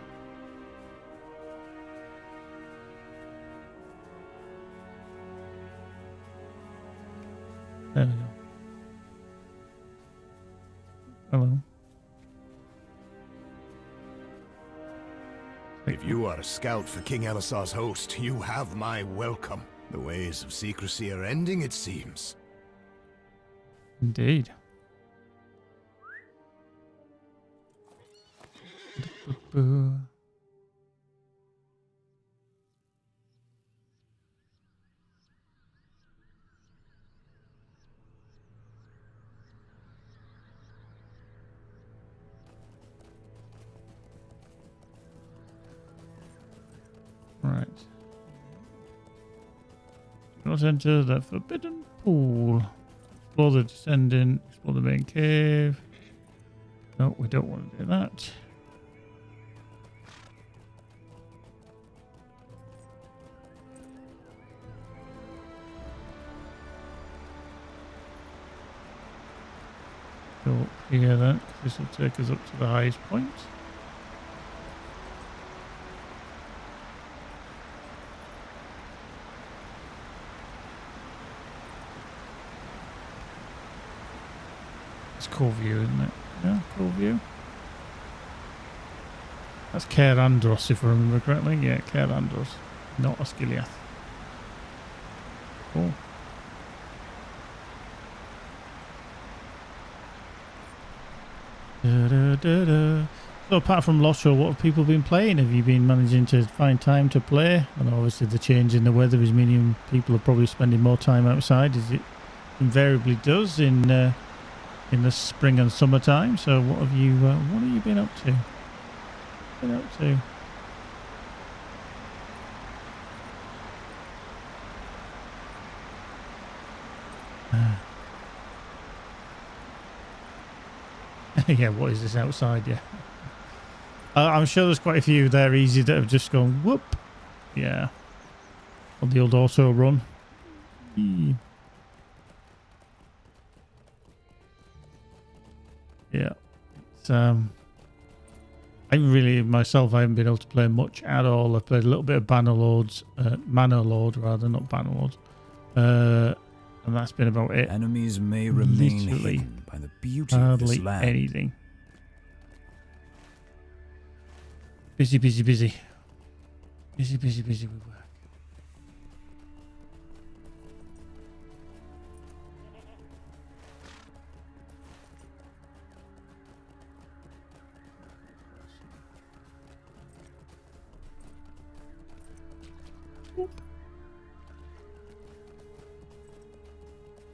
There we go. Hello. If you are a scout for King Elisar's host, you have my welcome. The ways of secrecy are ending, it seems. Indeed. Right. Do not enter the forbidden pool. Explore the descendant. Explore the main cave. No, we don't want to do that. Go up here then. This will take us up to the highest point. It's cool view, isn't it? Yeah, cool view. That's Caer Andros, if I remember correctly. Yeah, Caer Andros, not Osgiliath. Cool. So apart from LOTRO, what have people been playing? Have you been managing to find time to play? And obviously the change in the weather is meaning people are probably spending more time outside, as it invariably does in the spring and summertime. So what have you been up to? Yeah, what is this outside? Yeah. I'm sure there's quite a few there easy that have just gone whoop. Yeah. On the old auto run. Yeah. It's, I haven't been able to play much at all. I've played a little bit of Bannerlord, not Bannerlord. And that's been about it. Enemies may remain hidden by the beauty of this land. Anything. Busy with work.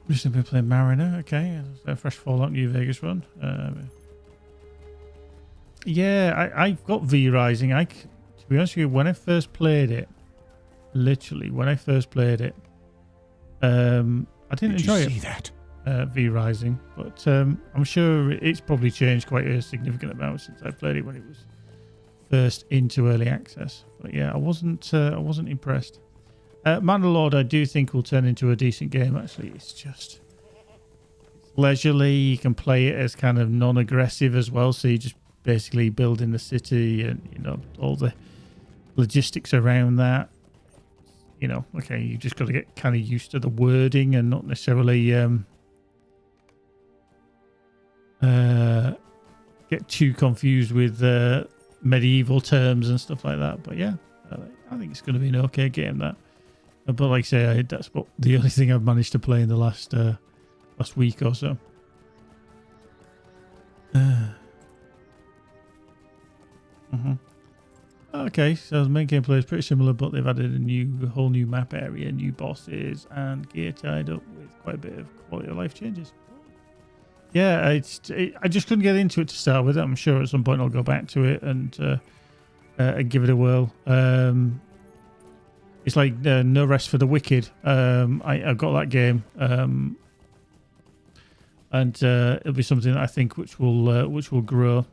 Just been playing Mariner, okay. A fresh Fallout New Vegas run. Yeah, I've got V Rising. To be honest with you, when I first played it, I didn't enjoy it. Did you see that? V Rising, but I'm sure it's probably changed quite a significant amount since I played it when it was first into early access. But yeah, I wasn't impressed. Mandalore, I do think will turn into a decent game. Actually, it's leisurely. You can play it as kind of non-aggressive as well, so you just basically building the city and all the logistics around that. Okay, you just got to get kind of used to the wording and not necessarily get too confused with medieval terms and stuff like that. But yeah, I think it's going to be an okay game, that. But like I say, that's the only thing I've managed to play in the last week or so. Okay, so the main gameplay is pretty similar, but they've added a whole new map area, new bosses, and gear tied up with quite a bit of quality of life changes. Yeah, I just couldn't get into it to start with. I'm sure at some point I'll go back to it and give it a whirl. It's like No Rest for the Wicked. I got that game, and it'll be something that I think which will grow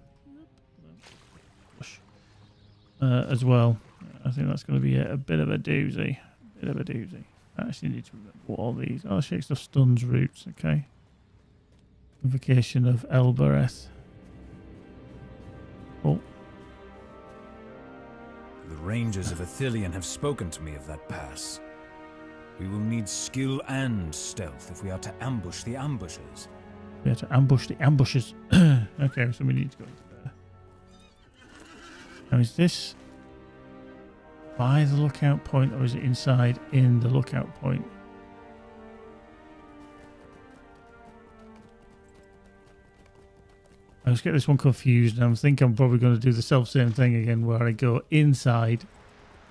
as well. I think that's going to be a bit of a doozy. I actually need to remember what all these. Oh, Shakes of Stuns roots. Okay. Invocation of Elbereth. Oh. The rangers of Athelion have spoken to me of that pass. We will need skill and stealth if we are to ambush the ambushers. We have to ambush the ambushers. Okay, so we need to go into there. Now, is this by the lookout point, or is it inside in the lookout point? I was getting this one confused, and I think I'm probably going to do the self-same thing again, where I go inside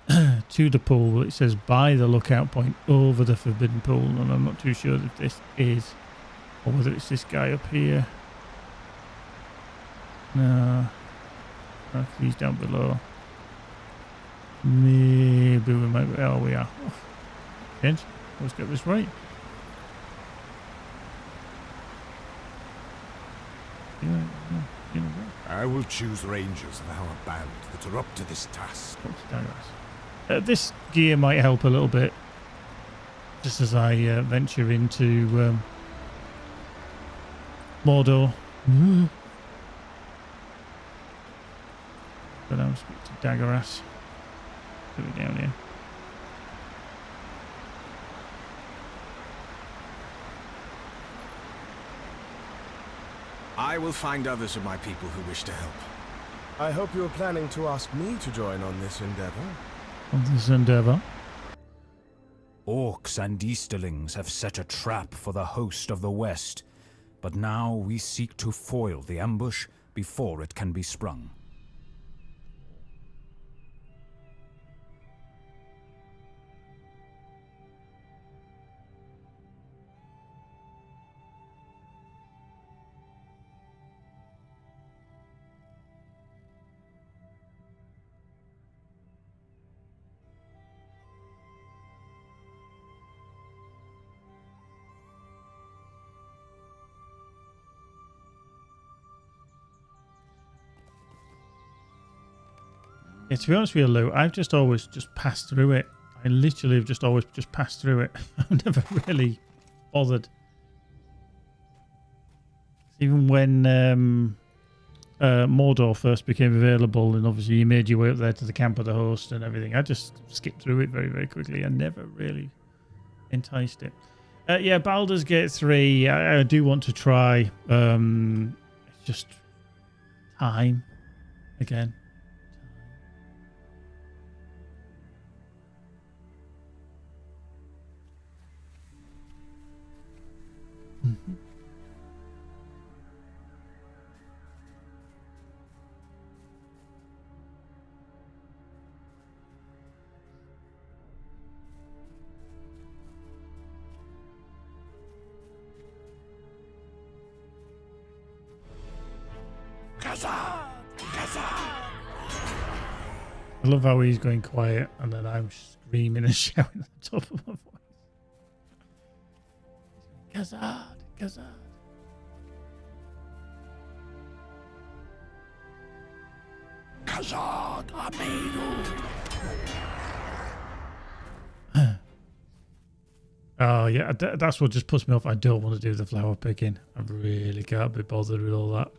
to the pool. It says by the lookout point over the forbidden pool, and I'm not too sure if this is, or whether it's this guy up here. No, he's down below. Maybe we might. Oh, we are. Oh, change. Let's get this right. I will choose rangers of our band that are up to this task. This gear might help a little bit, just as I venture into Mordor. But I'll speak to Daggeras. Put it down here. I will find others of my people who wish to help. I hope you're planning to ask me to join on this endeavor. On this endeavor. Orcs and Easterlings have set a trap for the host of the West, but now we seek to foil the ambush before it can be sprung. Yeah, to be honest with you, Lou, I've just always just passed through it. I literally have just always just passed through it. I've never really bothered. Even when Mordor first became available, and obviously you made your way up there to the camp of the host and everything, I just skipped through it very, very quickly. I never really enticed it. Yeah, Baldur's Gate 3, I do want to try. It's just time again. Mm-hmm. I love how he's going quiet and then I'm screaming and shouting at the top of my voice. Kazad, Kazad. Kazad, Aminu. Oh yeah, that's what just puts me off. I don't want to do the flower picking. I really can't be bothered with all that.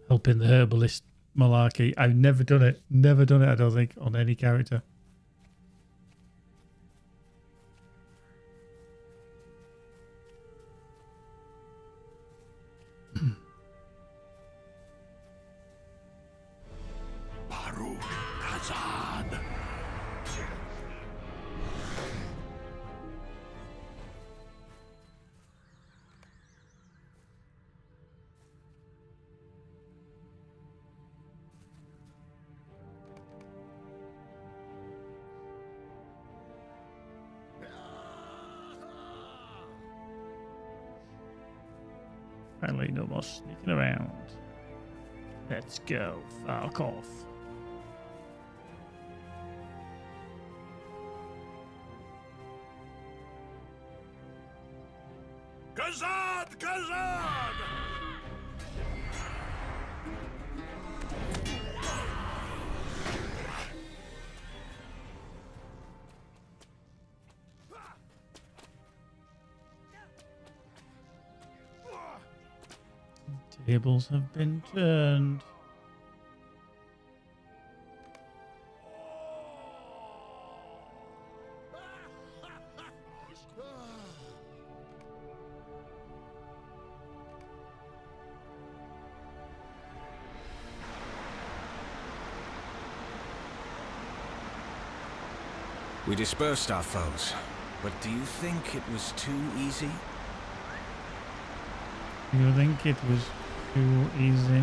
Helping the herbalist malarkey. I've never done it. Never done it, I don't think, on any character. Baruch Kazad. Finally, no more sneaking around. Let's go. Fuck off. Kazad! Kazad! Tables have been turned. We dispersed our foes, but do you think it was too easy? You think it was too easy?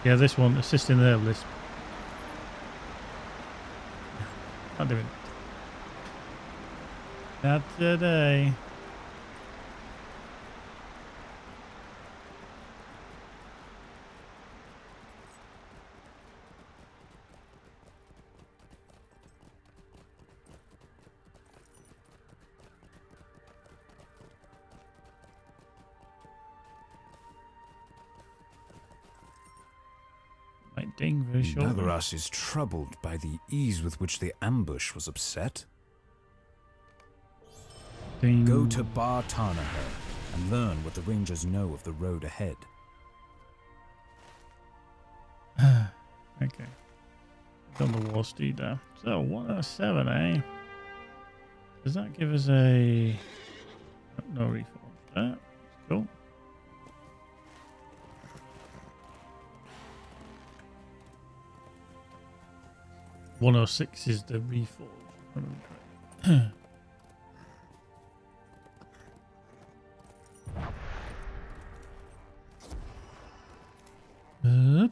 Yeah, this one, assisting the herbalist. Not doing it. Not today. ding very shortly. Nagaras is troubled by the ease with which the ambush was upset. Ding. Go to Bar Tarnaher and learn what the Rangers know of the road ahead. Okay. Done the war steed there. So 107, eh? Does that give us a no reforge? There. Cool. $106 is the reforge. Up.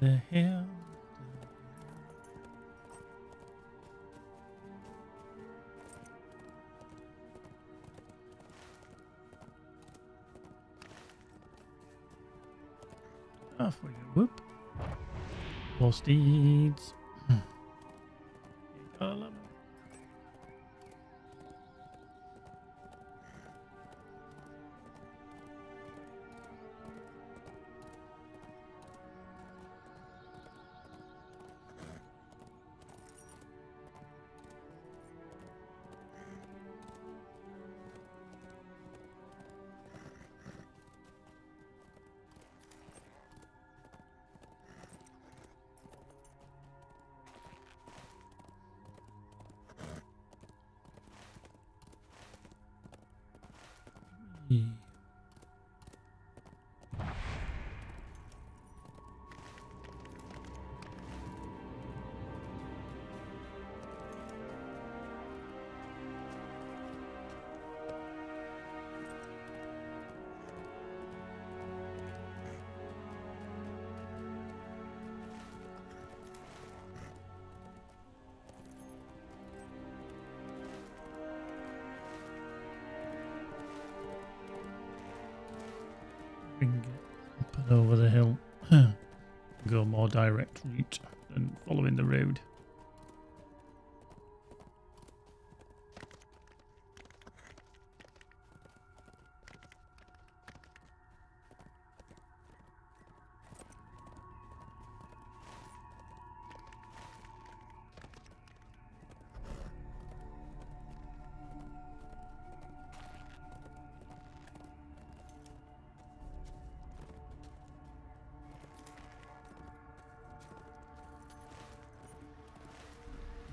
The hell. Off we go. Whoop. More steeds. I love it. We can get up and over the hill. Go a more direct route than following the road.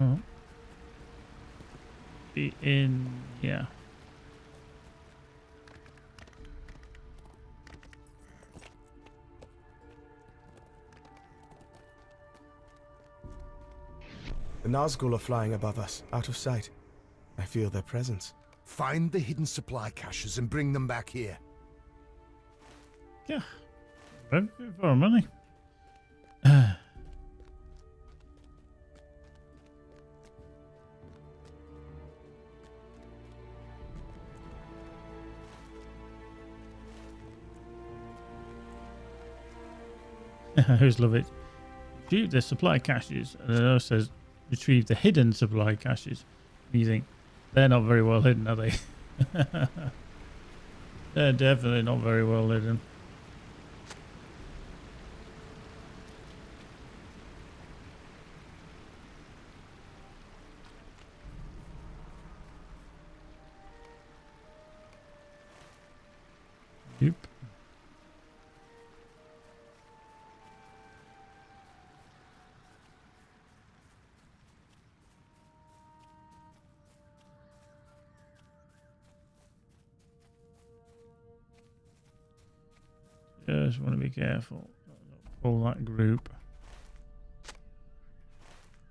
Oh. Be in here. The Nazgul are flying above us, out of sight. I feel their presence. Find the hidden supply caches and bring them back here. Yeah. Ready for money. I always love it. Retrieve the supply caches, and it also says retrieve the hidden supply caches. And you think they're not very well hidden, are they? They're definitely not very well hidden. Yep. Just want to be careful. Don't pull that group.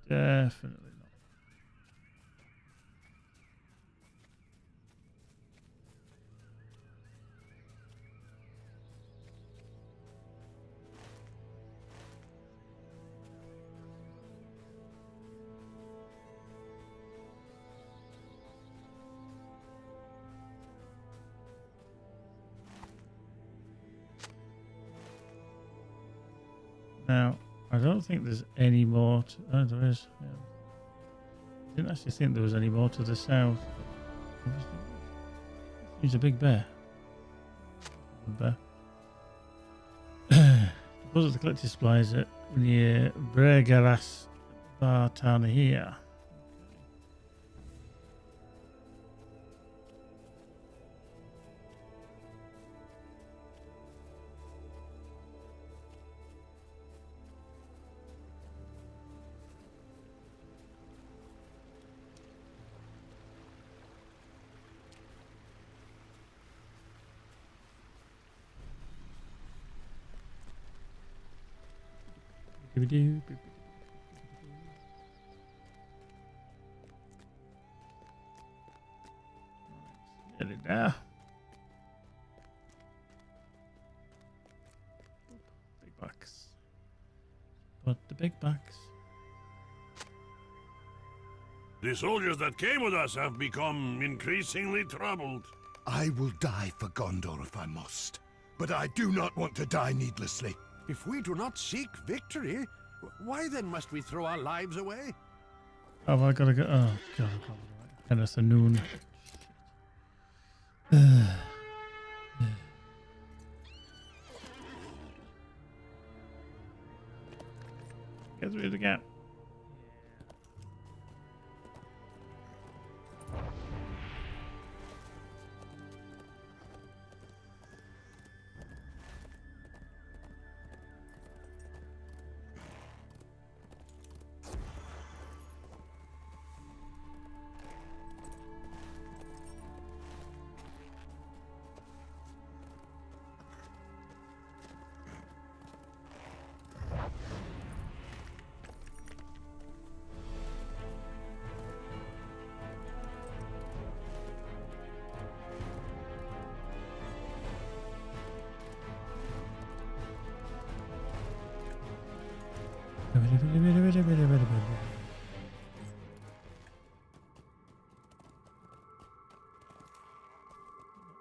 Definitely not. Now, I don't think there's any more. Oh, there is. Yeah. I didn't actually think there was any more to the south. He's a big bear. Bear. Deposit the collected supplies at near Bregaras Bartana here. Get it there. Big bucks. Put the big bucks. The soldiers that came with us have become increasingly troubled. I will die for Gondor if I must, but I do not want to die needlessly. If we do not seek victory, why then must we throw our lives away? Oh, have I gotta go? Oh, God, I've got to go. It's a noon. Get through the gap.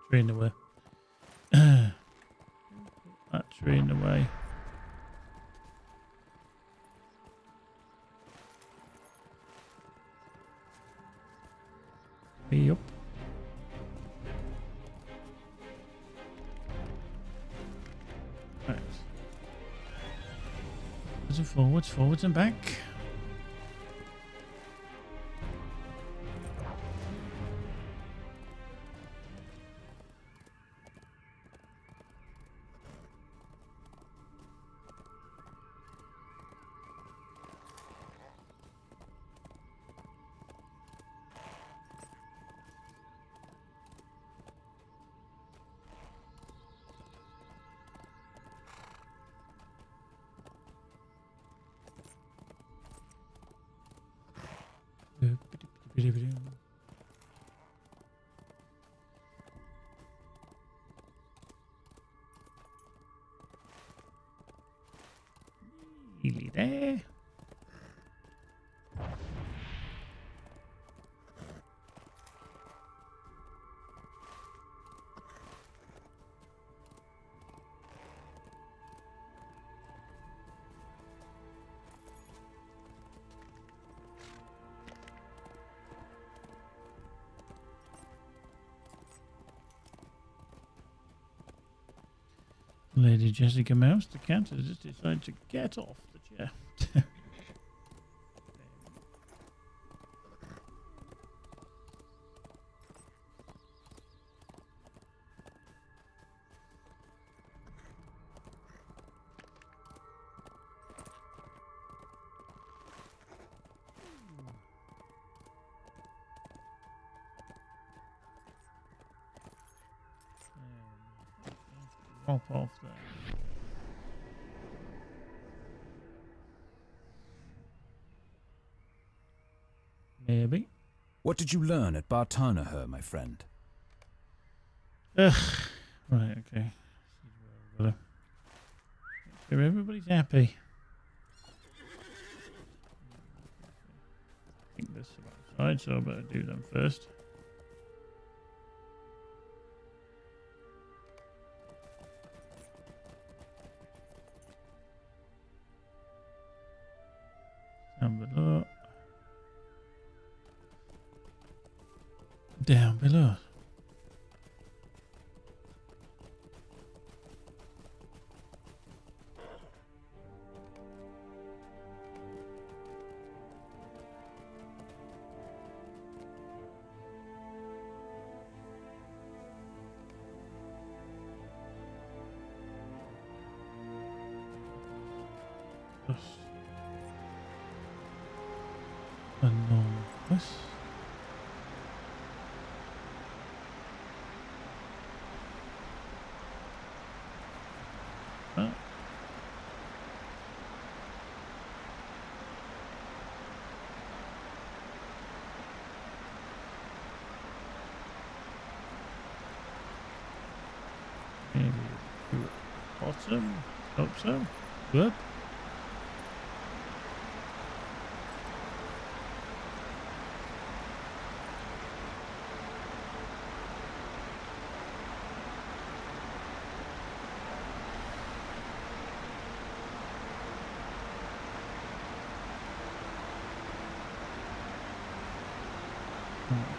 Tree in the way. That tree in the way. Yup. Right. Forwards and back. Nearly there. Lady Jessica Mouse, the cat, has just decided to get off the chair. Hop off there. Maybe. What did you learn at Bartanaher, my friend? Ugh. Right, okay. Make sure everybody's happy. I think there's some outside, so I better do them first. Down below. Down below. Enormous. Oh. Maybe bottom. Hope so. Good.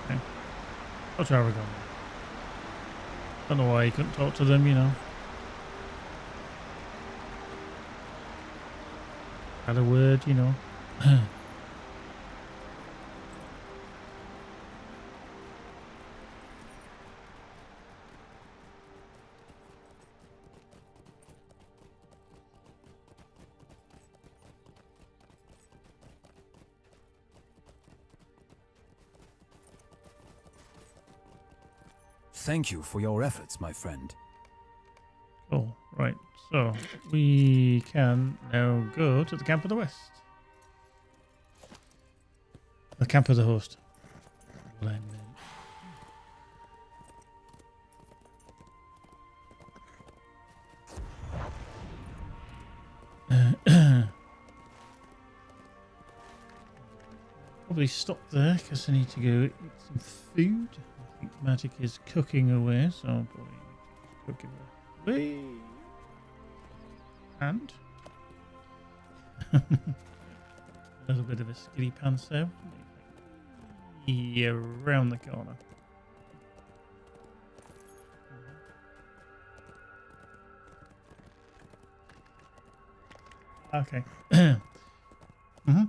Okay. What's wrong with them? Don't know why you couldn't talk to them, you know. Had a word, you know. Thank you for your efforts, my friend. Cool. Right. So we can now go to the camp of the west. The camp of the host. Probably stop there because I need to go eat some food. I think Magic is cooking away, so I'll probably cook it away. And a little bit of a skiddy pants there. Yeah, around the corner. Okay. Mm-hmm.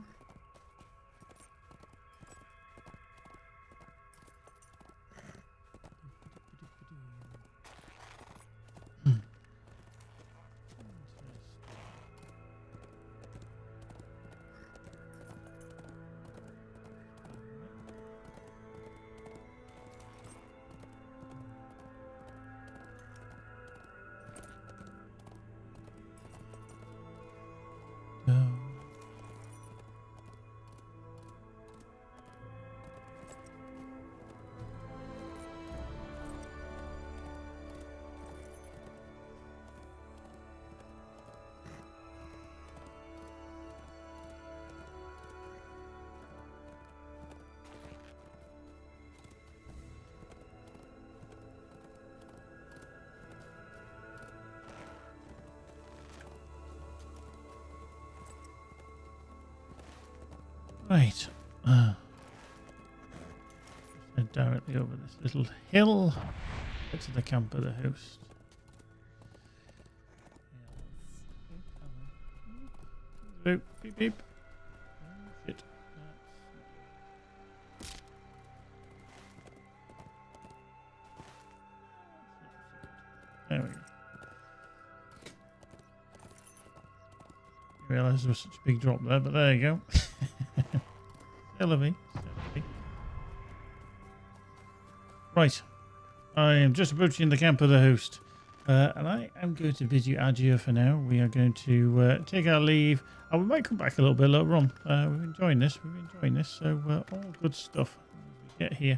Right. Head directly over this little hill. Get to the camp of the host. Beep, beep, beep. Oh, shit. There we go. I realised there was such a big drop there, but there you go. Elevate. Right. I am just approaching the camp of the host. And I am going to bid you adieu for now. We are going to take our leave. We might come back a little bit later on. We're enjoying this. So all good stuff. As we get here.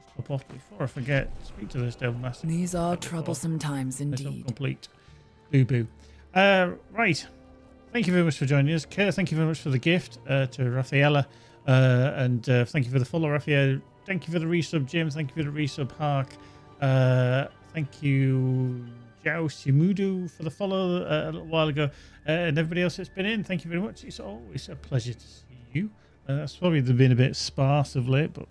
Just hop off before I forget. Speak to this Devil Master. These are troublesome times indeed. Complete. Boo-boo. Right. Thank you very much for joining us. Kerr, thank you very much for the gift to Rafaela. And thank you for the follow, Rafael. Thank you for the resub, Jim. Thank you for the resub, Hark. Thank you, Jao Simudu for the follow a little while ago, and everybody else that's been in. Thank you very much. It's always a pleasure to see you. That's probably been a bit sparse of late, but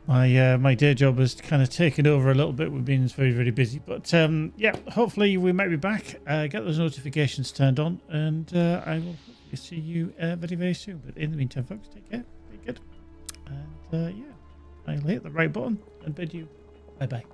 my day job has kind of taken over a little bit. We've been very, very busy, but yeah, hopefully we might be back. Get those notifications turned on, and I will see you very, very soon. But in the meantime, folks, take care, be good, and yeah, I'll hit the right button and bid you bye bye.